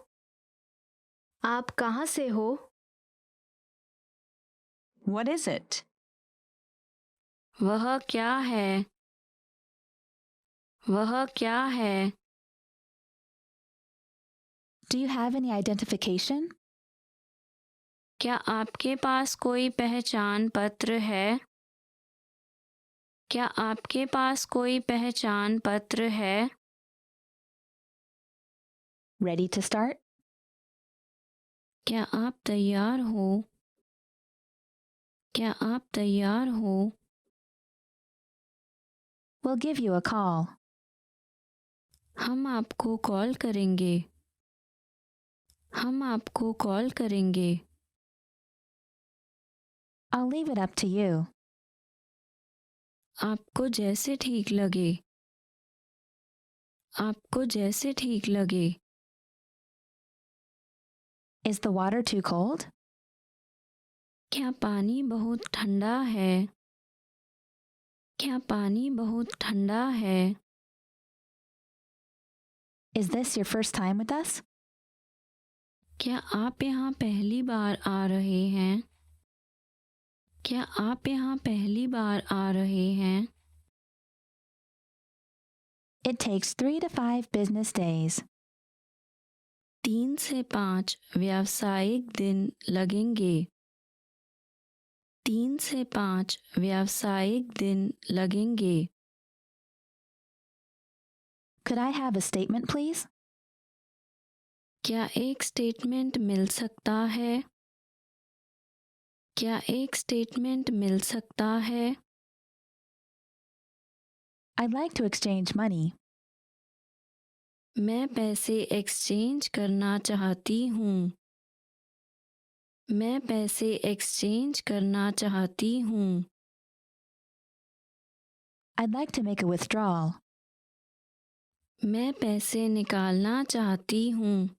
आप कहाँ से हो? What is it? वह क्या है? वह क्या है? Do you have any identification? क्या आपके पास कोई पहचान पत्र है? क्या आपके पास कोई पहचान पत्र है? Ready to start? क्या आप तैयार हो? क्या आप तैयार हो? We'll give you a call. हम आपको कॉल करेंगे. हम आपको कॉल करेंगे. I'll leave it up to you. आपको जैसे ठीक लगे. आपको जैसे ठीक लगे. Is the water too cold? क्या पानी बहुत ठंडा है? क्या पानी बहुत ठंडा है? Is this your first time with us? क्या आप यहाँ पहली बार आ रहे हैं? क्या आप यहाँ पहली बार आ रहे हैं? It takes 3 to 5 business days. 3 से 5 व्यावसायिक दिन लगेंगे. 3 से 5 व्यावसायिक दिन लगेंगे. Could I have a statement, please? क्या एक स्टेटमेंट मिल सकता है? क्या एक स्टेटमेंट मिल सकता है? I'd like to exchange money. मैं पैसे एक्सचेंज करना चाहती हूँ. मैं पैसे एक्सचेंज करना चाहती हूँ. I'd like to make a withdrawal. मैं पैसे निकालना चाहती हूँ.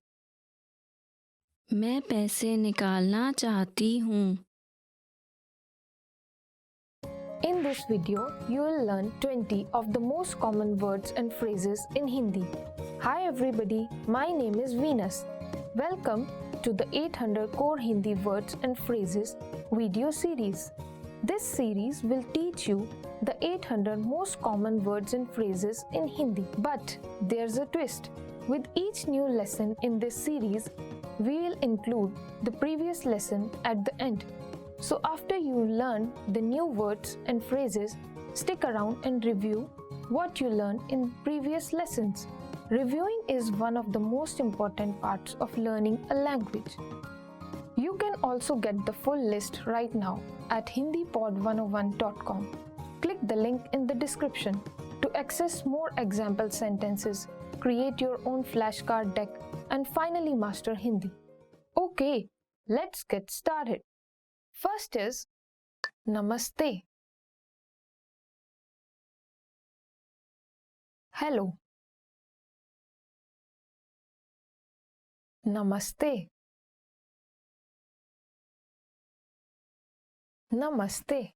मैं पैसे निकालना चाहती हूँ. In this video, you will learn 20 of the most common words and phrases in Hindi. Hi everybody, my name is Venus. Welcome to the 800 Core Hindi Words and Phrases video series. This series will teach you the 800 most common words and phrases in Hindi. But there's a twist. With each new lesson in this series, we will include the previous lesson at the end. So after you learn the new words and phrases, stick around and review what you learned in previous lessons. Reviewing is one of the most important parts of learning a language. You can also get the full list right now at hindipod101.com. Click the link in the description to access more example sentences, create your own flashcard deck, and finally master Hindi. Okay, let's get started. First is Namaste. Hello. Namaste. Namaste.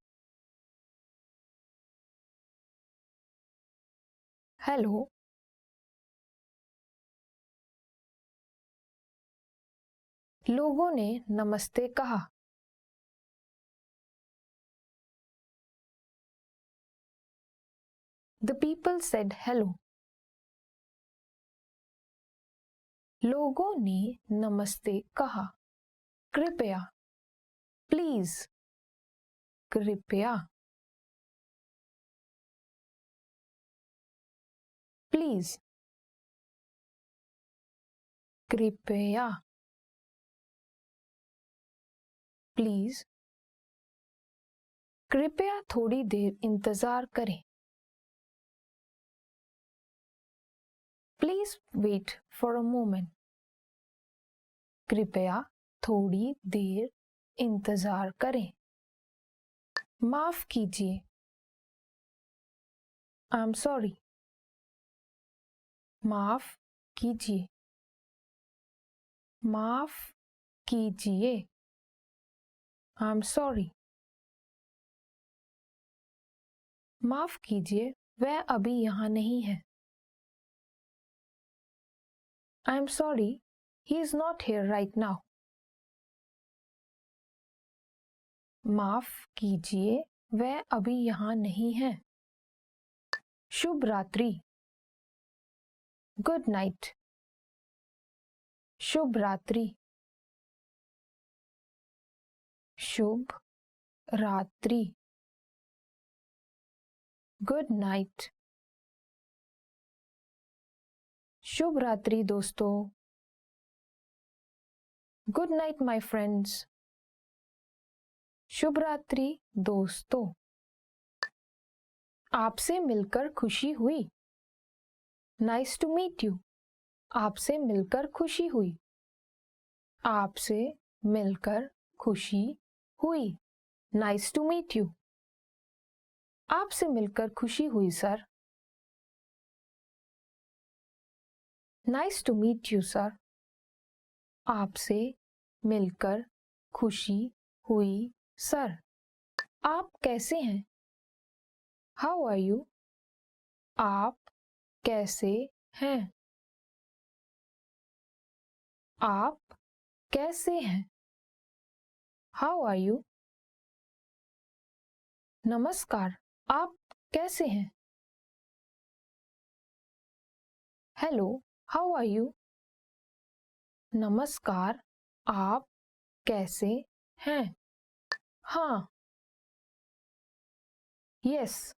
Hello. लोगों ने नमस्ते कहा. The people said hello. लोगों ने नमस्ते कहा. कृपया. Please. कृपया. Please. कृपया. Please. कृपया थोड़ी देर इंतजार करें. Please wait for a moment. कृपया थोड़ी देर इंतजार करें. माफ कीजिए. I'm sorry. माफ कीजिए. माफ कीजिए. I'm sorry. माफ कीजिए, वह अभी यहाँ नहीं है. I'm sorry, he is not here right now. माफ कीजिए, वह अभी यहाँ नहीं है. शुभ रात्रि. Good night. शुभ रात्रि. शुभ रात्रि. Good night. शुभ रात्रि दोस्तों. Good night my friends. शुभ रात्रि दोस्तों. आपसे मिलकर खुशी हुई. Nice to meet you. आपसे मिलकर खुशी हुई. आपसे मिलकर खुशी हुई. Nice to meet you. आपसे मिलकर खुशी हुई sir. Nice to meet you sir. आपसे मिलकर खुशी हुई सर. आप कैसे हैं? How are you? आप कैसे हैं? आप कैसे हैं? How are you? नमस्कार, आप कैसे हैं? Hello, how are you? नमस्कार, आप कैसे हैं? हाँ. यस.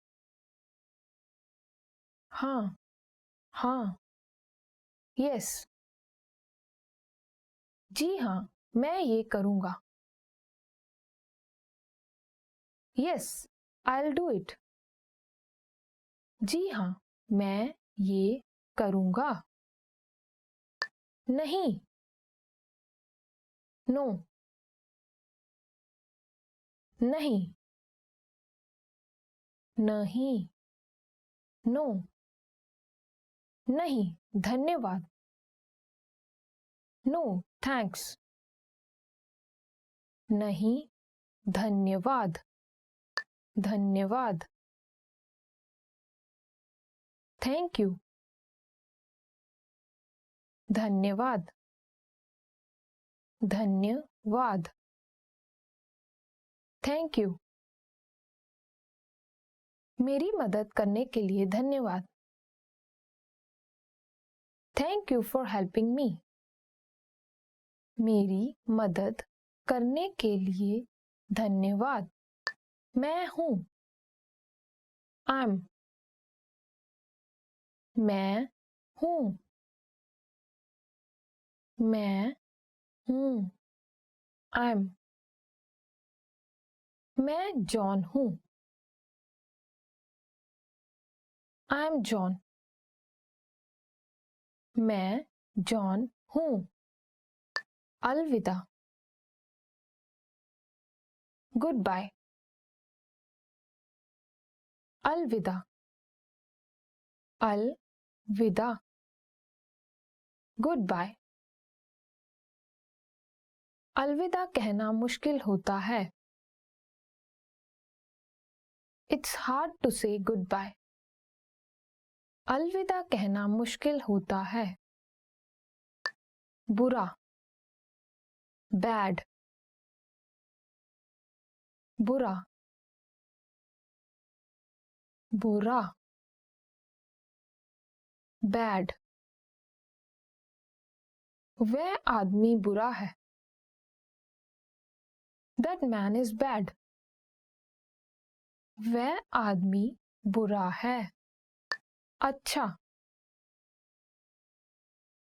हाँ. हाँ. यस. जी हाँ, मैं ये करूँगा. Yes, I'll do it. जी हाँ, मैं ये करूँगा. नहीं. नो. नहीं. नहीं. नो. नहीं, धन्यवाद. No, thanks. नहीं, धन्यवाद. धन्यवाद. Thank you. धन्यवाद. धन्यवाद. Thank you. मेरी मदद करने के लिए धन्यवाद. Thank you for helping me. मेरी मदद करने के लिए धन्यवाद. मैं हूँ. I'm. मैं हूँ. मैं हूँ. I'm. मैं जॉन हूँ. I'm John. मैं जॉन हूँ. अलविदा. Goodbye. अलविदा. अलविदा. Goodbye. अलविदा कहना मुश्किल होता है. It's hard to say goodbye. अलविदा कहना मुश्किल होता है. बुरा. बैड. बुरा. बुरा. बैड. वह आदमी बुरा है. That man is bad. वह आदमी बुरा है. अच्छा.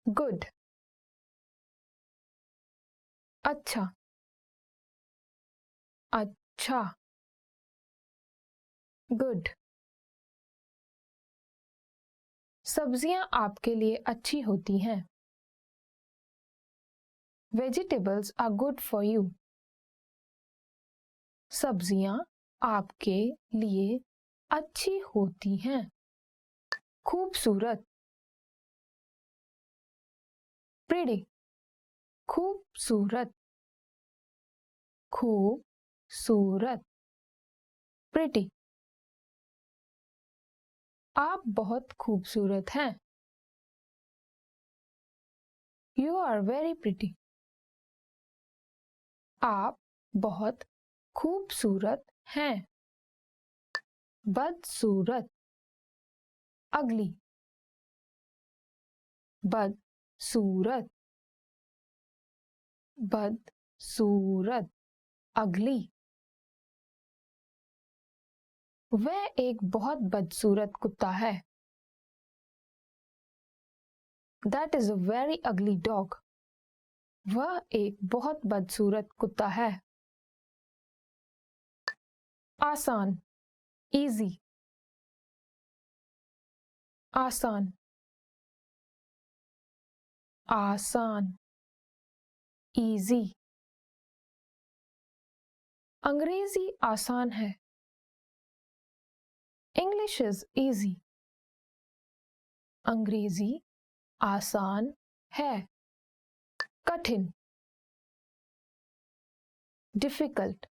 गुड. अच्छा. अच्छा. गुड. सब्जियां आपके लिए अच्छी होती हैं. Vegetables are good for you. सब्जियां आपके लिए अच्छी होती हैं. खूबसूरत. Pretty. खूबसूरत. खूबसूरत. Pretty. आप बहुत खूबसूरत हैं. You are very pretty. आप बहुत खूबसूरत हैं. बदसूरत. अगली. बदसूरत. बदसूरत. अगली. वह एक बहुत बदसूरत कुत्ता है. That is a very ugly dog. वह एक बहुत बदसूरत कुत्ता है। आसान, easy, आसान, आसान, easy। अंग्रेजी आसान है। English is easy। अंग्रेजी आसान है। कठिन, difficult,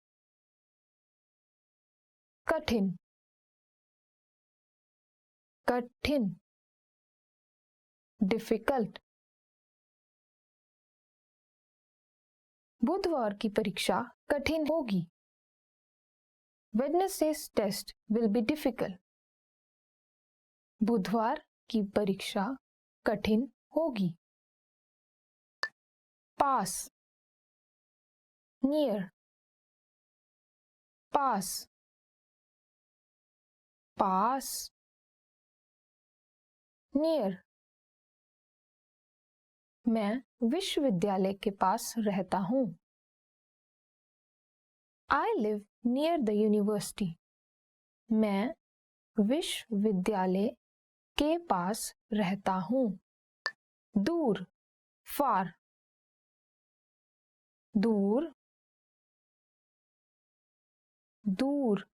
कठिन, कठिन, difficult। बुधवार की परीक्षा कठिन होगी। Wednesday's test will be difficult। बुधवार की परीक्षा कठिन होगी। पास, near, पास, पास, near। मैं विश्वविद्यालय के पास रहता हूँ। I live near the university। मैं विश्वविद्यालय के पास रहता हूँ। दूर, far, दूर, दूर,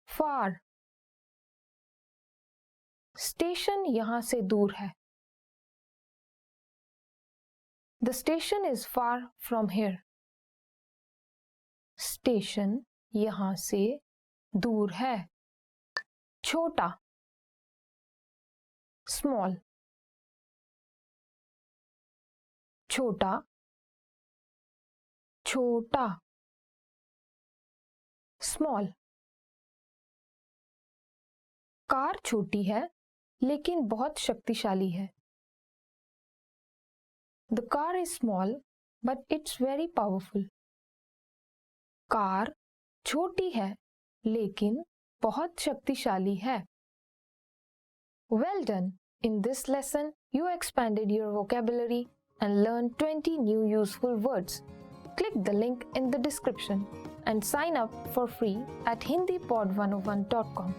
far। स्टेशन यहाँ से दूर है। The station is far from here। Station यहाँ से दूर है। छोटा, small, छोटा, छोटा, small। कार छोटी है लेकिन बहुत शक्तिशाली है। The car is small but it's very powerful। Car छोटी है लेकिन बहुत शक्तिशाली है। Well done! In this lesson, you expanded your vocabulary and learned 20 new useful words. Click the link in the description and sign up for free at hindipod101.com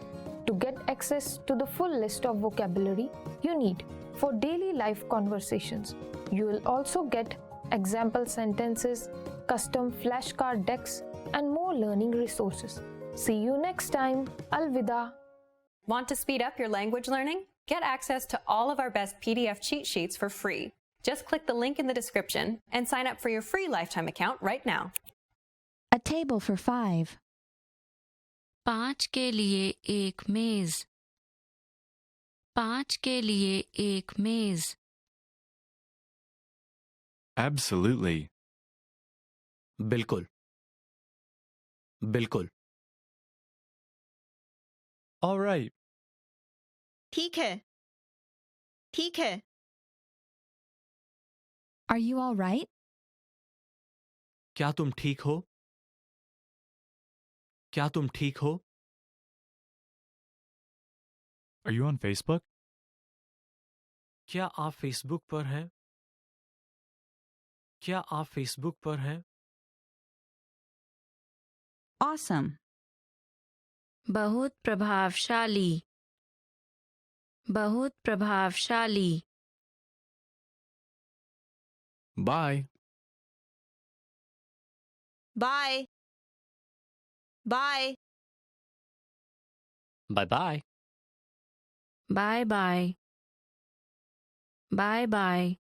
to get access to the full list of vocabulary you need for daily life conversations. You will also get example sentences, custom flashcard decks, and more learning resources. See you next time. Alvida. Want to speed up your language learning? Get access to all of our best PDF cheat sheets for free. Just click the link in the description and sign up for your free lifetime account right now. A table for 5. 5 के लिए एक मेज। 5 के लिए एक मेज। Absolutely. बिल्कुल, बिल्कुल। All right. ठीक है, ठीक है। Are you all right? क्या तुम ठीक हो? क्या तुम ठीक हो? Are you on Facebook? क्या आप फेसबुक पर हैं? क्या आप फेसबुक पर हैं? Awesome. बहुत प्रभावशाली। बहुत प्रभावशाली। Bye. Bye, bye, Bye-bye. Bye bye. Bye bye.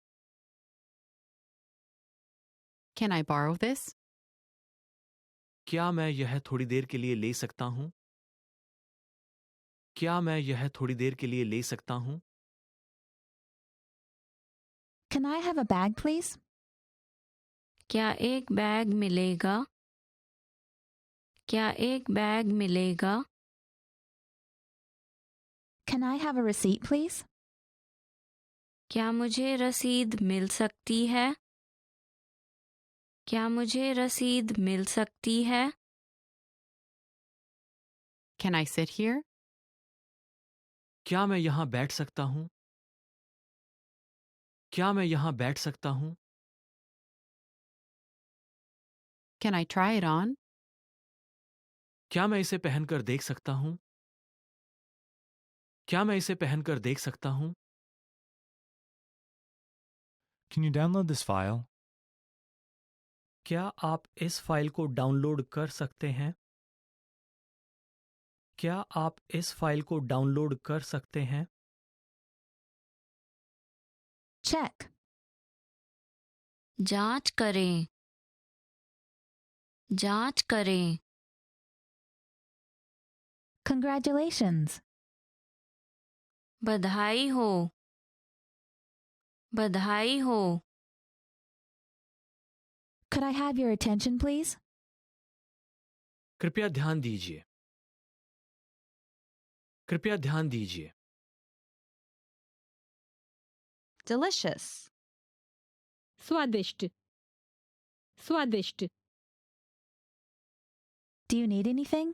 Can I borrow this? क्या मैं यह थोड़ी देर के लिए ले सकता हूँ? क्या मैं यह थोड़ी देर के लिए ले सकता हूँ? Can I have a bag, please? क्या एक बैग मिलेगा? क्या एक बैग मिलेगा? Can I have a receipt, please? क्या मुझे रसीद मिल सकती है? क्या मुझे रसीद मिल सकती है? Can I sit here? क्या मैं यहाँ बैठ सकता हूँ? क्या मैं यहाँ बैठ सकता हूँ? Can I try it on? क्या मैं इसे पहनकर देख सकता हूँ? क्या मैं इसे पहनकर देख सकता हूँ? Can you download this file? क्या आप इस फाइल को डाउनलोड कर सकते हैं? क्या आप इस फाइल को डाउनलोड कर सकते हैं? Check. जांच करें, जांच करें, Congratulations. बधाई हो, बधाई हो, Could I have your attention, please? कृपया ध्यान दीजिए। कृपया ध्यान दीजिए। Delicious. स्वादिष्ट स्वादिष्ट Do you need anything?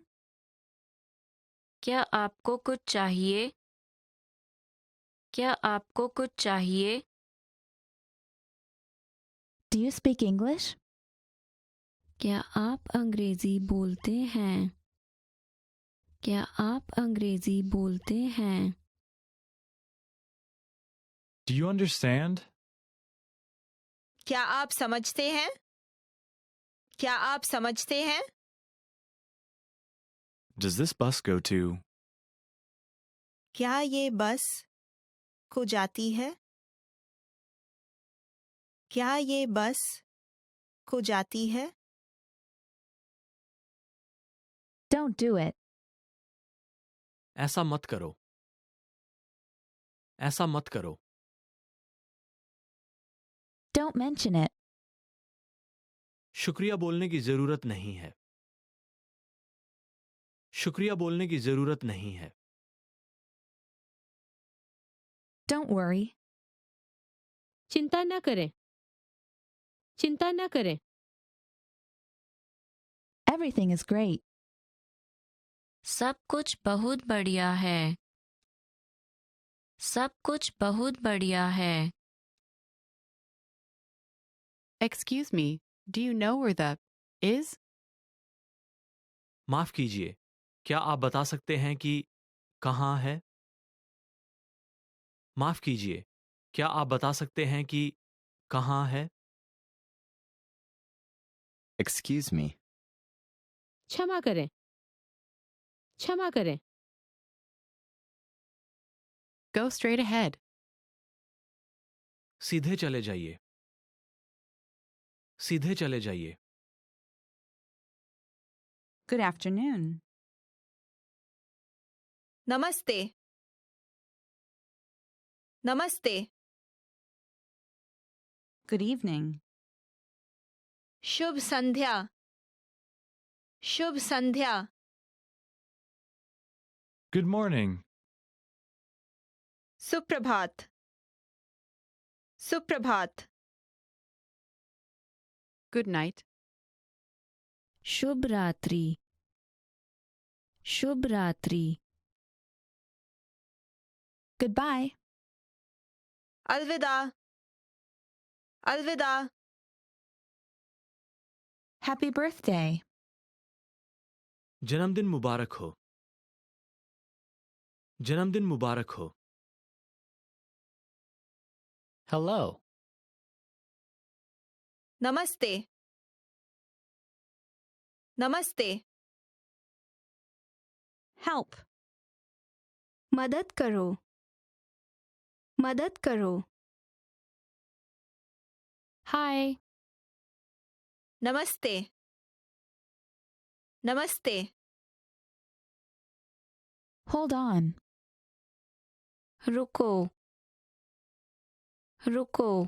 क्या आपको कुछ चाहिए? क्या आपको कुछ चाहिए? Do you speak English? क्या आप अंग्रेजी बोलते हैं? क्या आप अंग्रेजी बोलते हैं? Do you understand? क्या आप समझते हैं? क्या आप समझते हैं? Does this bus go to? क्या ये बस को जाती है? क्या ये बस को जाती है? Don't do it. ऐसा मत करो। ऐसा मत करो। Don't mention it. शुक्रिया बोलने की जरूरत नहीं है। शुक्रिया बोलने की जरूरत नहीं है। Don't worry. चिंता न करें चिंता न करें Everything is great. सब कुछ बहुत बढ़िया है। सब कुछ बहुत बढ़िया है। Excuse me, do you know where the is? माफ कीजिए, क्या आप बता सकते हैं कि कहाँ है? माफ कीजिए, क्या आप बता सकते हैं कि कहाँ है? Excuse me. क्षमा करें क्षमा करें Go straight ahead. सीधे चले जाइए। सीधे चले जाइए। Good afternoon. नमस्ते। नमस्ते। Good evening. शुभ संध्या। शुभ संध्या। Good morning. सुप्रभात। सुप्रभात। Good night. शुभ रात्रि। शुभ रात्रि। Goodbye. अलविदा। अलविदा। Happy birthday. जन्मदिन मुबारक हो। जन्मदिन मुबारक हो। Hello. नमस्ते। नमस्ते। Help. मदद करो। मदद करो। Hi. नमस्ते। नमस्ते। Hold on. रुको। रुको।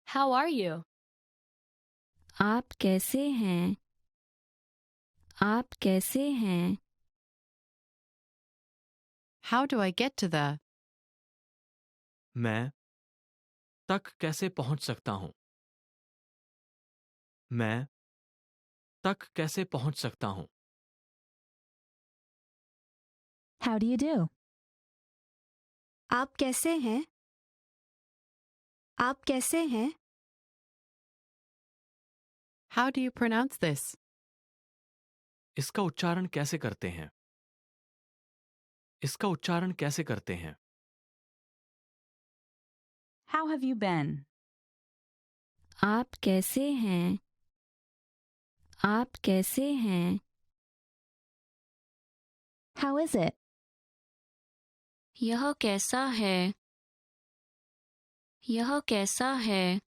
How are you? आप कैसे हैं? आप कैसे हैं? How do I get to the? मैं तक कैसे पहुंच सकता हूं? मैं तक कैसे पहुंच सकता हूं? How do you do? आप कैसे हैं? आप कैसे हैं? How do you pronounce this? इसका उच्चारण कैसे करते हैं? इसका उच्चारण कैसे करते हैं? How have you been? आप कैसे हैं? आप कैसे हैं? How is it? यह कैसा है? यह कैसा है?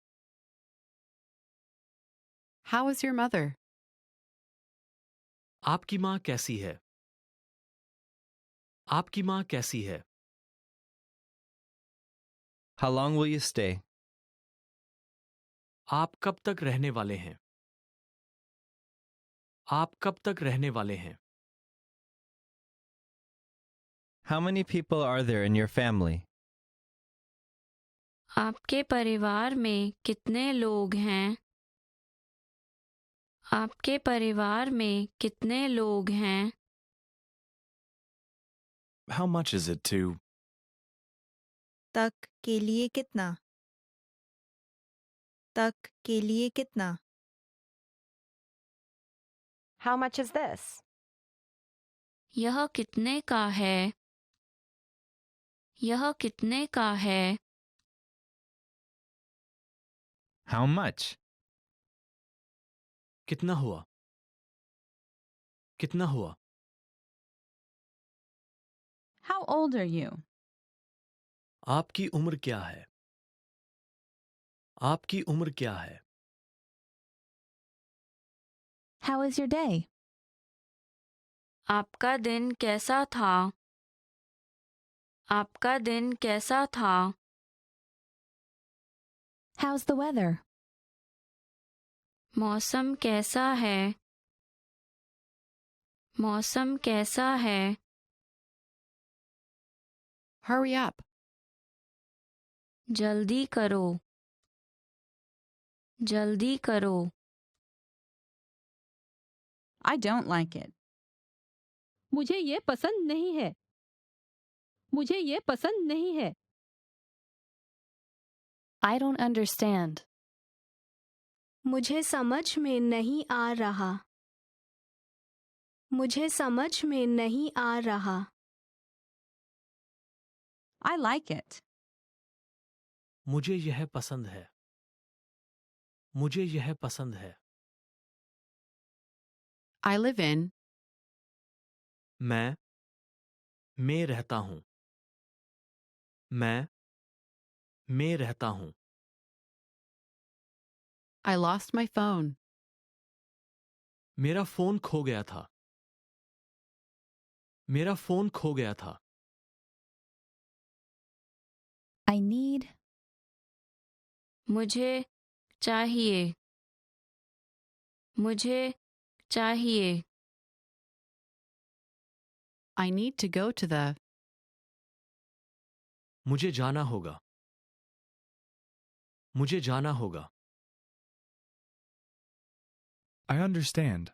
How is your mother? आपकी माँ कैसी है? आपकी माँ कैसी है? How long will you stay? आप कब तक रहने वाले हैं? आप कब तक रहने वाले हैं? How many people are there in your family? आपके परिवार में कितने लोग हैं? आपके परिवार में कितने लोग हैं? How much is it to? तक के लिए कितना? तक के लिए कितना? How much is this? यह कितने का है? यह कितने का है? How much? कितना हुआ? कितना हुआ? How old are you? आपकी उम्र क्या है? आपकी उम्र क्या है? How is your day? आपका दिन कैसा था? आपका दिन कैसा था? How's the weather? मौसम कैसा है? मौसम कैसा है? Hurry up. जल्दी करो। जल्दी करो। I don't like it. मुझे ये पसंद नहीं है। मुझे ये पसंद नहीं है। I don't understand. मुझे समझ में नहीं आ रहा। मुझे समझ में नहीं आ रहा। I like it. मुझे यह पसंद है। मुझे यह पसंद है। I live in. मैं में रहता हूँ। मैं में रहता हूँ। I lost my phone. मेरा फोन खो गया था। मेरा फोन खो गया था। I need. मुझे चाहिए। मुझे चाहिए। I need to go to the. मुझे जाना होगा। मुझे जाना होगा। I understand.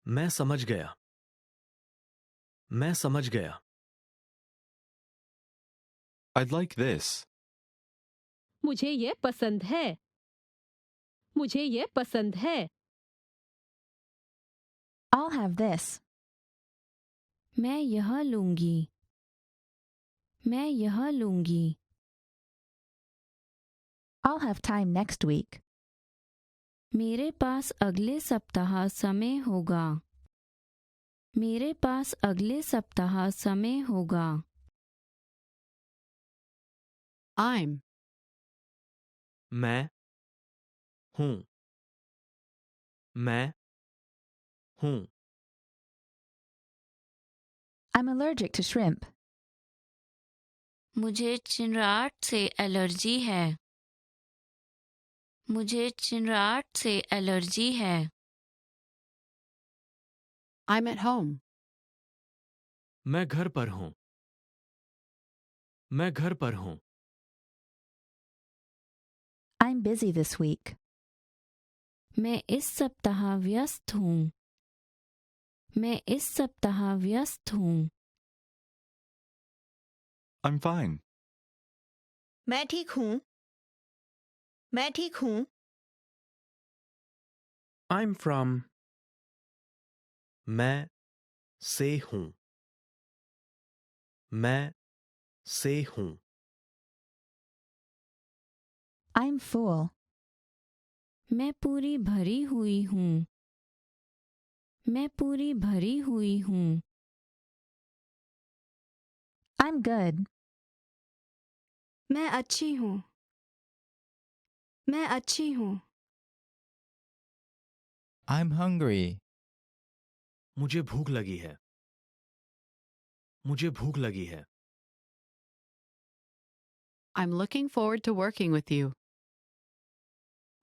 मैं समझ गया। मैं समझ गया। I'd like this. मुझे ये पसंद है। मुझे ये पसंद है। I'll have this. मैं यह लूंगी। मैं यह लूंगी। I'll have time next week. मेरे पास अगले सप्ताह समय होगा। मेरे पास अगले सप्ताह समय होगा। I'm. मैं हूँ। मैं हूँ। I'm allergic to shrimp. मुझे चिनराट से एलर्जी है। मुझे चिनराट से एलर्जी है। I'm at home. मैं घर पर हूँ। मैं घर पर हूँ। I'm busy this week. मैं इस सप्ताह व्यस्त हूँ। मैं इस सप्ताह व्यस्त हूँ। I'm fine. मैं ठीक हूँ। मैं ठीक हूँ. I'm from. मैं से हूँ. मैं से हूँ. I'm full. मैं पूरी भरी हुई हूँ. मैं पूरी भरी हुई हूँ. I'm good. मैं अच्छी हूँ. मैं अच्छी हूँ. I'm hungry. मुझे भूख लगी है. मुझे भूख लगी है. I'm looking forward to working with you.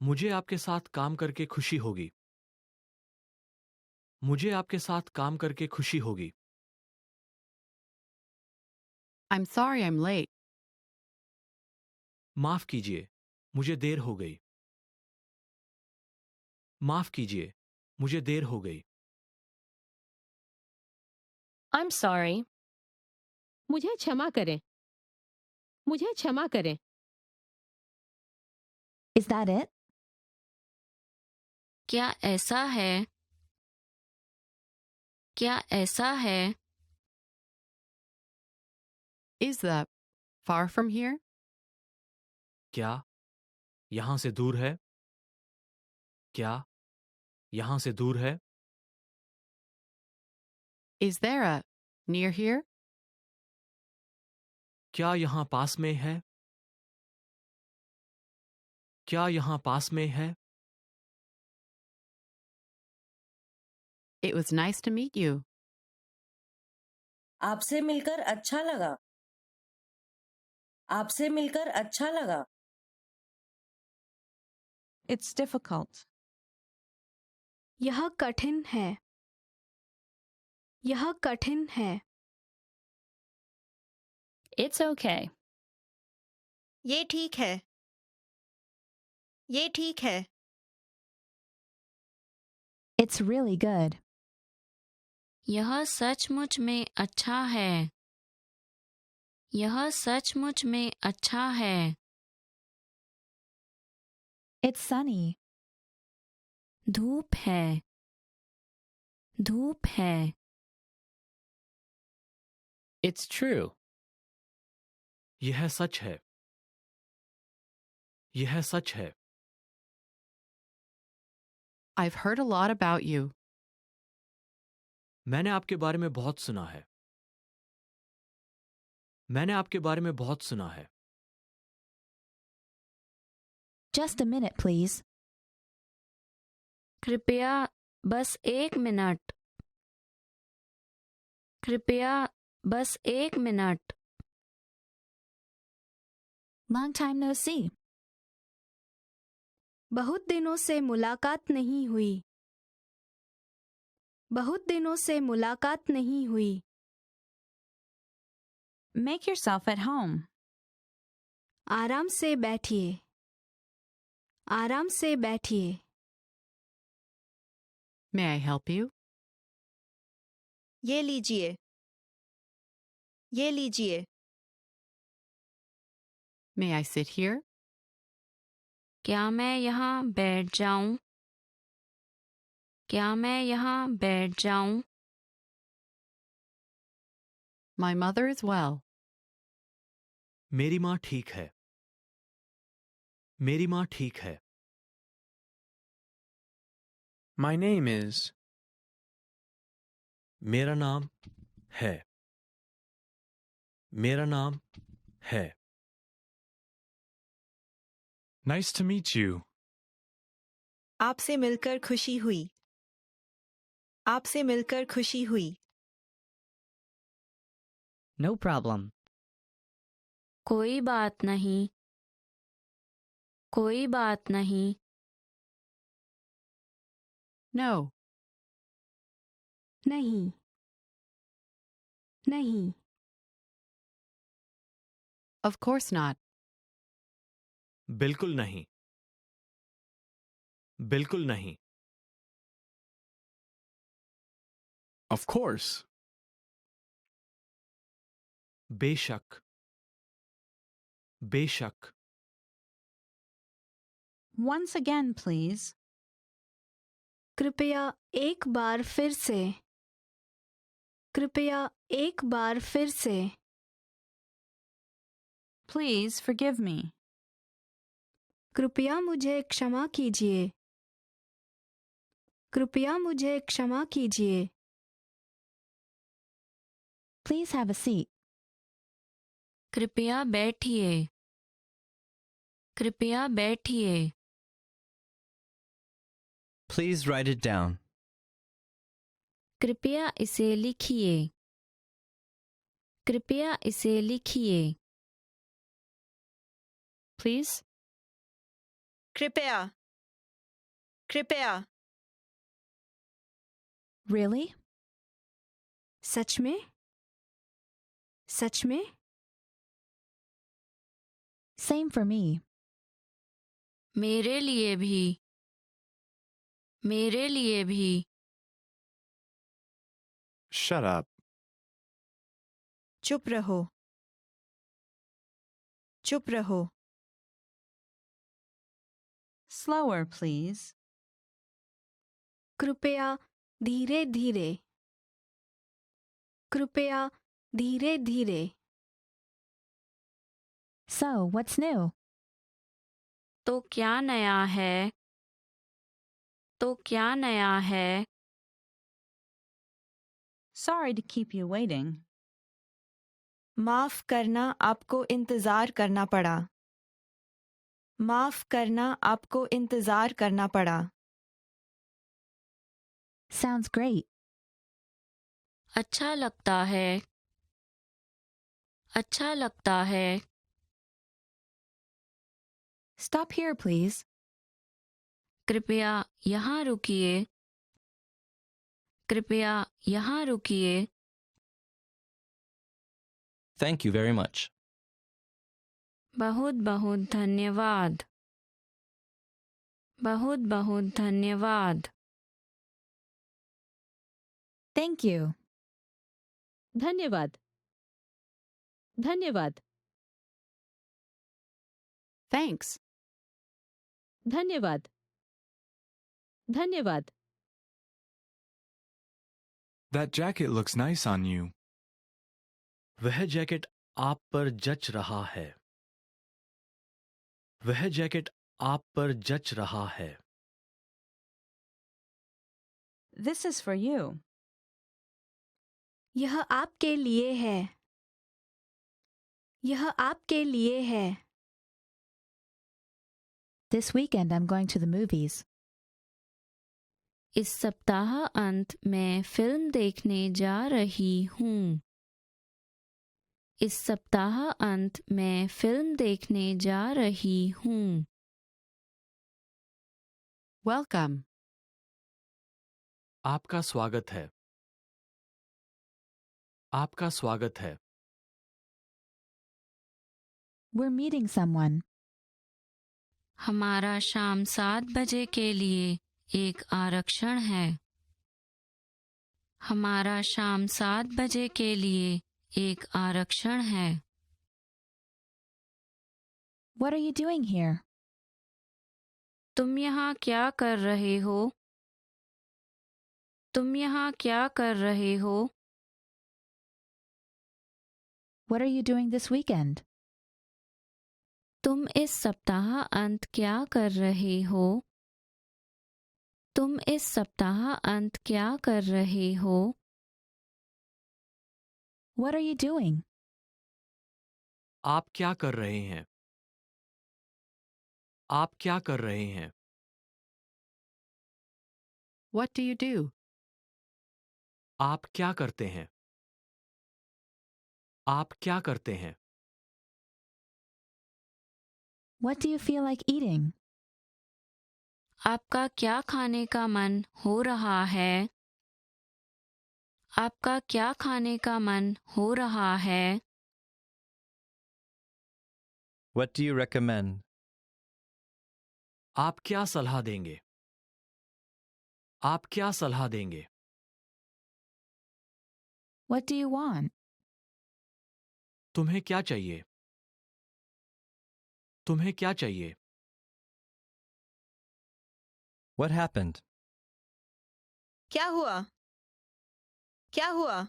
मुझे आपके साथ काम करके खुशी होगी. मुझे आपके साथ काम करके खुशी होगी. I'm sorry I'm late. माफ कीजिए, मुझे देर हो गई. माफ कीजिए, मुझे देर हो गई. I'm sorry. मुझे क्षमा करें. मुझे क्षमा करें. Is that it? क्या ऐसा है? क्या ऐसा है? Is that far from here? क्या यहां से दूर है? क्या यहां से दूर है? Is there a near here? क्या यहां पास में है? क्या यहां पास में है? It was nice to meet you. आपसे मिलकर अच्छा लगा. आपसे मिलकर अच्छा लगा. It's difficult. यह कठिन है. यह कठिन है. It's okay. ये ठीक है. ये ठीक है. It's really good. यह सचमुच में अच्छा है. यह सचमुच में अच्छा है. It's sunny. धूप है. धूप है. It's true. यह सच है. यह सच है. I've heard a lot about you. मैंने आपके बारे में बहुत सुना है. मैंने आपके बारे में बहुत सुना है. Just a minute, please. कृपया बस 1 मिनट. कृपया बस 1 minute. Long time no see. बहुत दिनों से मुलाकात नहीं हुई. बहुत दिनों से मुलाकात नहीं हुई. Make yourself at home. आराम से बैठिए. आराम से बैठिए. May I help you? ये लीजिए. ये लीजिए. May I sit here? क्या मैं यहाँ बैठ जाऊं? क्या मैं यहाँ बैठ जाऊं? My mother is well. मेरी माँ ठीक है. मेरी माँ ठीक है. My name is. मेरा नाम है. मेरा नाम है. Nice to meet you. आपसे मिलकर खुशी हुई. आपसे मिलकर खुशी हुई. No problem. कोई बात नहीं. कोई बात नहीं. No. नहीं. नहीं. Of course not. बिल्कुल नहीं. बिल्कुल नहीं. Of course. बेशक. बेशक. Once again, please. कृपया एक बार फिर से। कृपया एक बार फिर से। Please forgive me. कृपया मुझे क्षमा कीजिए। कृपया मुझे क्षमा कीजिए। Please have a seat. कृपया बैठिए। कृपया बैठिए। Please write it down. कृपया इसे लिखिए। कृपया इसे लिखिए। Please. कृपया कृपया Really? सच में? सच में? Same for me. मेरे लिए भी। मेरे लिए भी। Shut up. चुप रहो चुप रहो Slower, please. कृपया धीरे धीरे। कृपया धीरे धीरे। So, what's new? तो क्या नया है? तो क्या नया है? Sorry to keep you waiting. माफ करना आपको इंतजार करना पड़ा। माफ करना आपको इंतजार करना पड़ा। Sounds great. अच्छा लगता है। अच्छा लगता है। Stop here, please. कृपया यहाँ रुकिए। कृपया यहाँ रुकिए। Thank you very much. बहुत बहुत धन्यवाद। बहुत बहुत धन्यवाद। Thank you. धन्यवाद। धन्यवाद। Thanks. धन्यवाद। धन्यवाद। That jacket looks nice on you. वह जैकेट आप पर जच रहा है। वह जैकेट आप पर जच रहा है। This is for you. यह आपके लिए है। यह आपके लिए है। This weekend I'm going to the movies. इस सप्ताह अंत मैं फिल्म देखने जा रही हूँ। इस सप्ताह अंत मैं फिल्म देखने जा रही हूँ। Welcome. आपका स्वागत है। आपका स्वागत है। We're meeting someone. हमारा शाम 7 बजे के लिए एक आरक्षण है। हमारा शाम 7 बजे के लिए एक आरक्षण है। What are you doing here? तुम यहाँ क्या कर रहे हो? तुम यहाँ क्या कर रहे हो? What are you doing this weekend? तुम इस सप्ताह अंत क्या कर रहे हो? तुम इस सप्ताह अंत क्या कर रहे हो? What are you doing? आप क्या कर रहे हैं? आप क्या कर रहे हैं? What do you do? आप क्या करते हैं? आप क्या करते हैं? What do you feel like eating? आपका क्या खाने का मन हो रहा है? आपका क्या खाने का मन हो रहा है? What do you recommend? आप क्या सलाह देंगे? आप क्या सलाह देंगे? What do you want? तुम्हें क्या चाहिए? तुम्हें क्या चाहिए? What happened? क्या हुआ? क्या हुआ?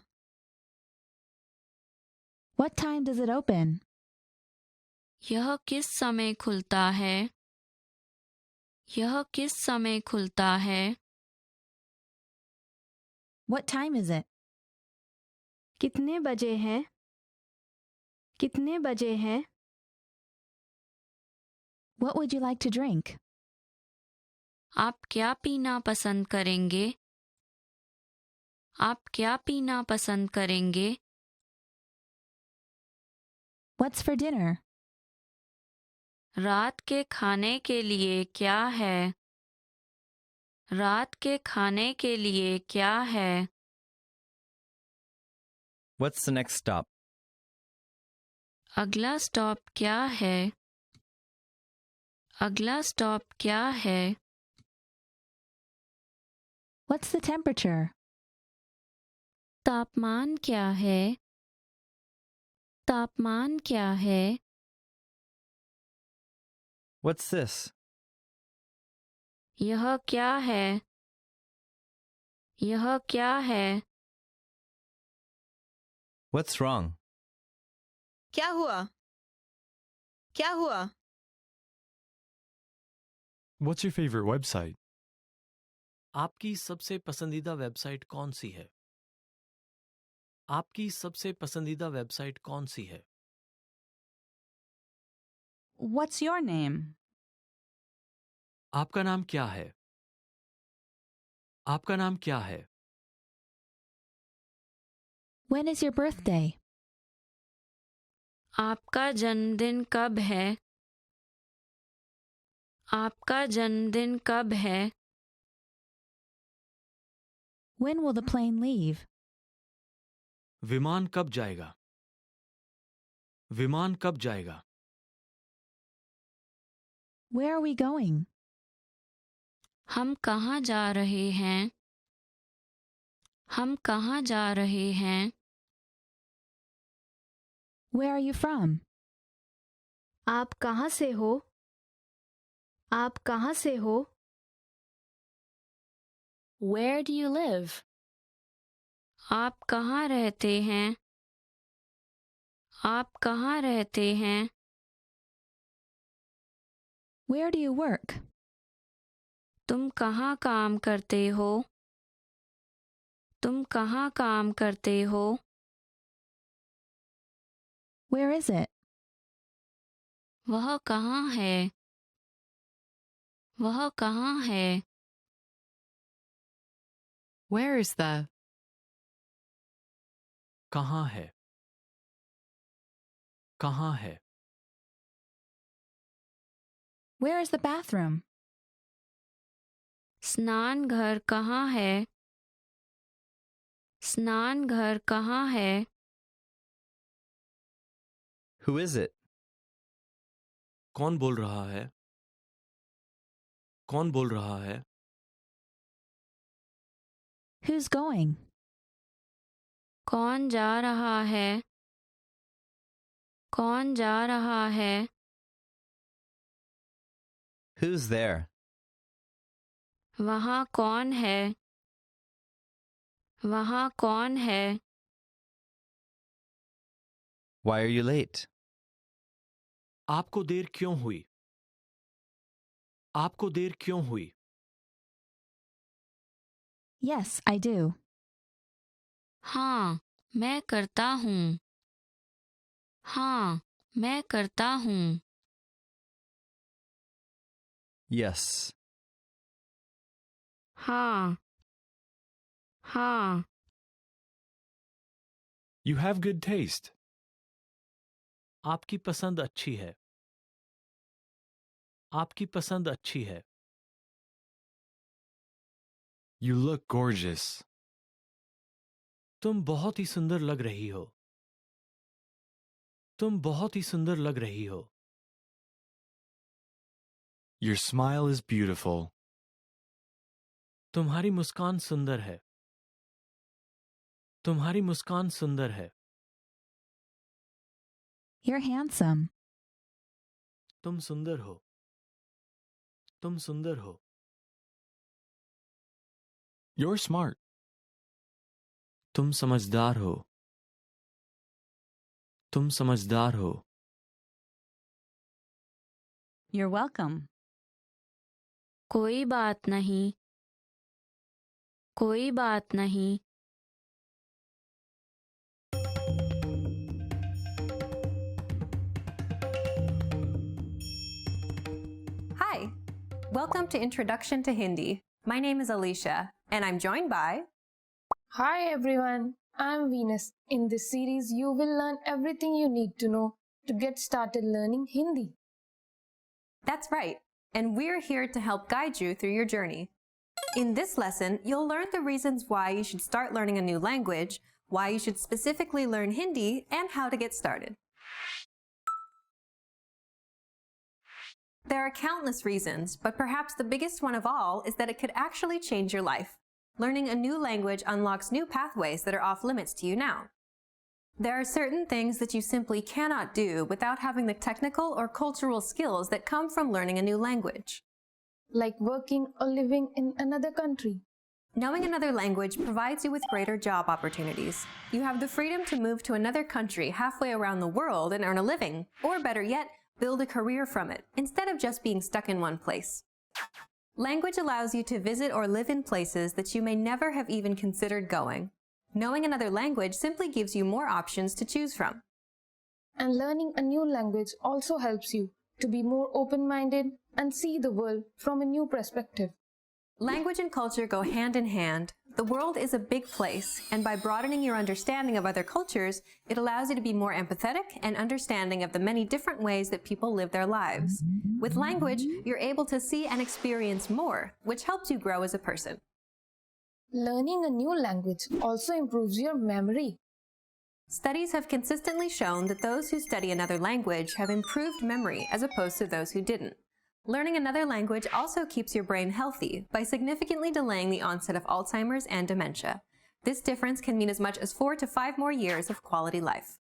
What time does it open? यह किस समय खुलता है? यह किस समय खुलता है? What time is it? कितने बजे हैं? कितने बजे हैं? What would you like to drink? आप क्या पीना पसंद करेंगे? आप क्या पीना पसंद करेंगे? What's for dinner? रात के खाने के लिए क्या है? रात के खाने के लिए क्या है? What's the next stop? अगला स्टॉप क्या है? अगला स्टॉप क्या है? What's the temperature? तापमान क्या है? तापमान क्या है? What's this? यह क्या है? यह क्या है? What's wrong? क्या हुआ? क्या हुआ? What's your favorite website? आपकी सबसे पसंदीदा वेबसाइट कौन सी है? आपकी सबसे पसंदीदा वेबसाइट कौन सी है? What's your name? आपका नाम क्या है? आपका नाम क्या है? When is your birthday? आपका जन्मदिन कब है? आपका जन्मदिन कब है? When will the plane leave? विमान कब जाएगा? विमान कब जाएगा? Where are we going? हम कहाँ जा रहे हैं? हम कहाँ जा रहे हैं? Where are you from? आप कहाँ से हो? आप कहाँ से हो? Where do you live? आप कहाँ रहते हैं? आप कहाँ रहते हैं? Where do you work? तुम कहाँ काम करते हो? तुम कहाँ काम करते हो? Where is it? वह कहाँ है? वह कहाँ है? Where is the? कहाँ है? कहाँ है? Where is the bathroom? स्नान घर कहाँ है? स्नान घर कहाँ है? Who is it? कौन बोल रहा है? कौन बोल रहा है? Who's going? कौन जा रहा है? कौन जा रहा है? Who's there? वहाँ कौन है? वहाँ कौन है? Why are you late? आपको देर क्यों हुई? आपको देर क्यों हुई? Yes, I do. हाँ, मैं करता हूँ। हाँ, मैं करता हूँ। Yes. हाँ, हाँ। You have good taste. आपकी पसंद अच्छी है। आपकी पसंद अच्छी है। You look gorgeous. तुम बहुत ही सुंदर लग रही हो। तुम बहुत ही सुंदर लग रही हो। Your smile is beautiful. तुम्हारी मुस्कान सुंदर है। तुम्हारी मुस्कान सुंदर है। You're handsome. तुम सुंदर हो। तुम सुंदर हो। You're smart. तुम समझदार हो. तुम समझदार हो. You're welcome. कोई बात नहीं. कोई बात नहीं. Hi, welcome to Introduction to Hindi. My name is Alicia, and I'm joined by... Hi everyone, I'm Venus. In this series, you will learn everything you need to know to get started learning Hindi. That's right, and we're here to help guide you through your journey. In this lesson, you'll learn the reasons why you should start learning a new language, why you should specifically learn Hindi, and how to get started. There are countless reasons, but perhaps the biggest one of all is that it could actually change your life. Learning a new language unlocks new pathways that are off limits to you now. There are certain things that you simply cannot do without having the technical or cultural skills that come from learning a new language. Like working or living in another country. Knowing another language provides you with greater job opportunities. You have the freedom to move to another country halfway around the world and earn a living, or better yet, build a career from it, instead of just being stuck in one place. Language allows you to visit or live in places that you may never have even considered going. Knowing another language simply gives you more options to choose from. And learning a new language also helps you to be more open-minded and see the world from a new perspective. Language and culture go hand in hand. The world is a big place, and by broadening your understanding of other cultures, it allows you to be more empathetic and understanding of the many different ways that people live their lives. With language, you're able to see and experience more, which helps you grow as a person. Learning a new language also improves your memory. Studies have consistently shown that those who study another language have improved memory as opposed to those who didn't. Learning another language also keeps your brain healthy by significantly delaying the onset of Alzheimer's and dementia. This difference can mean as much as 4 to 5 more years of quality life.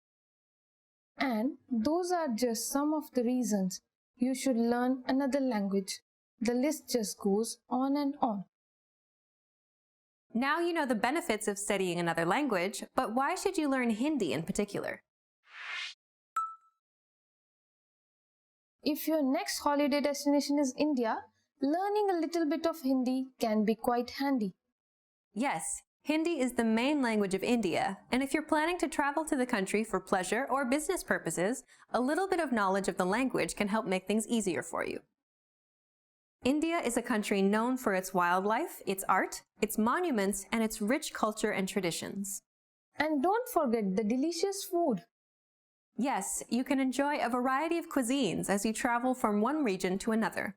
And those are just some of the reasons you should learn another language. The list just goes on and on. Now you know the benefits of studying another language, but why should you learn Hindi in particular? If your next holiday destination is India, learning a little bit of Hindi can be quite handy. Yes, Hindi is the main language of India, and if you're planning to travel to the country for pleasure or business purposes, a little bit of knowledge of the language can help make things easier for you. India is a country known for its wildlife, its art, its monuments, and its rich culture and traditions. And don't forget the delicious food. Yes, you can enjoy a variety of cuisines as you travel from one region to another.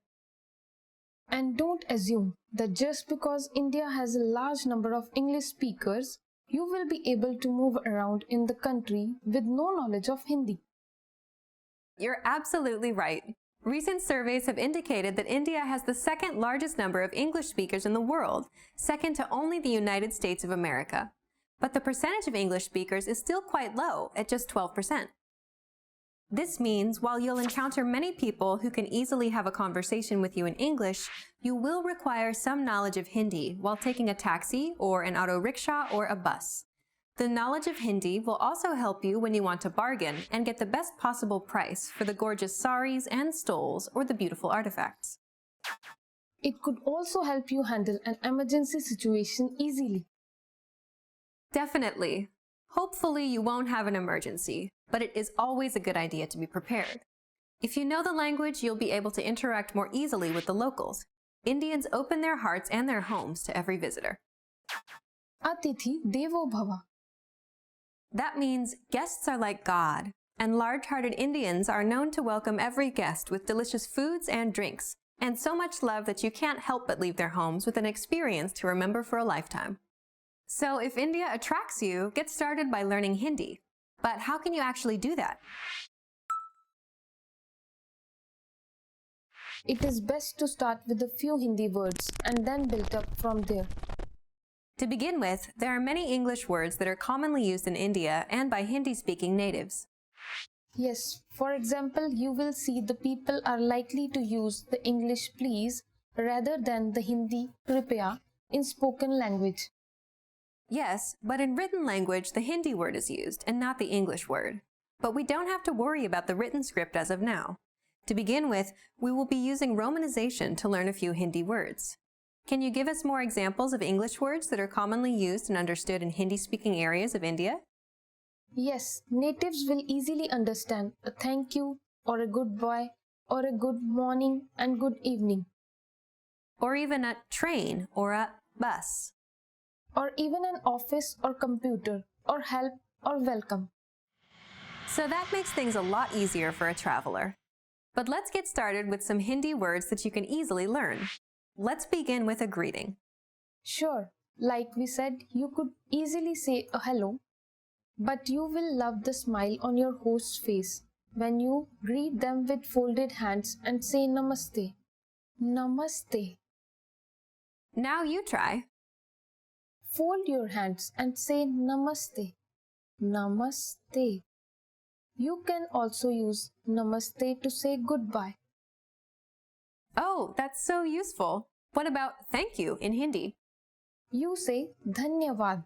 And don't assume that just because India has a large number of English speakers, you will be able to move around in the country with no knowledge of Hindi. You're absolutely right. Recent surveys have indicated that India has the second largest number of English speakers in the world, second to only the United States of America. But the percentage of English speakers is still quite low, at just 12%. This means while you'll encounter many people who can easily have a conversation with you in English, you will require some knowledge of Hindi while taking a taxi or an auto rickshaw or a bus. The knowledge of Hindi will also help you when you want to bargain and get the best possible price for the gorgeous saris and stoles or the beautiful artifacts. It could also help you handle an emergency situation easily. Definitely. Hopefully you won't have an emergency, but it is always a good idea to be prepared. If you know the language, you'll be able to interact more easily with the locals. Indians open their hearts and their homes to every visitor. Atithi Devo Bhava. That means guests are like God, and large-hearted Indians are known to welcome every guest with delicious foods and drinks, and so much love that you can't help but leave their homes with an experience to remember for a lifetime. So if India attracts you, get started by learning Hindi. But how can you actually do that? It is best to start with a few Hindi words and then build up from there. To begin with, there are many English words that are commonly used in India and by Hindi-speaking natives. Yes, for example, you will see the people are likely to use the English please rather than the Hindi kripya in spoken language. Yes, but in written language, the Hindi word is used and not the English word. But we don't have to worry about the written script as of now. To begin with, we will be using romanization to learn a few Hindi words. Can you give us more examples of English words that are commonly used and understood in Hindi-speaking areas of India? Yes, natives will easily understand a thank you or a goodbye or a good morning and good evening. Or even a train or a bus. Or even an office or computer or help or welcome. So that makes things a lot easier for a traveler. But let's get started with some Hindi words that you can easily learn. Let's begin with a greeting. Sure, like we said, you could easily say a hello, but you will love the smile on your host's face when you greet them with folded hands and say Namaste. Namaste. Now you try. Fold your hands and say Namaste. Namaste. You can also use Namaste to say goodbye. Oh, that's so useful. What about thank you in Hindi? You say Dhanyavad.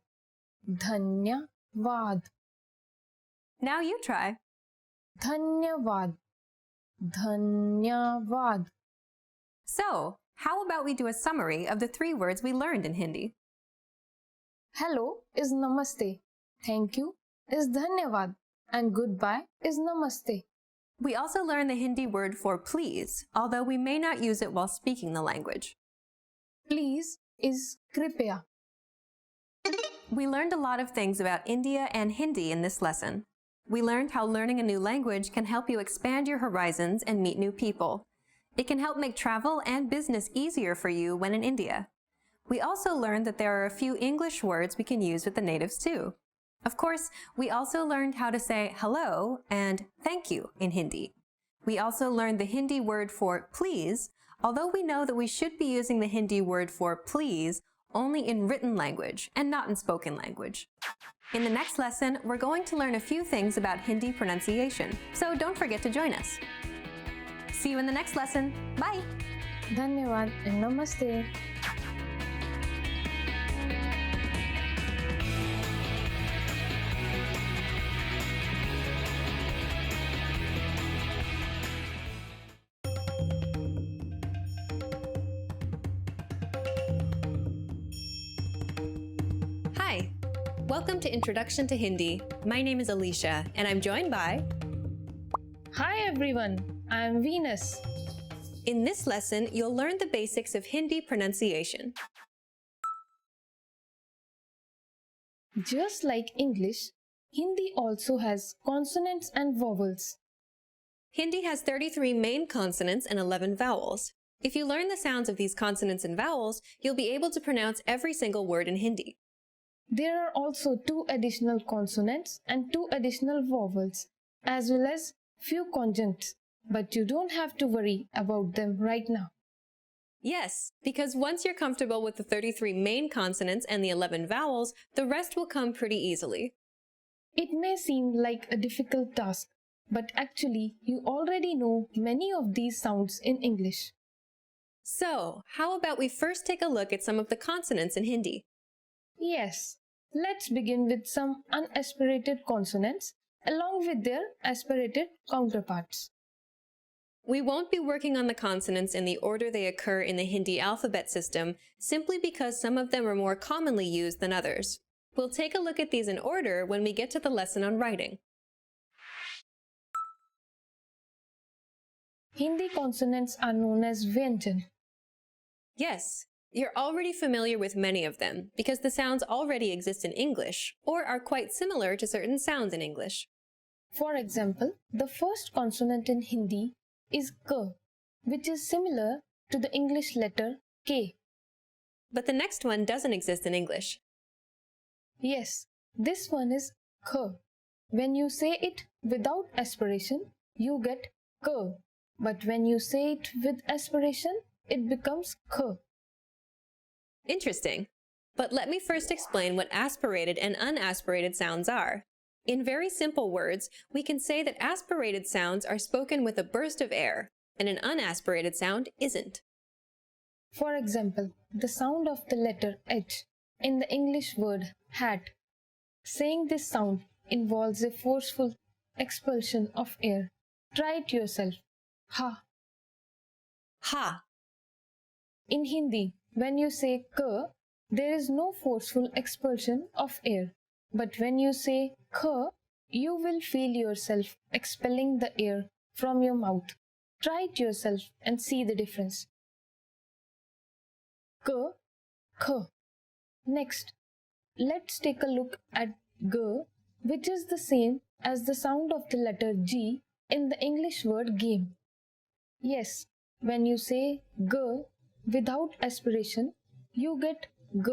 Dhanyavad. Now you try. Dhanyavad. Dhanyavad. So, how about we do a summary of the 3 words we learned in Hindi? Hello is Namaste. Thank you is Dhanyavad. And goodbye is Namaste. We also learned the Hindi word for please, although we may not use it while speaking the language. Please is Kripya. We learned a lot of things about India and Hindi in this lesson. We learned how learning a new language can help you expand your horizons and meet new people. It can help make travel and business easier for you when in India. We also learned that there are a few English words we can use with the natives too. Of course, we also learned how to say hello and thank you in Hindi. We also learned the Hindi word for please, although we know that we should be using the Hindi word for please only in written language and not in spoken language. In the next lesson, we're going to learn a few things about Hindi pronunciation, so don't forget to join us. See you in the next lesson. Bye! Dhanyavad and Namaste. Hi! Welcome to Introduction to Hindi. My name is Alicia, and I'm joined by... Hi everyone, I'm Venus. In this lesson, you'll learn the basics of Hindi pronunciation. Just like English, Hindi also has consonants and vowels. Hindi has 33 main consonants and 11 vowels. If you learn the sounds of these consonants and vowels, you'll be able to pronounce every single word in Hindi. There are also 2 additional consonants and 2 additional vowels, as well as few conjuncts, but you don't have to worry about them right now. Yes, because once you're comfortable with the 33 main consonants and the 11 vowels, the rest will come pretty easily. It may seem like a difficult task, but actually you already know many of these sounds in English. So, how about we first take a look at some of the consonants in Hindi? Yes, let's begin with some unaspirated consonants along with their aspirated counterparts. We won't be working on the consonants in the order they occur in the Hindi alphabet system simply because some of them are more commonly used than others. We'll take a look at these in order when we get to the lesson on writing. Hindi consonants are known as Vyanjan. Yes, you're already familiar with many of them because the sounds already exist in English or are quite similar to certain sounds in English. For example, the first consonant in Hindi is K, which is similar to the English letter K. But the next one doesn't exist in English. Yes, this one is K. When you say it without aspiration, you get K. But when you say it with aspiration, it becomes K. Interesting. But let me first explain what aspirated and unaspirated sounds are. In very simple words, we can say that aspirated sounds are spoken with a burst of air, and an unaspirated sound isn't. For example, the sound of the letter H in the English word hat. Saying this sound involves a forceful expulsion of air. Try it yourself. Ha. Ha. In Hindi, when you say k, there is no forceful expulsion of air. But when you say kh, you will feel yourself expelling the air from your mouth. Try it yourself and see the difference. K, kh. Next, let's take a look at g, which is the same as the sound of the letter G in the English word game. Yes, when you say g without aspiration, you get g.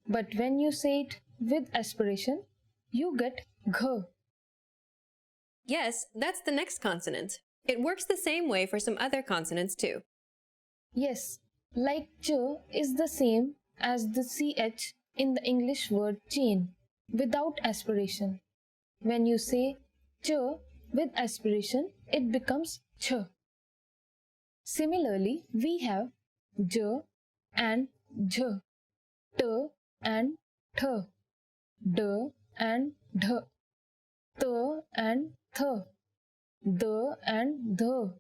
But when you say it with aspiration, you get gh. Yes, that's the next consonant. It works the same way for some other consonants too. Yes, like ch is the same as the ch in the English word chain without aspiration. When you say ch with aspiration, it becomes ch. Similarly, we have j and jh, t and th, d and dh, t and th, d and dh,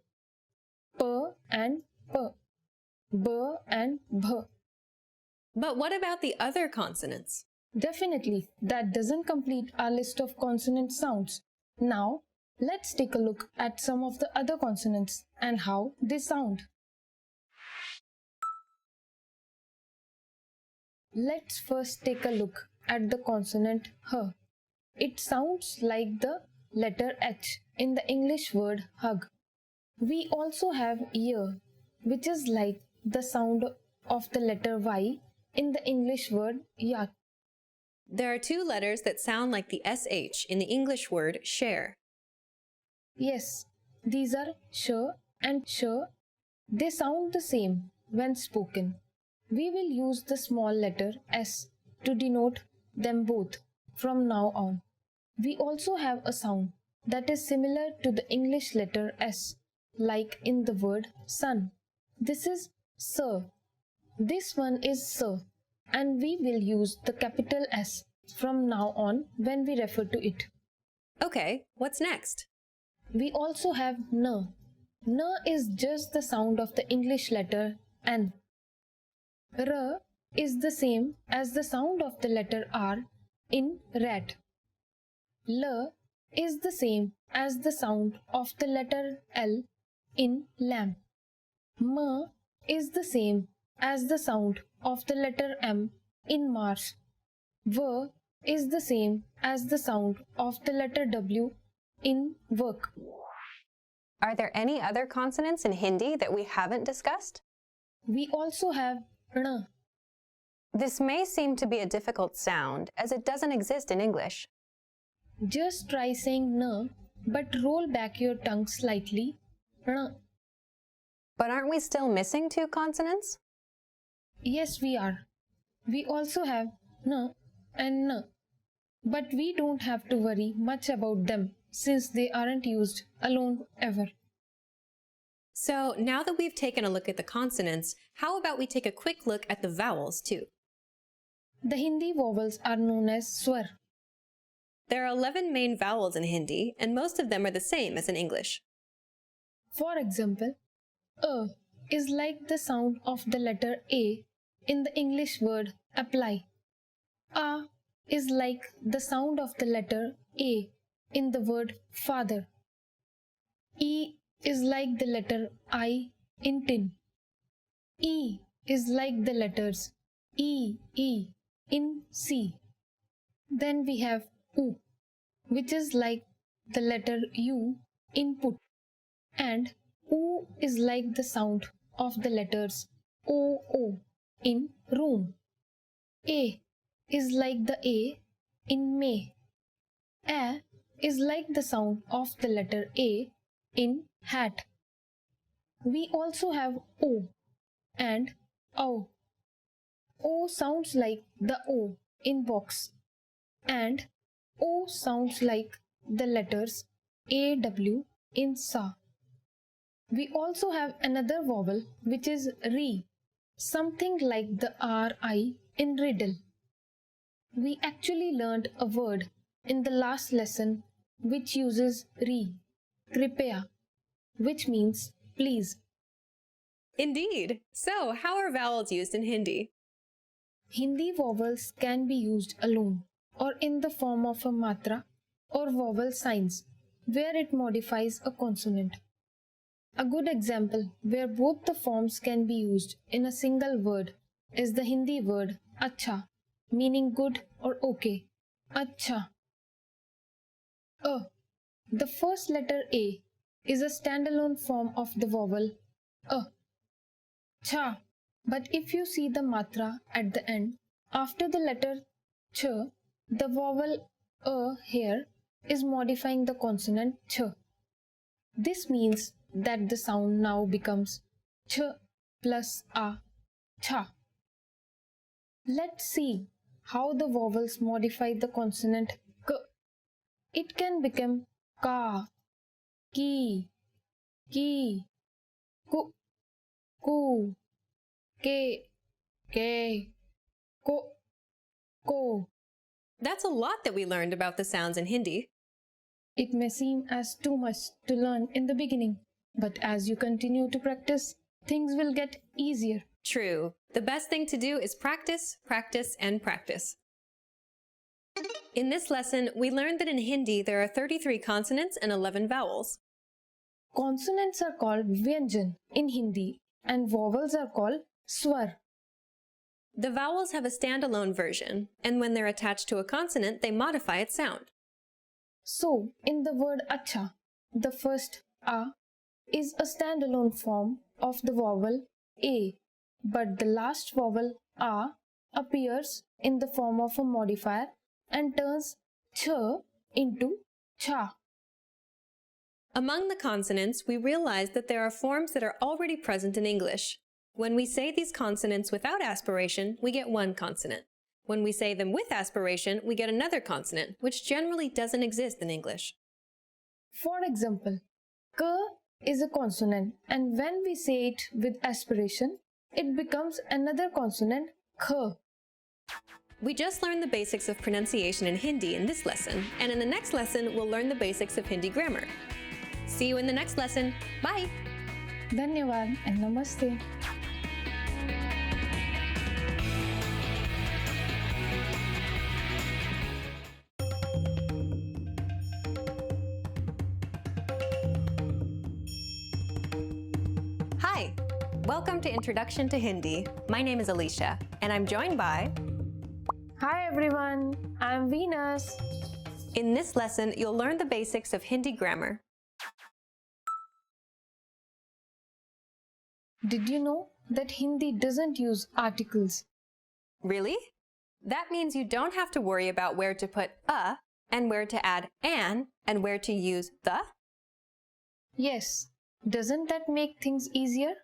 p and p, b and bh. But what about the other consonants? Definitely, that doesn't complete our list of consonant sounds. Now, let's take a look at some of the other consonants and how they sound. Let's first take a look at the consonant h. It sounds like the letter H in the English word hug. We also have y, which is like the sound of the letter Y in the English word yak. There are two letters that sound like the SH in the English word share. Yes, these are sh and sh. They sound the same when spoken. We will use the small letter s to denote them both from now on. We also have a sound that is similar to the English letter s, like in the word sun. This is s. This one is s, and we will use the capital S from now on when we refer to it. Okay, what's next? We also have n. N is just the sound of the English letter N. R is the same as the sound of the letter R in rat. L is the same as the sound of the letter L in lamb. M is the same as the sound of the letter M in marsh. V is the same as the sound of the letter W in work. Are there any other consonants in Hindi that we haven't discussed? We also have ण. This may seem to be a difficult sound as it doesn't exist in English. Just try saying n, but roll back your tongue slightly. ण. But aren't we still missing two consonants? Yes, we are. We also have n and n. But we don't have to worry much about them since they aren't used alone ever. So now that we've taken a look at the consonants, how about we take a quick look at the vowels too? The Hindi vowels are known as swar. There are 11 main vowels in Hindi, and most of them are the same as in English. For example, a is like the sound of the letter A in the English word apply. A is like the sound of the letter A in the word father. E is like the letter I in tin. E is like the letters E in C. Then we have U, which is like the letter U in put. And U is like the sound of the letters O in room. A is like the A in May. A is like the sound of the letter A in hat. We also have O and O. O sounds like the O in box, and O sounds like the letters AW in sa. We also have another vowel which is re. something like the RI in riddle. We actually learned a word in the last lesson which uses re, kripaya, which means please. Indeed. So, how are vowels used in Hindi? Hindi vowels can be used alone or in the form of a matra or vowel signs where it modifies a consonant. A good example where both the forms can be used in a single word is the Hindi word acha, meaning good or okay. Acha. The first letter A is a standalone form of the vowel a. Cha. But if you see the matra at the end, after the letter ch, the vowel a here is modifying the consonant ch. This means that the sound now becomes ch plus a, cha. Let's see how the vowels modify the consonant k. It can become ka, ki, ku, ku, ke, ko. That's a lot that we learned about the sounds in Hindi. It may seem as too much to learn in the beginning, but as you continue to practice, things will get easier. True. The best thing to do is practice, practice, and practice. In this lesson, we learned that in Hindi there are 33 consonants and 11 vowels. Consonants are called vyanjan in Hindi and vowels are called swar. The vowels have a standalone version, and when they're attached to a consonant, they modify its sound. So, in the word acha, the first a is a standalone form of the vowel a, but the last vowel a appears in the form of a modifier and turns ch into cha. Among the consonants, we realized that there are forms that are already present in English. When we say these consonants without aspiration, we get one consonant. When we say them with aspiration, we get another consonant, which generally doesn't exist in English. For example, k is a consonant, and when we say it with aspiration, it becomes another consonant, kh. We just learned the basics of pronunciation in Hindi in this lesson, and in the next lesson, we'll learn the basics of Hindi grammar. See you in the next lesson. Bye! Dhanyavad and Namaste. Hi! Welcome to Introduction to Hindi. My name is Alicia, and I'm joined by... Hi everyone, I'm Venus. In this lesson, you'll learn the basics of Hindi grammar. Did you know that Hindi doesn't use articles? Really? That means you don't have to worry about where to put a, and where to add an, and where to use the? Yes. Doesn't that make things easier?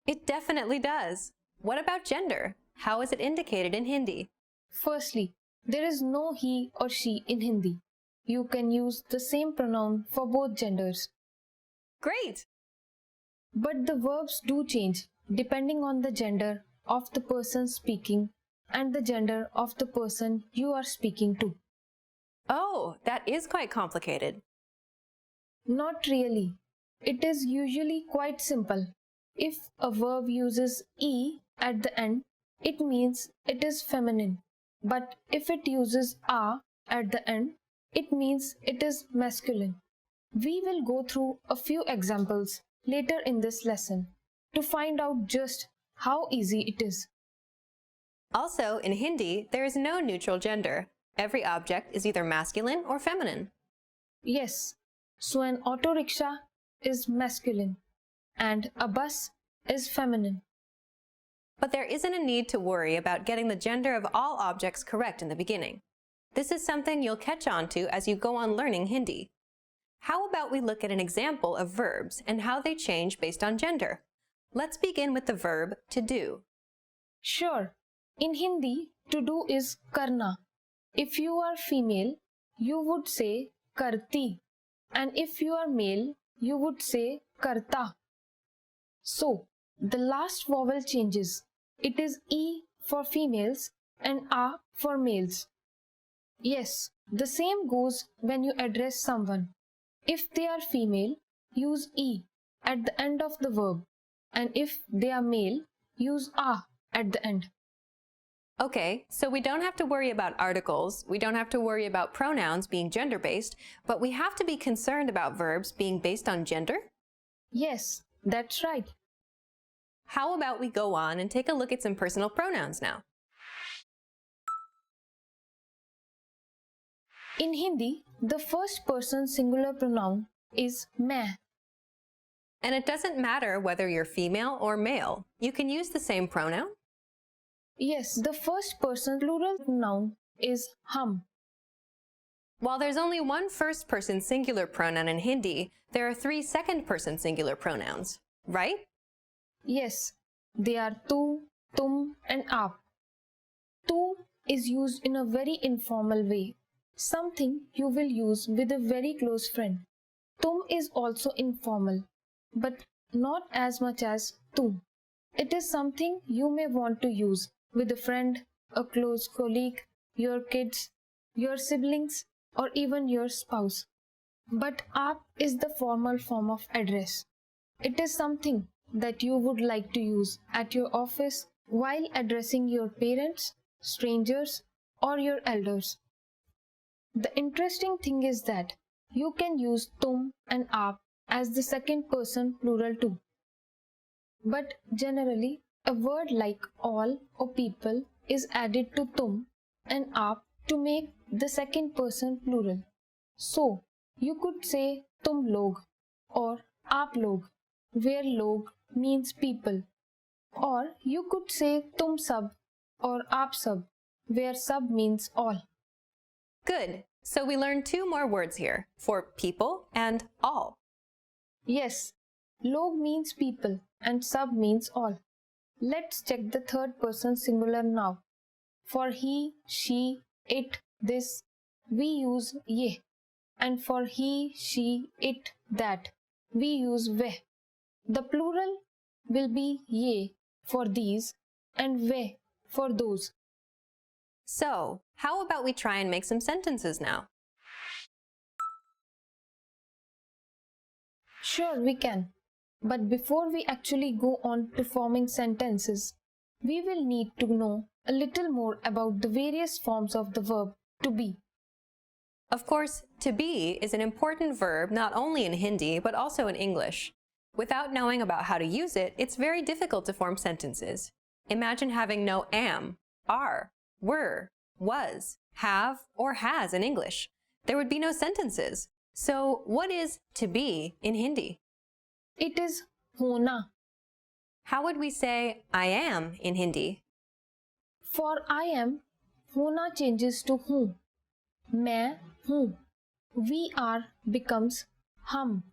It definitely does. What about gender? How is it indicated in Hindi? Firstly, there is no he or she in Hindi. You can use the same pronoun for both genders. Great! But the verbs do change depending on the gender of the person speaking and the gender of the person you are speaking to. Oh, that is quite complicated. Not really. It is usually quite simple. If a verb uses e at the end, it means it is feminine. But if it uses a at the end, it means it is masculine. We will go through a few examples later in this lesson to find out just how easy it is. Also, in Hindi, there is no neutral gender. Every object is either masculine or feminine. Yes, so an auto rickshaw is masculine and a bus is feminine. But there isn't a need to worry about getting the gender of all objects correct in the beginning. This is something you'll catch on to as you go on learning Hindi. How about we look at an example of verbs and how they change based on gender? Let's begin with the verb to do. Sure. In Hindi, to do is karna. If you are female, you would say karti. And if you are male, you would say karta. So, the last vowel changes It is E for females and A for males. Yes, the same goes when you address someone. If they are female, use E at the end of the verb, and if they are male, use A at the end. Okay, so we don't have to worry about articles, we don't have to worry about pronouns being gender-based, but we have to be concerned about verbs being based on gender? Yes, that's right. How about we go on and take a look at some personal pronouns now? In Hindi, the first person singular pronoun is main. And it doesn't matter whether you're female or male. You can use the same pronoun. Yes, the first person plural pronoun is hum. While there's only one first person singular pronoun in Hindi, there are 3 second person singular pronouns, right? Yes, they are tu, tum and aap. Tu is used in a very informal way, something you will use with a very close friend. Tum is also informal, but not as much as tu. It is something you may want to use with a friend, a close colleague, your kids, your siblings, or even your spouse. But aap is the formal form of address. It is something that you would like to use at your office while addressing your parents, strangers, or your elders. The interesting thing is that you can use tum and aap as the second person plural too. But generally, a word like all or people is added to tum and aap to make the second person plural. So, you could say tum log or aap log, where log means people. Or you could say tum sab or aap sab, where sab means all. Good. So we learned 2 more words here, for people and all. Yes, log means people and sab means all. Let's check the third person singular now. For he, she, it, this, we use ye. And for he, she, it, that, we use veh. The plural will be ye for these and veh for those. So, how about we try and make some sentences now? Sure, we can. But before we actually go on to forming sentences, we will need to know a little more about the various forms of the verb to be. Of course, to be is an important verb not only in Hindi but also in English. Without knowing about how to use it, it's very difficult to form sentences. Imagine having no am, are, were, was, have, or has in English. There would be no sentences. So what is to be in Hindi? It is hona. How would we say I am in Hindi? For I am, hona changes to hu. Main hu. We are becomes hum.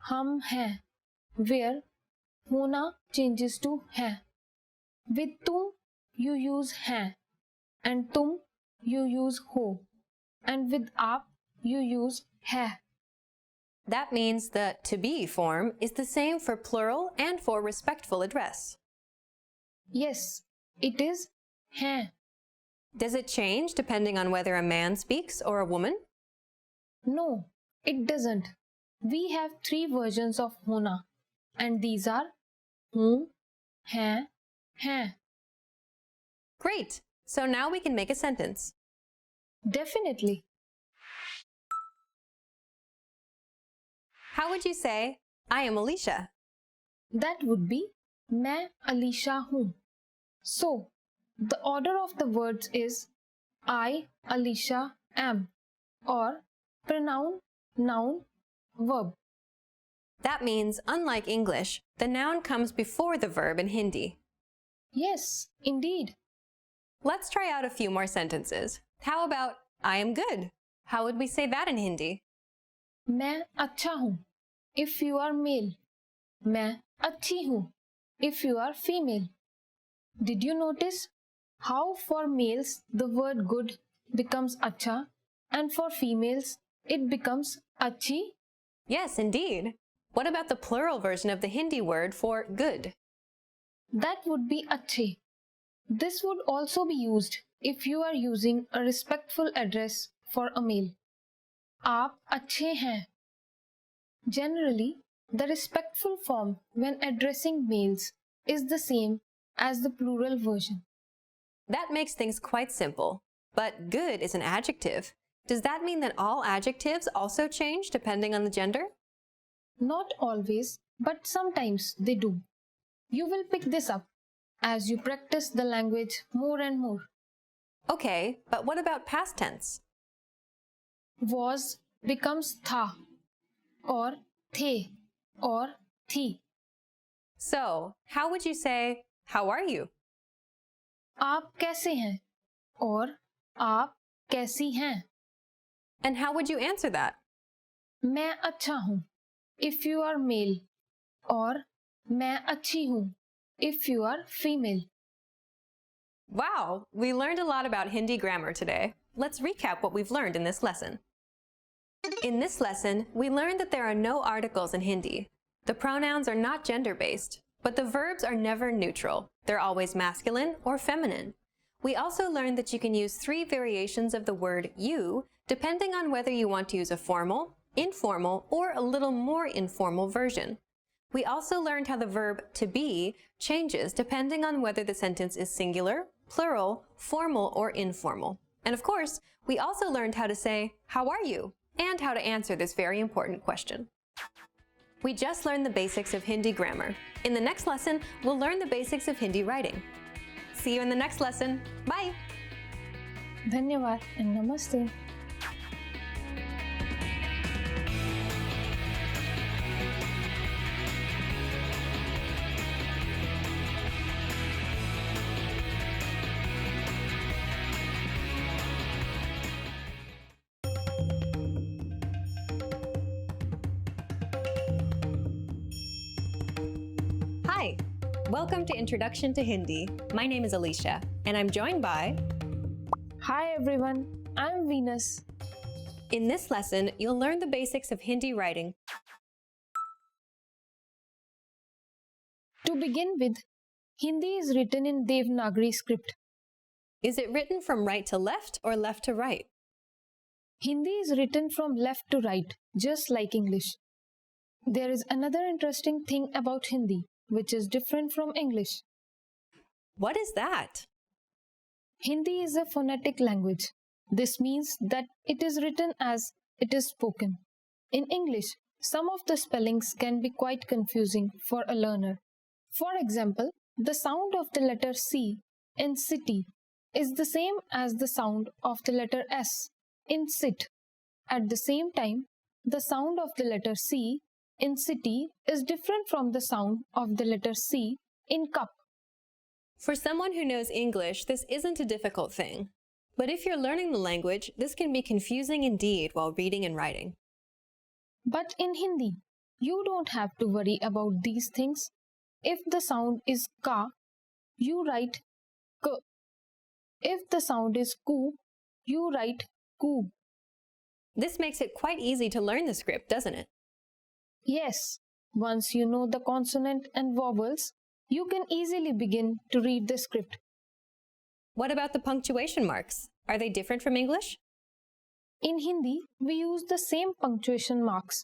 Hum hai. Where hona changes to hai. With tum, you use hai. And tum, you use ho. And with aap, you use hai. That means the to be form is the same for plural and for respectful address. Yes, it is hai. Does it change depending on whether a man speaks or a woman? No, it doesn't. We have 3 versions of hona, and these are hu, hai, hai. Great! So now we can make a sentence. Definitely. How would you say, I am Alicia? That would be मैं Alicia हूँ. So, the order of the words is I, Alicia, am, or pronoun, noun, verb. That means, unlike English, the noun comes before the verb in Hindi. Yes, indeed. Let's try out a few more sentences. How about, I am good? How would we say that in Hindi? मैं अच्छा हूँ if you are male. मैं अच्छी हूँ if you are female. Did you notice how for males the word good becomes अच्छा and for females it becomes अच्छी? Yes, indeed. What about the plural version of the Hindi word for good? That would be अच्छे. This would also be used if you are using a respectful address for a male. आप अच्छे हैं. Generally, the respectful form when addressing males is the same as the plural version. That makes things quite simple. But good is an adjective. Does that mean that all adjectives also change depending on the gender? Not always, but sometimes they do. You will pick this up as you practice the language more and more. Okay, but what about past tense? Was becomes tha, or the, or thi. So, how would you say, how are you? आप कैसे हैं? और आप कैसी हैं? And how would you answer that? मैं अच्छा हूँ if you are male, और मैं अच्छी हूँ if you are female. Wow, we learned a lot about Hindi grammar today. Let's recap what we've learned in this lesson. In this lesson, we learned that there are no articles in Hindi. The pronouns are not gender-based, but the verbs are never neutral. They're always masculine or feminine. We also learned that you can use 3 variations of the word you, depending on whether you want to use a formal, informal, or a little more informal version. We also learned how the verb to be changes depending on whether the sentence is singular, plural, formal, or informal. And of course, we also learned how to say, how are you? And how to answer this very important question. We just learned the basics of Hindi grammar. In the next lesson, we'll learn the basics of Hindi writing. See you in the next lesson. Bye! धन्यवाद and namaste. Hi! Welcome to Introduction to Hindi. My name is Alicia, and I'm joined by... Hi everyone, I'm Venus. In this lesson, you'll learn the basics of Hindi writing. To begin with, Hindi is written in Devanagari script. Is it written from right to left or left to right? Hindi is written from left to right, just like English. There is another interesting thing about Hindi, which is different from English. What is that? Hindi is a phonetic language. This means that it is written as it is spoken. In English, some of the spellings can be quite confusing for a learner. For example, the sound of the letter C in city is the same as the sound of the letter S in sit. At the same time, the sound of the letter C in city is different from the sound of the letter C in cup. For someone who knows English, this isn't a difficult thing. But if you're learning the language, this can be confusing indeed while reading and writing. But in Hindi, you don't have to worry about these things. If the sound is ka, you write k. If the sound is ku, you write ku. This makes it quite easy to learn the script, doesn't it? Yes, once you know the consonant and vowels, you can easily begin to read the script. What about the punctuation marks? Are they different from English? In Hindi, we use the same punctuation marks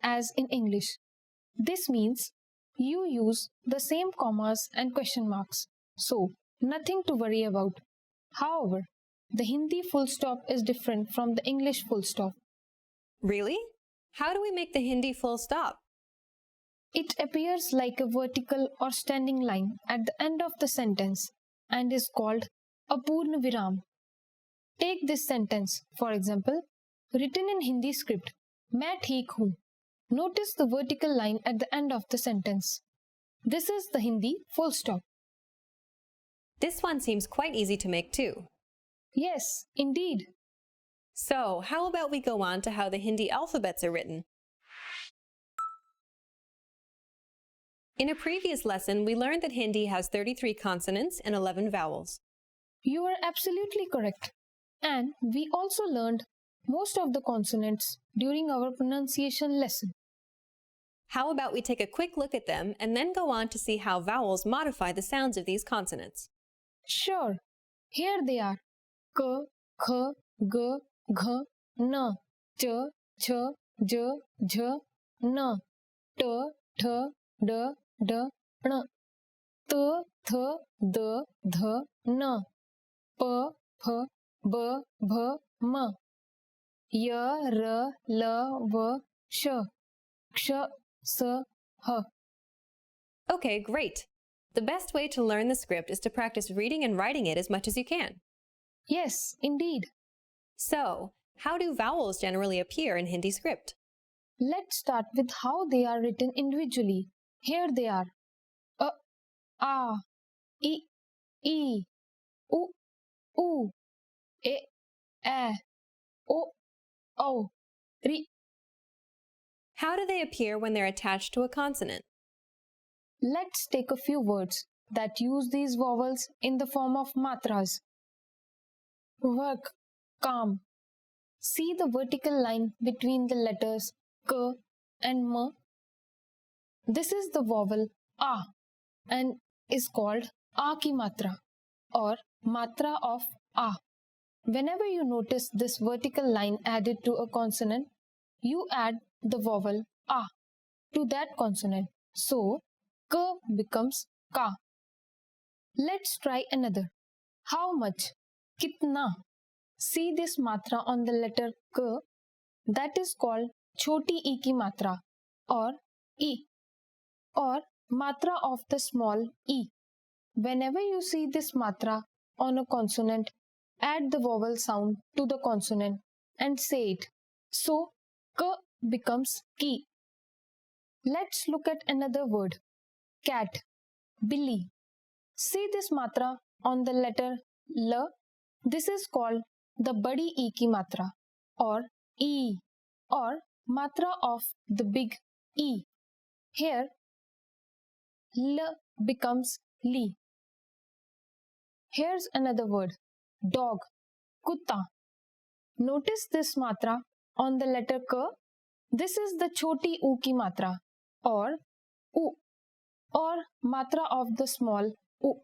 as in English. This means you use the same commas and question marks, so nothing to worry about. However, the Hindi full stop is different from the English full stop. Really? How do we make the Hindi full stop? It appears like a vertical or standing line at the end of the sentence and is called a Purna Viram. Take this sentence, for example, written in Hindi script, मैं ठीक हूँ. Notice the vertical line at the end of the sentence. This is the Hindi full stop. This one seems quite easy to make too. Yes, indeed. So, how about we go on to how the Hindi alphabets are written? In a previous lesson, we learned that Hindi has 33 consonants and 11 vowels. You are absolutely correct. And we also learned most of the consonants during our pronunciation lesson. How about we take a quick look at them and then go on to see how vowels modify the sounds of these consonants? Sure. Here they are. K, kh, g, gh, n, ch, ch, j, jh, n, t, th, d, d, n, t, th, d, th, n, p, ph, b, bh, m, y, r, l, v, sh, ksha, s, h. Okay, great. The best way to learn the script is to practice reading and writing it as much as you can. Yes, indeed. So, how do vowels generally appear in Hindi script? Let's start with how they are written individually. Here they are. A, I, u, u, e, o, ri. How do they appear when they're attached to a consonant? Let's take a few words that use these vowels in the form of matras. Work, calm. See the vertical line between the letters k and m. This is the vowel a and is called a ki matra or matra of a. Whenever you notice this vertical line added to a consonant, you add the vowel a to that consonant. So, k becomes ka. Let's try another. How much? Kitna? See this matra on the letter k? That is called choti e ki matra or e or matra of the small e. Whenever you see this matra on a consonant, add the vowel sound to the consonant and say it. So, k becomes ki. Let's look at another word. Cat, Billy. See this matra on the letter L? This is called the badi E ki matra or E or matra of the big E. Here, L becomes Li. Here's another word. Dog, Kutta. Notice this matra on the letter K? This is the choti U ki matra or U or matra of the small U.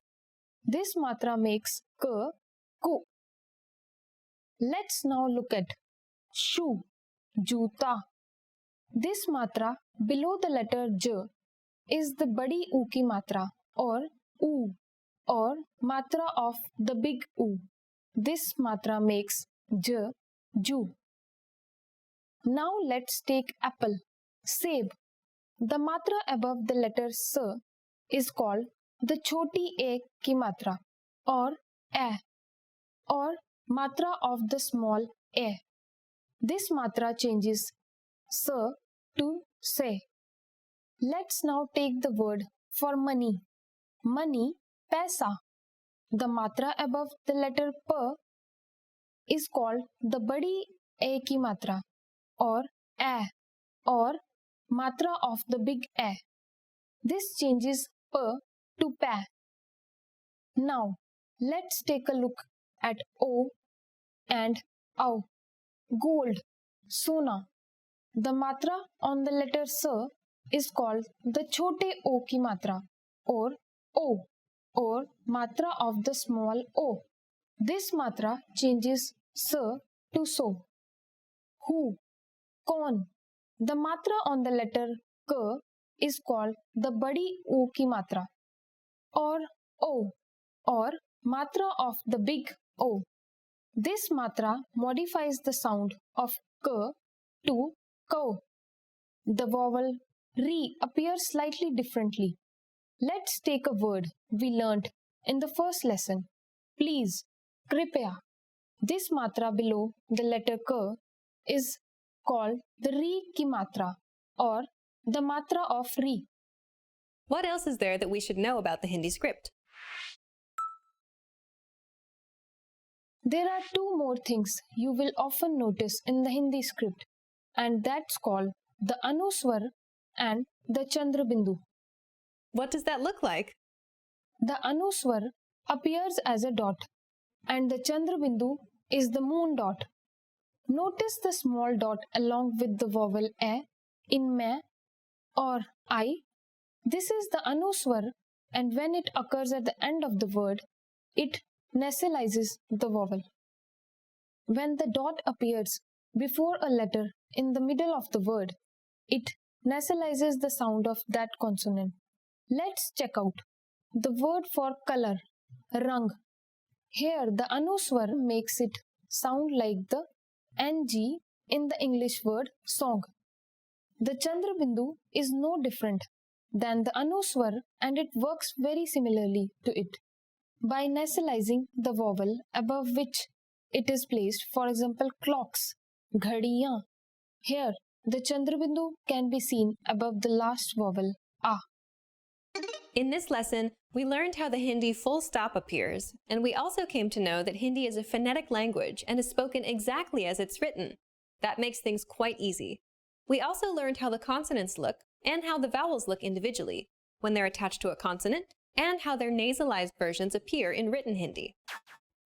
This matra makes k, ku. Let's now look at shoe, juta. This matra below the letter j is the badi u ki matra or u or matra of the big U. This matra makes j, ju. Now let's take apple, seb. The matra above the letter s is called the choti a ki matra or a or matra of the small a. This matra changes s to se. Let's now take the word for money. Money, paisa. The matra above the letter p is called the badi a ki matra or a or matra of the big a. This changes p to pa. Now, let's take a look at O and Au. Gold, Sona. The matra on the letter S is called the chote O ki matra or O or matra of the small O. This matra changes S to So. Who, Kon. The matra on the letter K is called the badi O ki matra or O or matra of the big O. This matra modifies the sound of k to ko. The vowel ri appears slightly differently. Let's take a word we learnt in the first lesson. Please, kripya. This matra below the letter k is called the ri ki matra or the matra of ri. What else is there that we should know about the Hindi script? There are two more things you will often notice in the Hindi script, and that's called the Anuswar and the Chandra Bindu. What does that look like? The Anuswar appears as a dot, and the Chandra Bindu is the moon dot. Notice the small dot along with the vowel a in ma or I. This is the Anuswar, and when it occurs at the end of the word, It nasalizes the vowel. When the dot appears before a letter in the middle of the word, it nasalizes the sound of that consonant. Let's check out the word for color, rang. Here the anuswar makes it sound like the ng in the English word song. The chandrabindu is no different than the anuswar and it works very similarly to it. By nasalizing the vowel above which it is placed, for example, clocks, ghadiyan. Here, the chandrabindu can be seen above the last vowel, a. In this lesson, we learned how the Hindi full stop appears, and we also came to know that Hindi is a phonetic language and is spoken exactly as it's written. That makes things quite easy. We also learned how the consonants look and how the vowels look individually when they're attached to a consonant, and how their nasalized versions appear in written Hindi.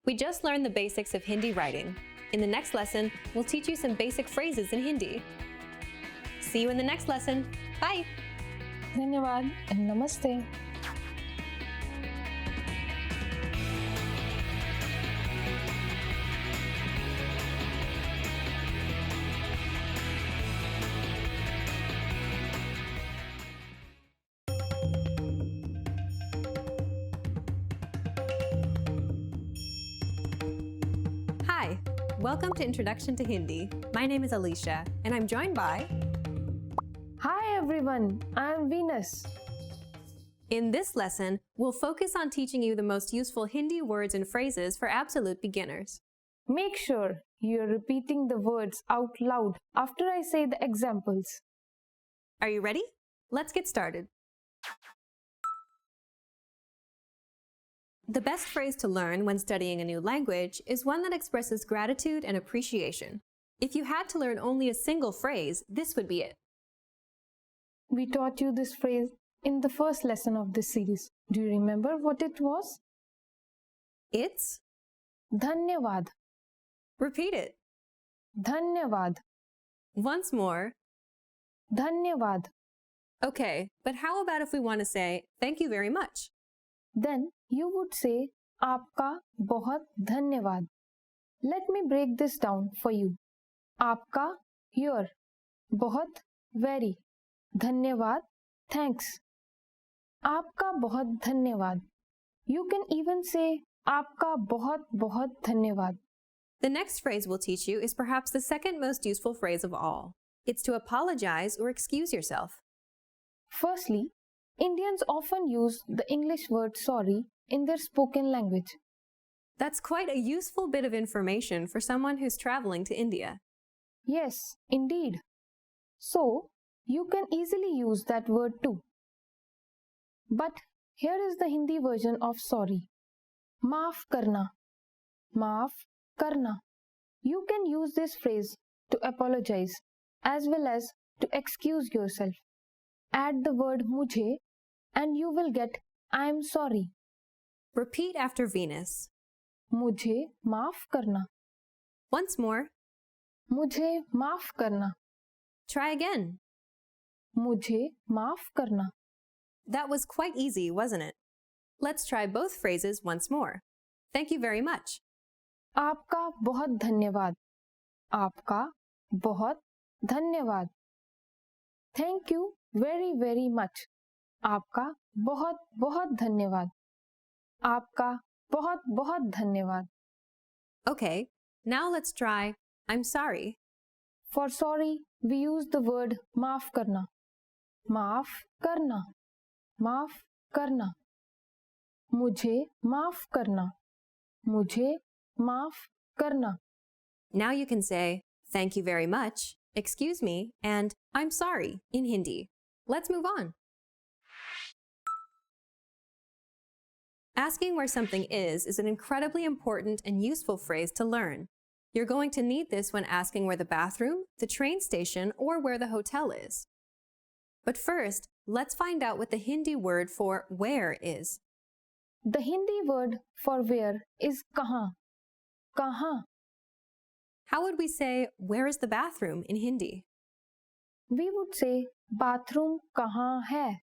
We just learned the basics of Hindi writing. In the next lesson, we'll teach you some basic phrases in Hindi. See you in the next lesson. Bye! Dhanyawad and Namaste. Hi, welcome to Introduction to Hindi. My name is Alicia, and I'm joined by... Hi everyone, I am Venus. In this lesson, we'll focus on teaching you the most useful Hindi words and phrases for absolute beginners. Make sure you're repeating the words out loud after I say the examples. Are you ready? Let's get started. The best phrase to learn when studying a new language is one that expresses gratitude and appreciation. If you had to learn only a single phrase, this would be it. We taught you this phrase in the first lesson of this series. Do you remember what it was? It's Dhanyavad. Repeat it. Dhanyavad. Once more. Dhanyavad. Okay, but how about if we want to say thank you very much? Then you would say Aapka bahut dhanyavad. Let me break this down for you. Aapka, your. Bahut, very. Dhanyavad, thanks. Aapka bahut dhanyavad. You can even say Aapka bahut bahut dhanyavad. The next phrase we'll teach you is perhaps the second most useful phrase of all. It's to apologize or excuse yourself. Firstly, Indians often use the English word sorry in their spoken language. That's quite a useful bit of information for someone who's traveling to India. Yes, indeed. So, you can easily use that word too. But here is the Hindi version of sorry. Maaf karna. Maaf karna. You can use this phrase to apologize as well as to excuse yourself. Add the word mujhe and you will get I am sorry. Repeat after Venus. Mujhe maaf karna. Once more. Mujhe maaf karna. Try again. Mujhe maaf karna. That was quite easy, wasn't it? Let's try both phrases once more. Thank you very much. Aapka bahut dhanyavad. Aapka bahut dhanyavad. Thank you very very much. Aapka bahut bahut dhanyavad. Aapka bahut bahut dhanyavad. Okay, now let's try I'm sorry. For sorry, we use the word maaf karna. Maaf karna. Maaf karna. Mujhe maaf karna. Mujhe maaf karna. Now you can say thank you very much, excuse me, and I'm sorry in Hindi. Let's move on. Asking where something is an incredibly important and useful phrase to learn. You're going to need this when asking where the bathroom, the train station, or where the hotel is. But first, let's find out what the Hindi word for where is. The Hindi word for where is kahan. Kahan. How would we say where is the bathroom in Hindi? We would say bathroom kahan hai.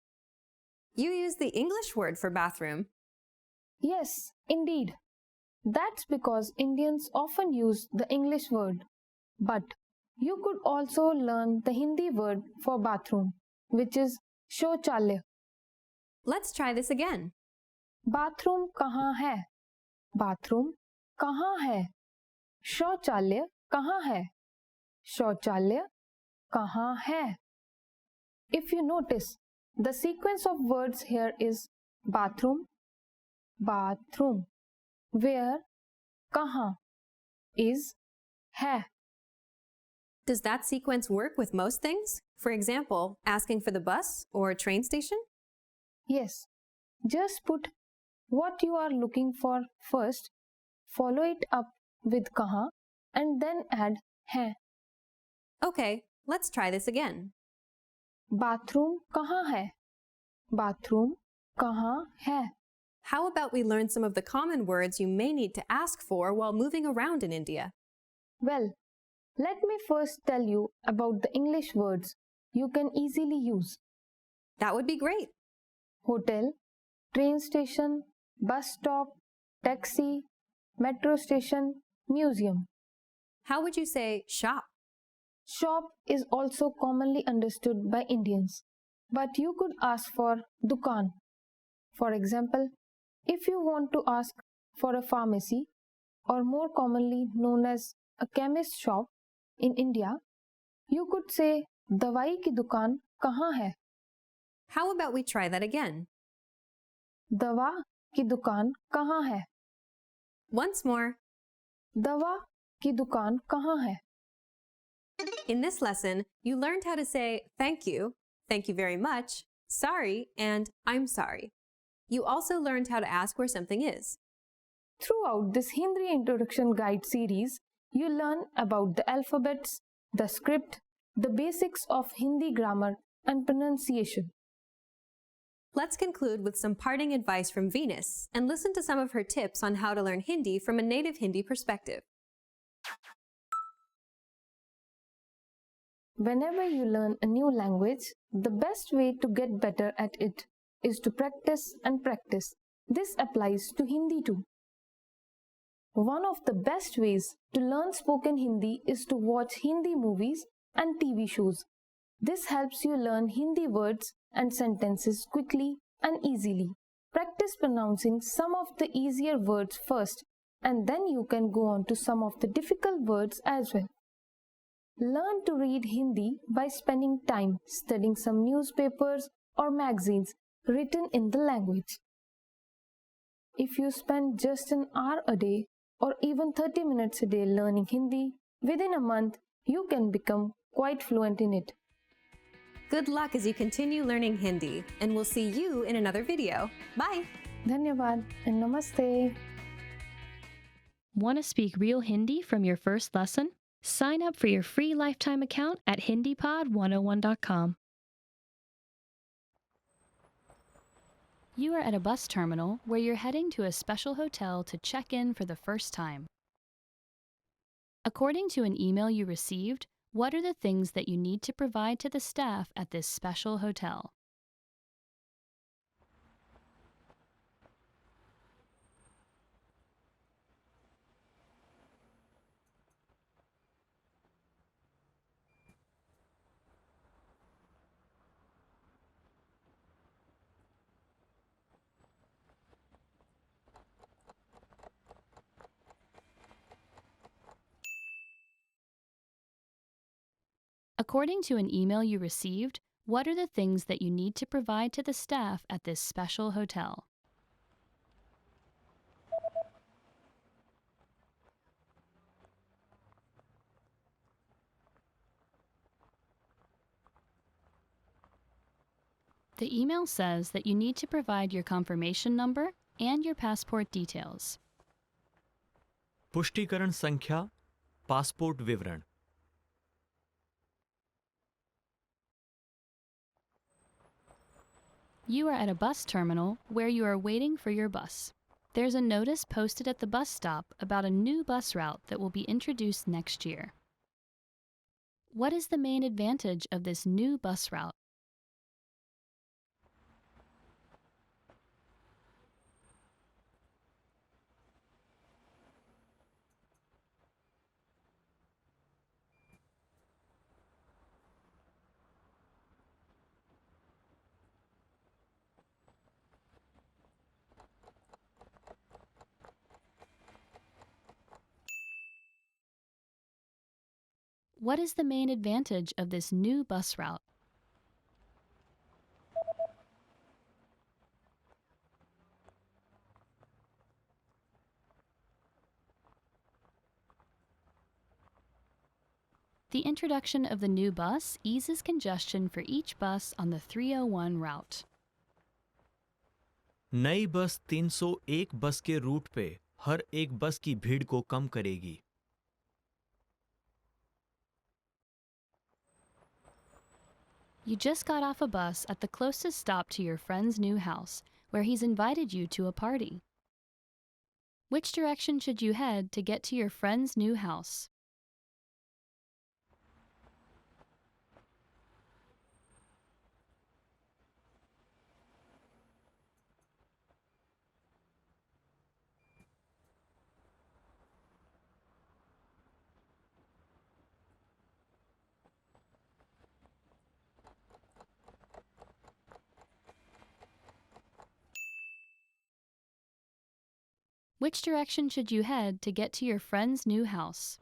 You use the English word for bathroom. Yes, indeed. That's because Indians often use the English word. But you could also learn the Hindi word for bathroom, which is शौचालय. Let's try this again. Bathroom कहाँ है? Bathroom कहाँ है? शौचालय कहाँ है? शौचालय कहाँ है? If you notice, the sequence of words here is bathroom, bathroom, where kahan is hai. Does that sequence work with most things? For example, asking for the bus or train station? Yes, just put what you are looking for first, follow it up with kahan, and then add hai. Okay, let's try this again. Bathroom kahan hai? Bathroom kahan hai? How about we learn some of the common words you may need to ask for while moving around in India? Well, let me first tell you about the English words you can easily use. That would be great. Hotel, train station, bus stop, taxi, metro station, museum. How would you say shop? Shop is also commonly understood by Indians, but you could ask for dukan. For example, if you want to ask for a pharmacy, or more commonly known as a chemist shop in India, you could say दवाई की दुकान कहाँ है? How about we try that again? दवा की दुकान कहाँ है? Once more. दवा की दुकान कहाँ है? In this lesson, you learned how to say thank you very much, sorry, and I'm sorry. You also learned how to ask where something is. Throughout this Hindi Introduction Guide series, you learn about the alphabets, the script, the basics of Hindi grammar and pronunciation. Let's conclude with some parting advice from Venus and listen to some of her tips on how to learn Hindi from a native Hindi perspective. Whenever you learn a new language, the best way to get better at it is to practice and practice. This applies to Hindi too. One of the best ways to learn spoken Hindi is to watch Hindi movies and TV shows. This helps you learn Hindi words and sentences quickly and easily. Practice pronouncing some of the easier words first, and then you can go on to some of the difficult words as well. Learn to read Hindi by spending time studying some newspapers or magazines written in the language. If you spend just an hour a day or even 30 minutes a day learning Hindi, within a month you can become quite fluent in it. Good luck as you continue learning Hindi, and we'll see you in another video. Bye! Dhanyavad and Namaste! Want to speak real Hindi from your first lesson? Sign up for your free lifetime account at HindiPod101.com. You are at a bus terminal where you're heading to a special hotel to check in for the first time. According to an email you received, what are the things that you need to provide to the staff at this special hotel? According to an email you received, what are the things that you need to provide to the staff at this special hotel? The email says that you need to provide your confirmation number and your passport details. पुष्टिकरण संख्या, passport विवरण. You are at a bus terminal where you are waiting for your bus. There's a notice posted at the bus stop about a new bus route that will be introduced next year. What is the main advantage of this new bus route? What is the main advantage of this new bus route? The introduction of the new bus eases congestion for each bus on the 301 route. नई बस 301 बस के root पे हर एक बस की भीड़ को कम करेगी। You just got off a bus at the closest stop to your friend's new house, where he's invited you to a party. Which direction should you head to get to your friend's new house? Which direction should you head to get to your friend's new house?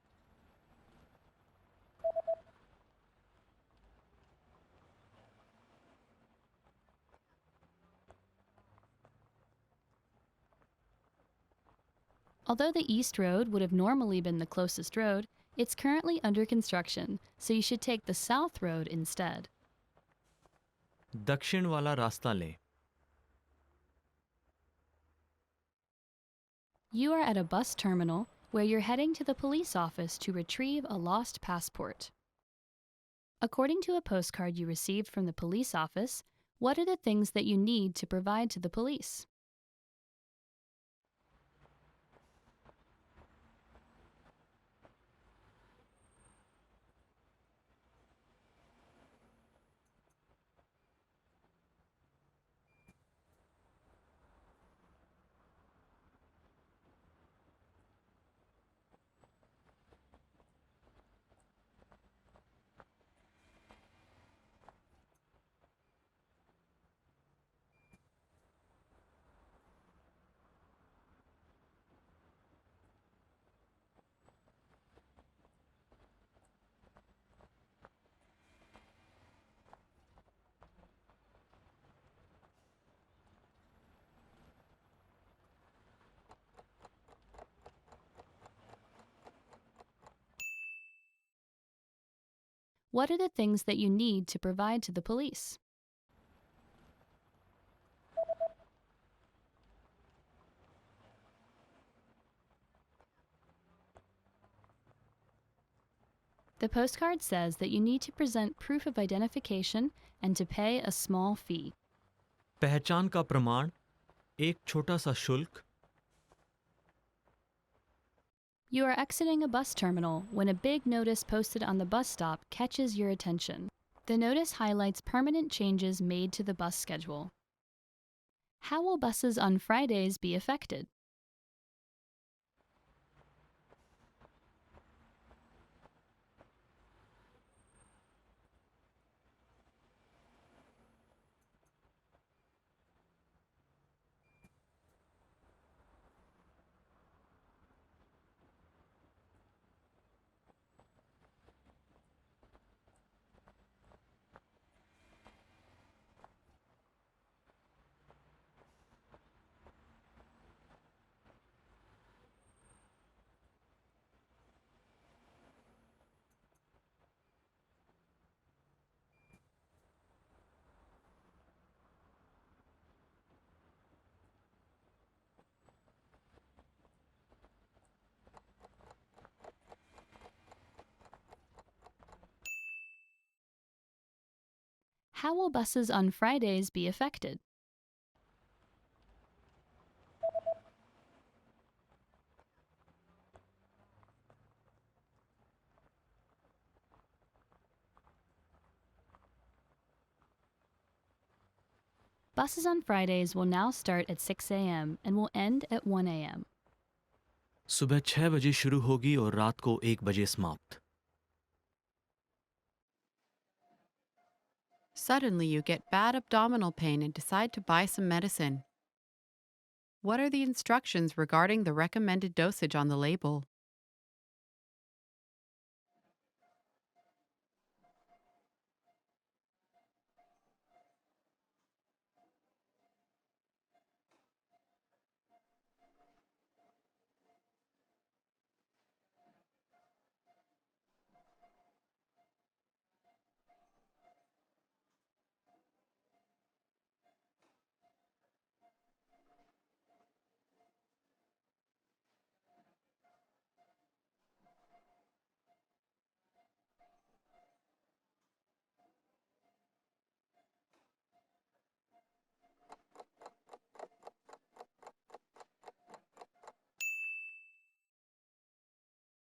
Although the East Road would have normally been the closest road, it's currently under construction, so you should take the South Road instead. दक्षिण वाला रास्ता लें। You are at a bus terminal where you're heading to the police office to retrieve a lost passport. According to a postcard you received from the police office, what are the things that you need to provide to the police? What are the things that you need to provide to the police? The postcard says that you need to present proof of identification and to pay a small fee. पहचान का प्रमाण, एक छोटा सा शुल्क। You are exiting a bus terminal when a big notice posted on the bus stop catches your attention. The notice highlights permanent changes made to the bus schedule. How will buses on Fridays be affected? How will buses on Fridays be affected? Buses on Fridays will now start at 6 a.m. and will end at 1 a.m. सुबह 6 बजे शुरू होगी और रात को 1 बजे समाप्त। Suddenly you get bad abdominal pain and decide to buy some medicine. What are the instructions regarding the recommended dosage on the label?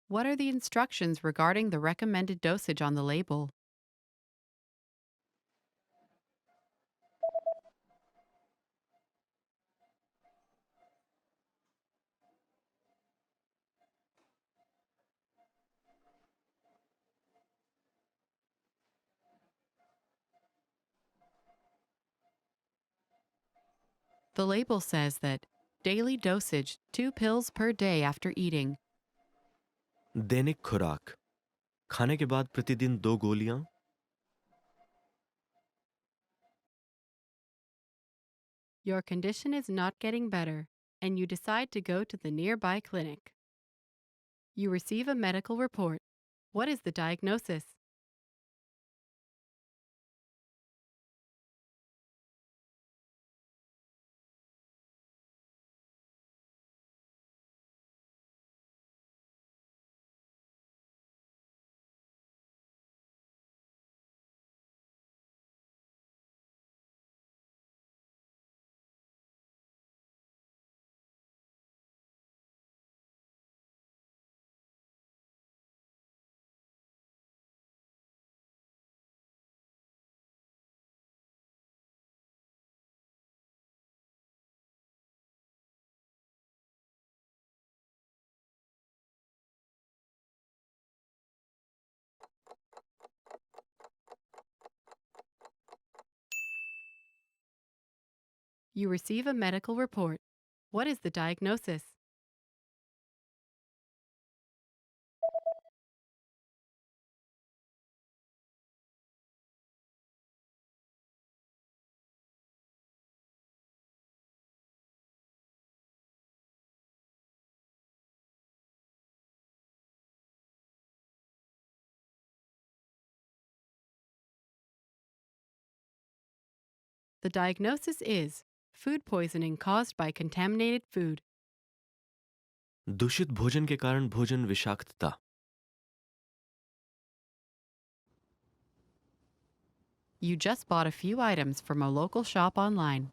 What are the instructions regarding the recommended dosage on the label? The label says that daily dosage 2 pills per day after eating. दैनिक खुराक खाने के बाद प्रतिदिन 2 गोलियां. Your condition is not getting better, and you decide to go to the nearby clinic. You receive a medical report. What is the diagnosis? You receive a medical report. What is the diagnosis? The diagnosis is food poisoning caused by contaminated food. दूषित भोजन के कारण भोजन विषाक्तता. You just bought a few items from a local shop online.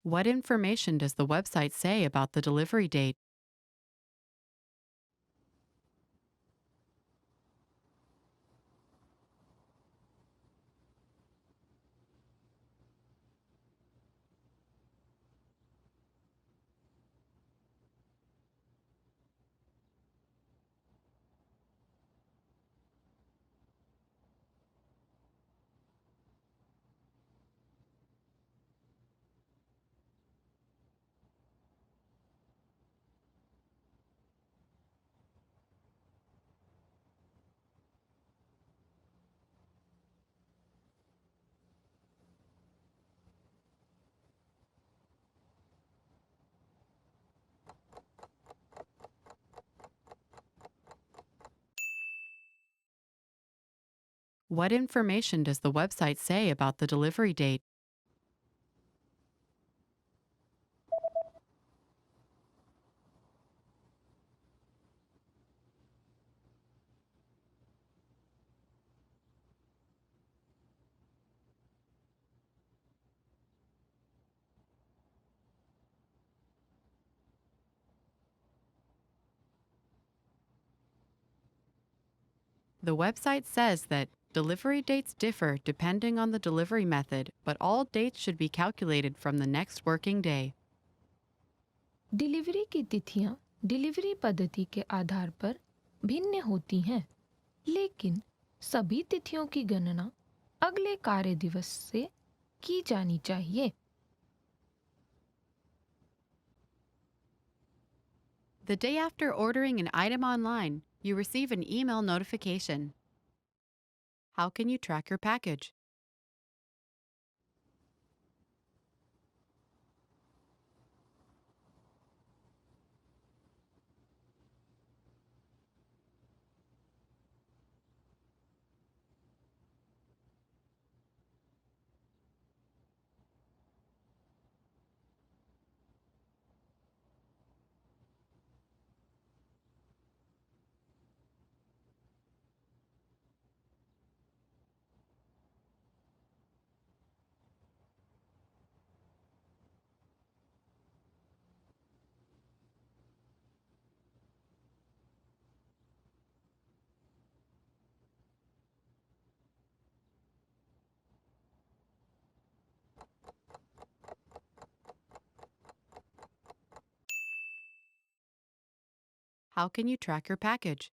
What information does the website say about the delivery date? What information does the website say about the delivery date? The website says that delivery dates differ depending on the delivery method, but all dates should be calculated from the next working day. Delivery की तिथियां delivery पद्धति के आधार पर भिन्न होती हैं, लेकिन सभी तिथियों की गणना अगले कार्य दिवस से की जानी चाहिए. The day after ordering an item online, you receive an email notification. How can you track your package? how can you track your package?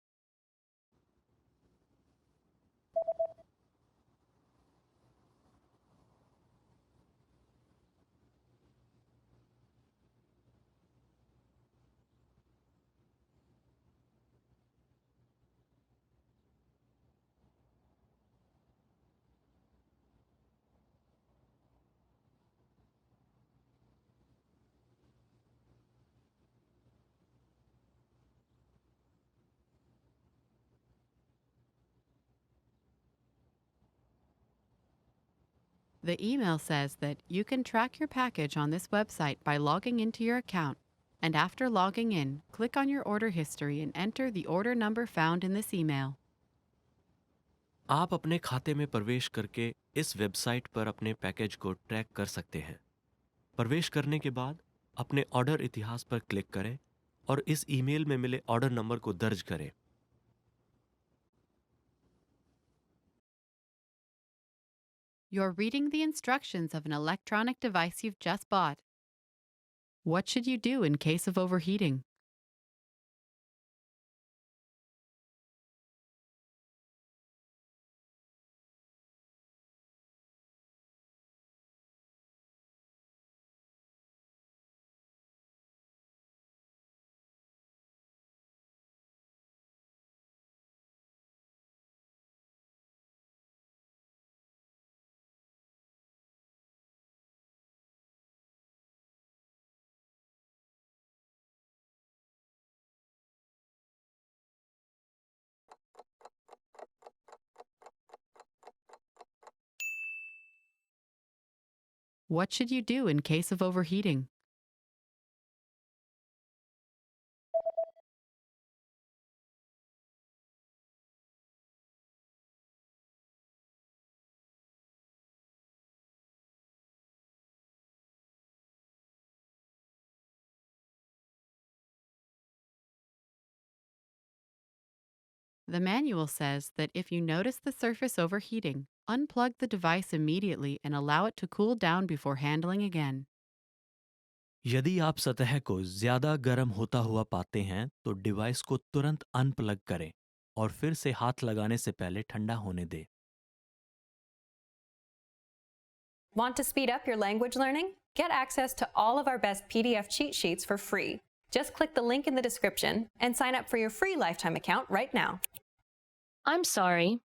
The email says that you can track your package on this website by logging into your account, and after logging in, click on your order history and enter the order number found in this email. आप अपने खाते में प्रवेश करके इस website पर अपने package को ट्रैक कर सकते हैं। प्रवेश करने के बाद अपने ऑर्डर इतिहास पर क्लिक करें और इस ईमेल में मिले ऑर्डर नंबर को दर्ज करें। You're reading the instructions of an electronic device you've just bought. What should you do in case of overheating? What should you do in case of overheating? The manual says that if you notice the surface overheating, unplug the device immediately and allow it to cool down before handling again. यदि आप सतह को ज़्यादा गर्म होता हुआ पाते हैं तो डिवाइस को तुरंत अनप्लग करें और फिर से हाथ लगाने से पहले ठंडा होने दें। Want to speed up your language learning? Get access to all of our best PDF cheat sheets for free. Just click the link in the description and sign up for your free lifetime account right now. I'm sorry.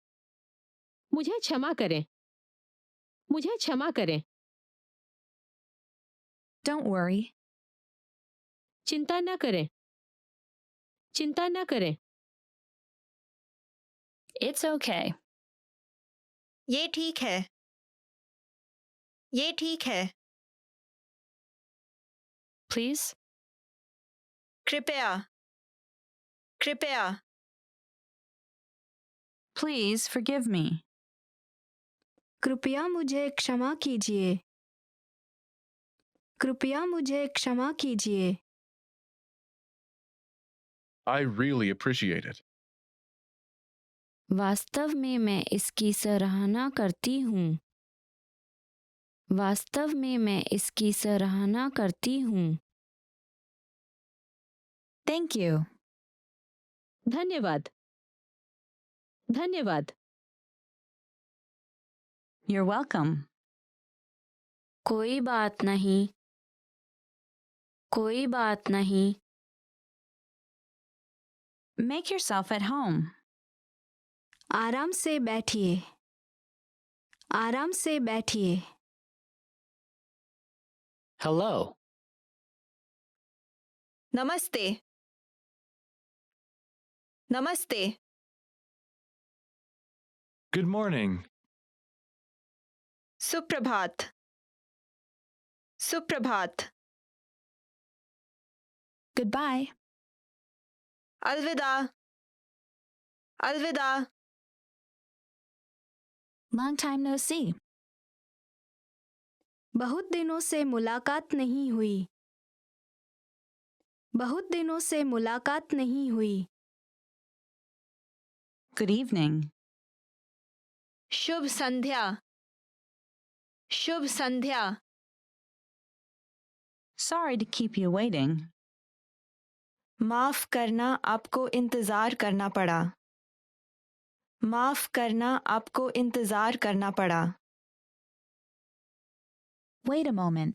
मुझे क्षमा करें। मुझे क्षमा करें। Don't worry. चिंता न करें। चिंता न करें। It's okay. ये ठीक है। ये ठीक है। Please. कृपया। कृपया। Please forgive me. कृपया मुझे क्षमा कीजिए। कृपया मुझे क्षमा कीजिए। I really appreciate it. वास्तव में मैं इसकी सराहना करती हूँ। वास्तव में मैं इसकी सराहना करती हूँ। Thank you. धन्यवाद। धन्यवाद। You're welcome. कोई बात नहीं। कोई बात नहीं। Make yourself at home. आराम से बैठिए। आराम से बैठिए। Hello. नमस्ते। नमस्ते। Good morning. सुप्रभात। सुप्रभात। Goodbye. अलविदा। अलविदा। Long time no see. बहुत दिनों से मुलाकात नहीं हुई। बहुत दिनों से मुलाकात नहीं हुई। Good evening. Shubh Sandhya. Shubh Sandhya. Sorry to keep you waiting. माफ करना, आपको इंतजार करना पड़ा। माफ करना, आपको इंतजार करना पड़ा। Wait a moment.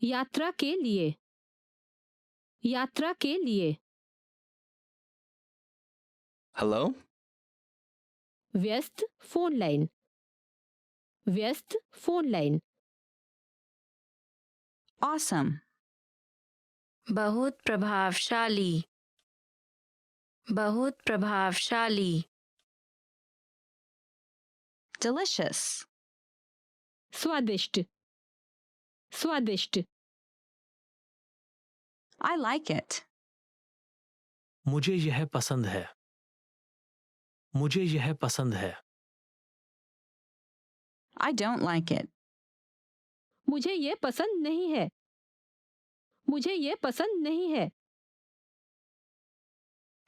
यात्रा के लिए, यात्रा के लिए। Hello? व्यस्त फोन लाइन, व्यस्त फोन लाइन। Awesome. बहुत प्रभावशाली, बहुत प्रभावशाली। Delicious. स्वादिष्ट, स्वादिष्ट। I like it. मुझे यह पसंद है। मुझे यह पसंद है। I don't like it. मुझे ये पसंद नहीं है, मुझे ये पसंद नहीं है।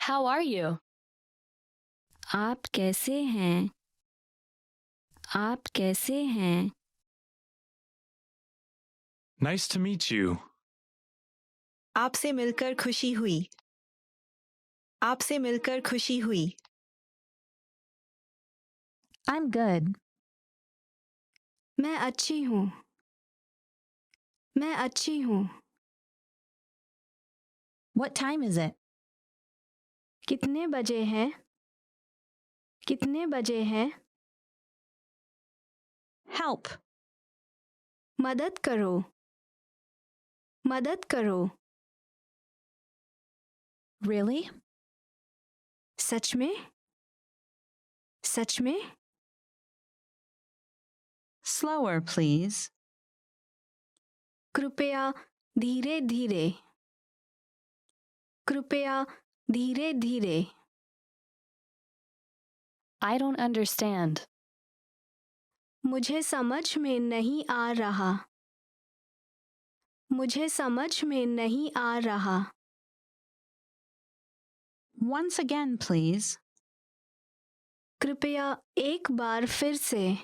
How are you? आप कैसे हैं? आप कैसे हैं? Nice to meet you. आपसे मिलकर खुशी हुई। आपसे मिलकर खुशी हुई। I'm good. मैं अच्छी हूँ। मैं अच्छी हूँ। What time is it? कितने बजे हैं? कितने बजे हैं? Help. मदद करो। मदद करो। Really? सच में? सच में? Slower, please. कृपया धीरे धीरे। कृपया धीरे धीरे। I don't understand. मुझे समझ में नहीं आ रहा। मुझे समझ में नहीं आ रहा। Once again, please. कृपया एक बार फिर से।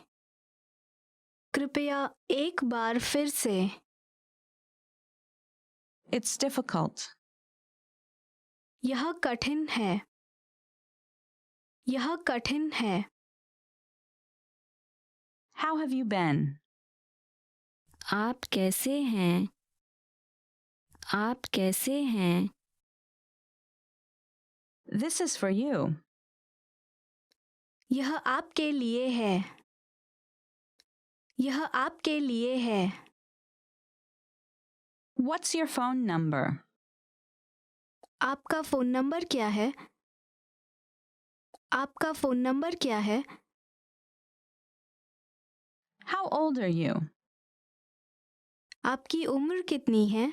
कृपया एक बार फिर से। It's difficult. यह कठिन है। यह कठिन है। How have you been? आप कैसे हैं? आप कैसे हैं? This is for you. यह आपके लिए है। यह आपके लिए है। What's your phone number? आपका फोन नंबर क्या है? आपका फोन नंबर क्या है? How old are you? आपकी उम्र कितनी है?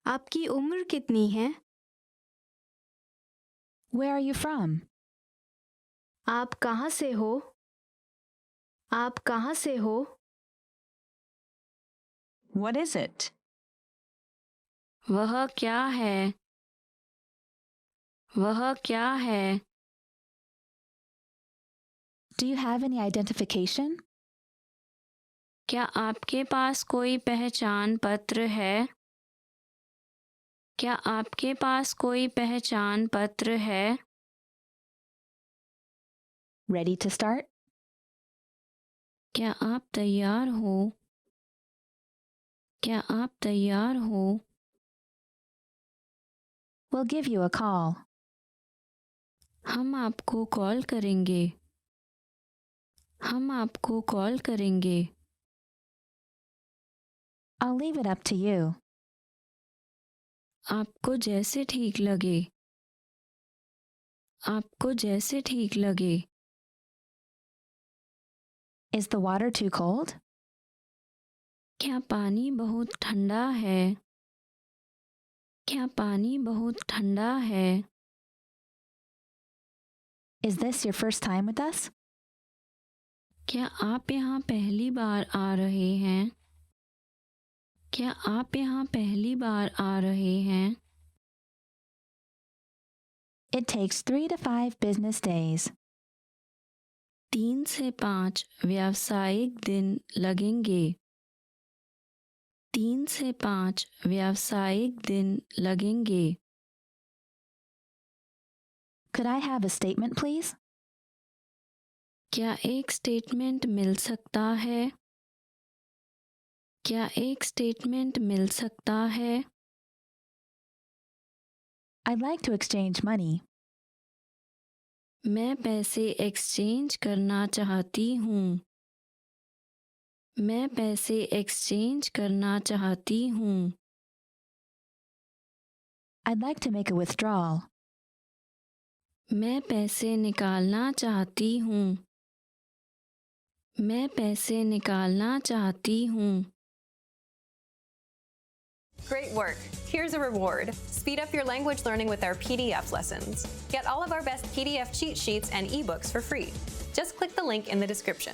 आपकी उम्र कितनी है? Where are you from? आप कहाँ से हो? आप कहाँ से हो? What is it? वह क्या है? वह क्या है? Do you have any identification? क्या आपके पास कोई पहचान पत्र है? क्या आपके पास कोई पहचान पत्र है? Ready to start? क्या आप तैयार हो? क्या आप तैयार हो? We'll give you a call. हम आपको कॉल करेंगे। हम आपको कॉल करेंगे। I'll leave it up to you. आपको जैसे ठीक लगे। आपको जैसे ठीक लगे। Is the water too cold? क्या पानी बहुत ठंडा है? क्या पानी बहुत ठंडा है? Is this your first time with us? क्या आप यहाँ पहली बार आ रहे हैं? क्या आप यहाँ पहली बार आ रहे हैं? It takes 3 to 5 business days. 3 से 5 व्यावसायिक दिन लगेंगे। 3 से 5 व्यावसायिक दिन लगेंगे। Could I have a statement, please? क्या एक स्टेटमेंट मिल सकता है? क्या एक स्टेटमेंट मिल सकता है? I'd like to exchange money. मैं पैसे एक्सचेंज करना चाहती हूँ। मैं पैसे एक्सचेंज करना चाहती हूँ। I'd like to make a withdrawal. मैं पैसे निकालना चाहती हूँ। मैं पैसे निकालना चाहती हूँ। Great work! Here's a reward. Speed up your language learning with our PDF lessons. Get all of our best PDF cheat sheets and ebooks for free. Just click the link in the description.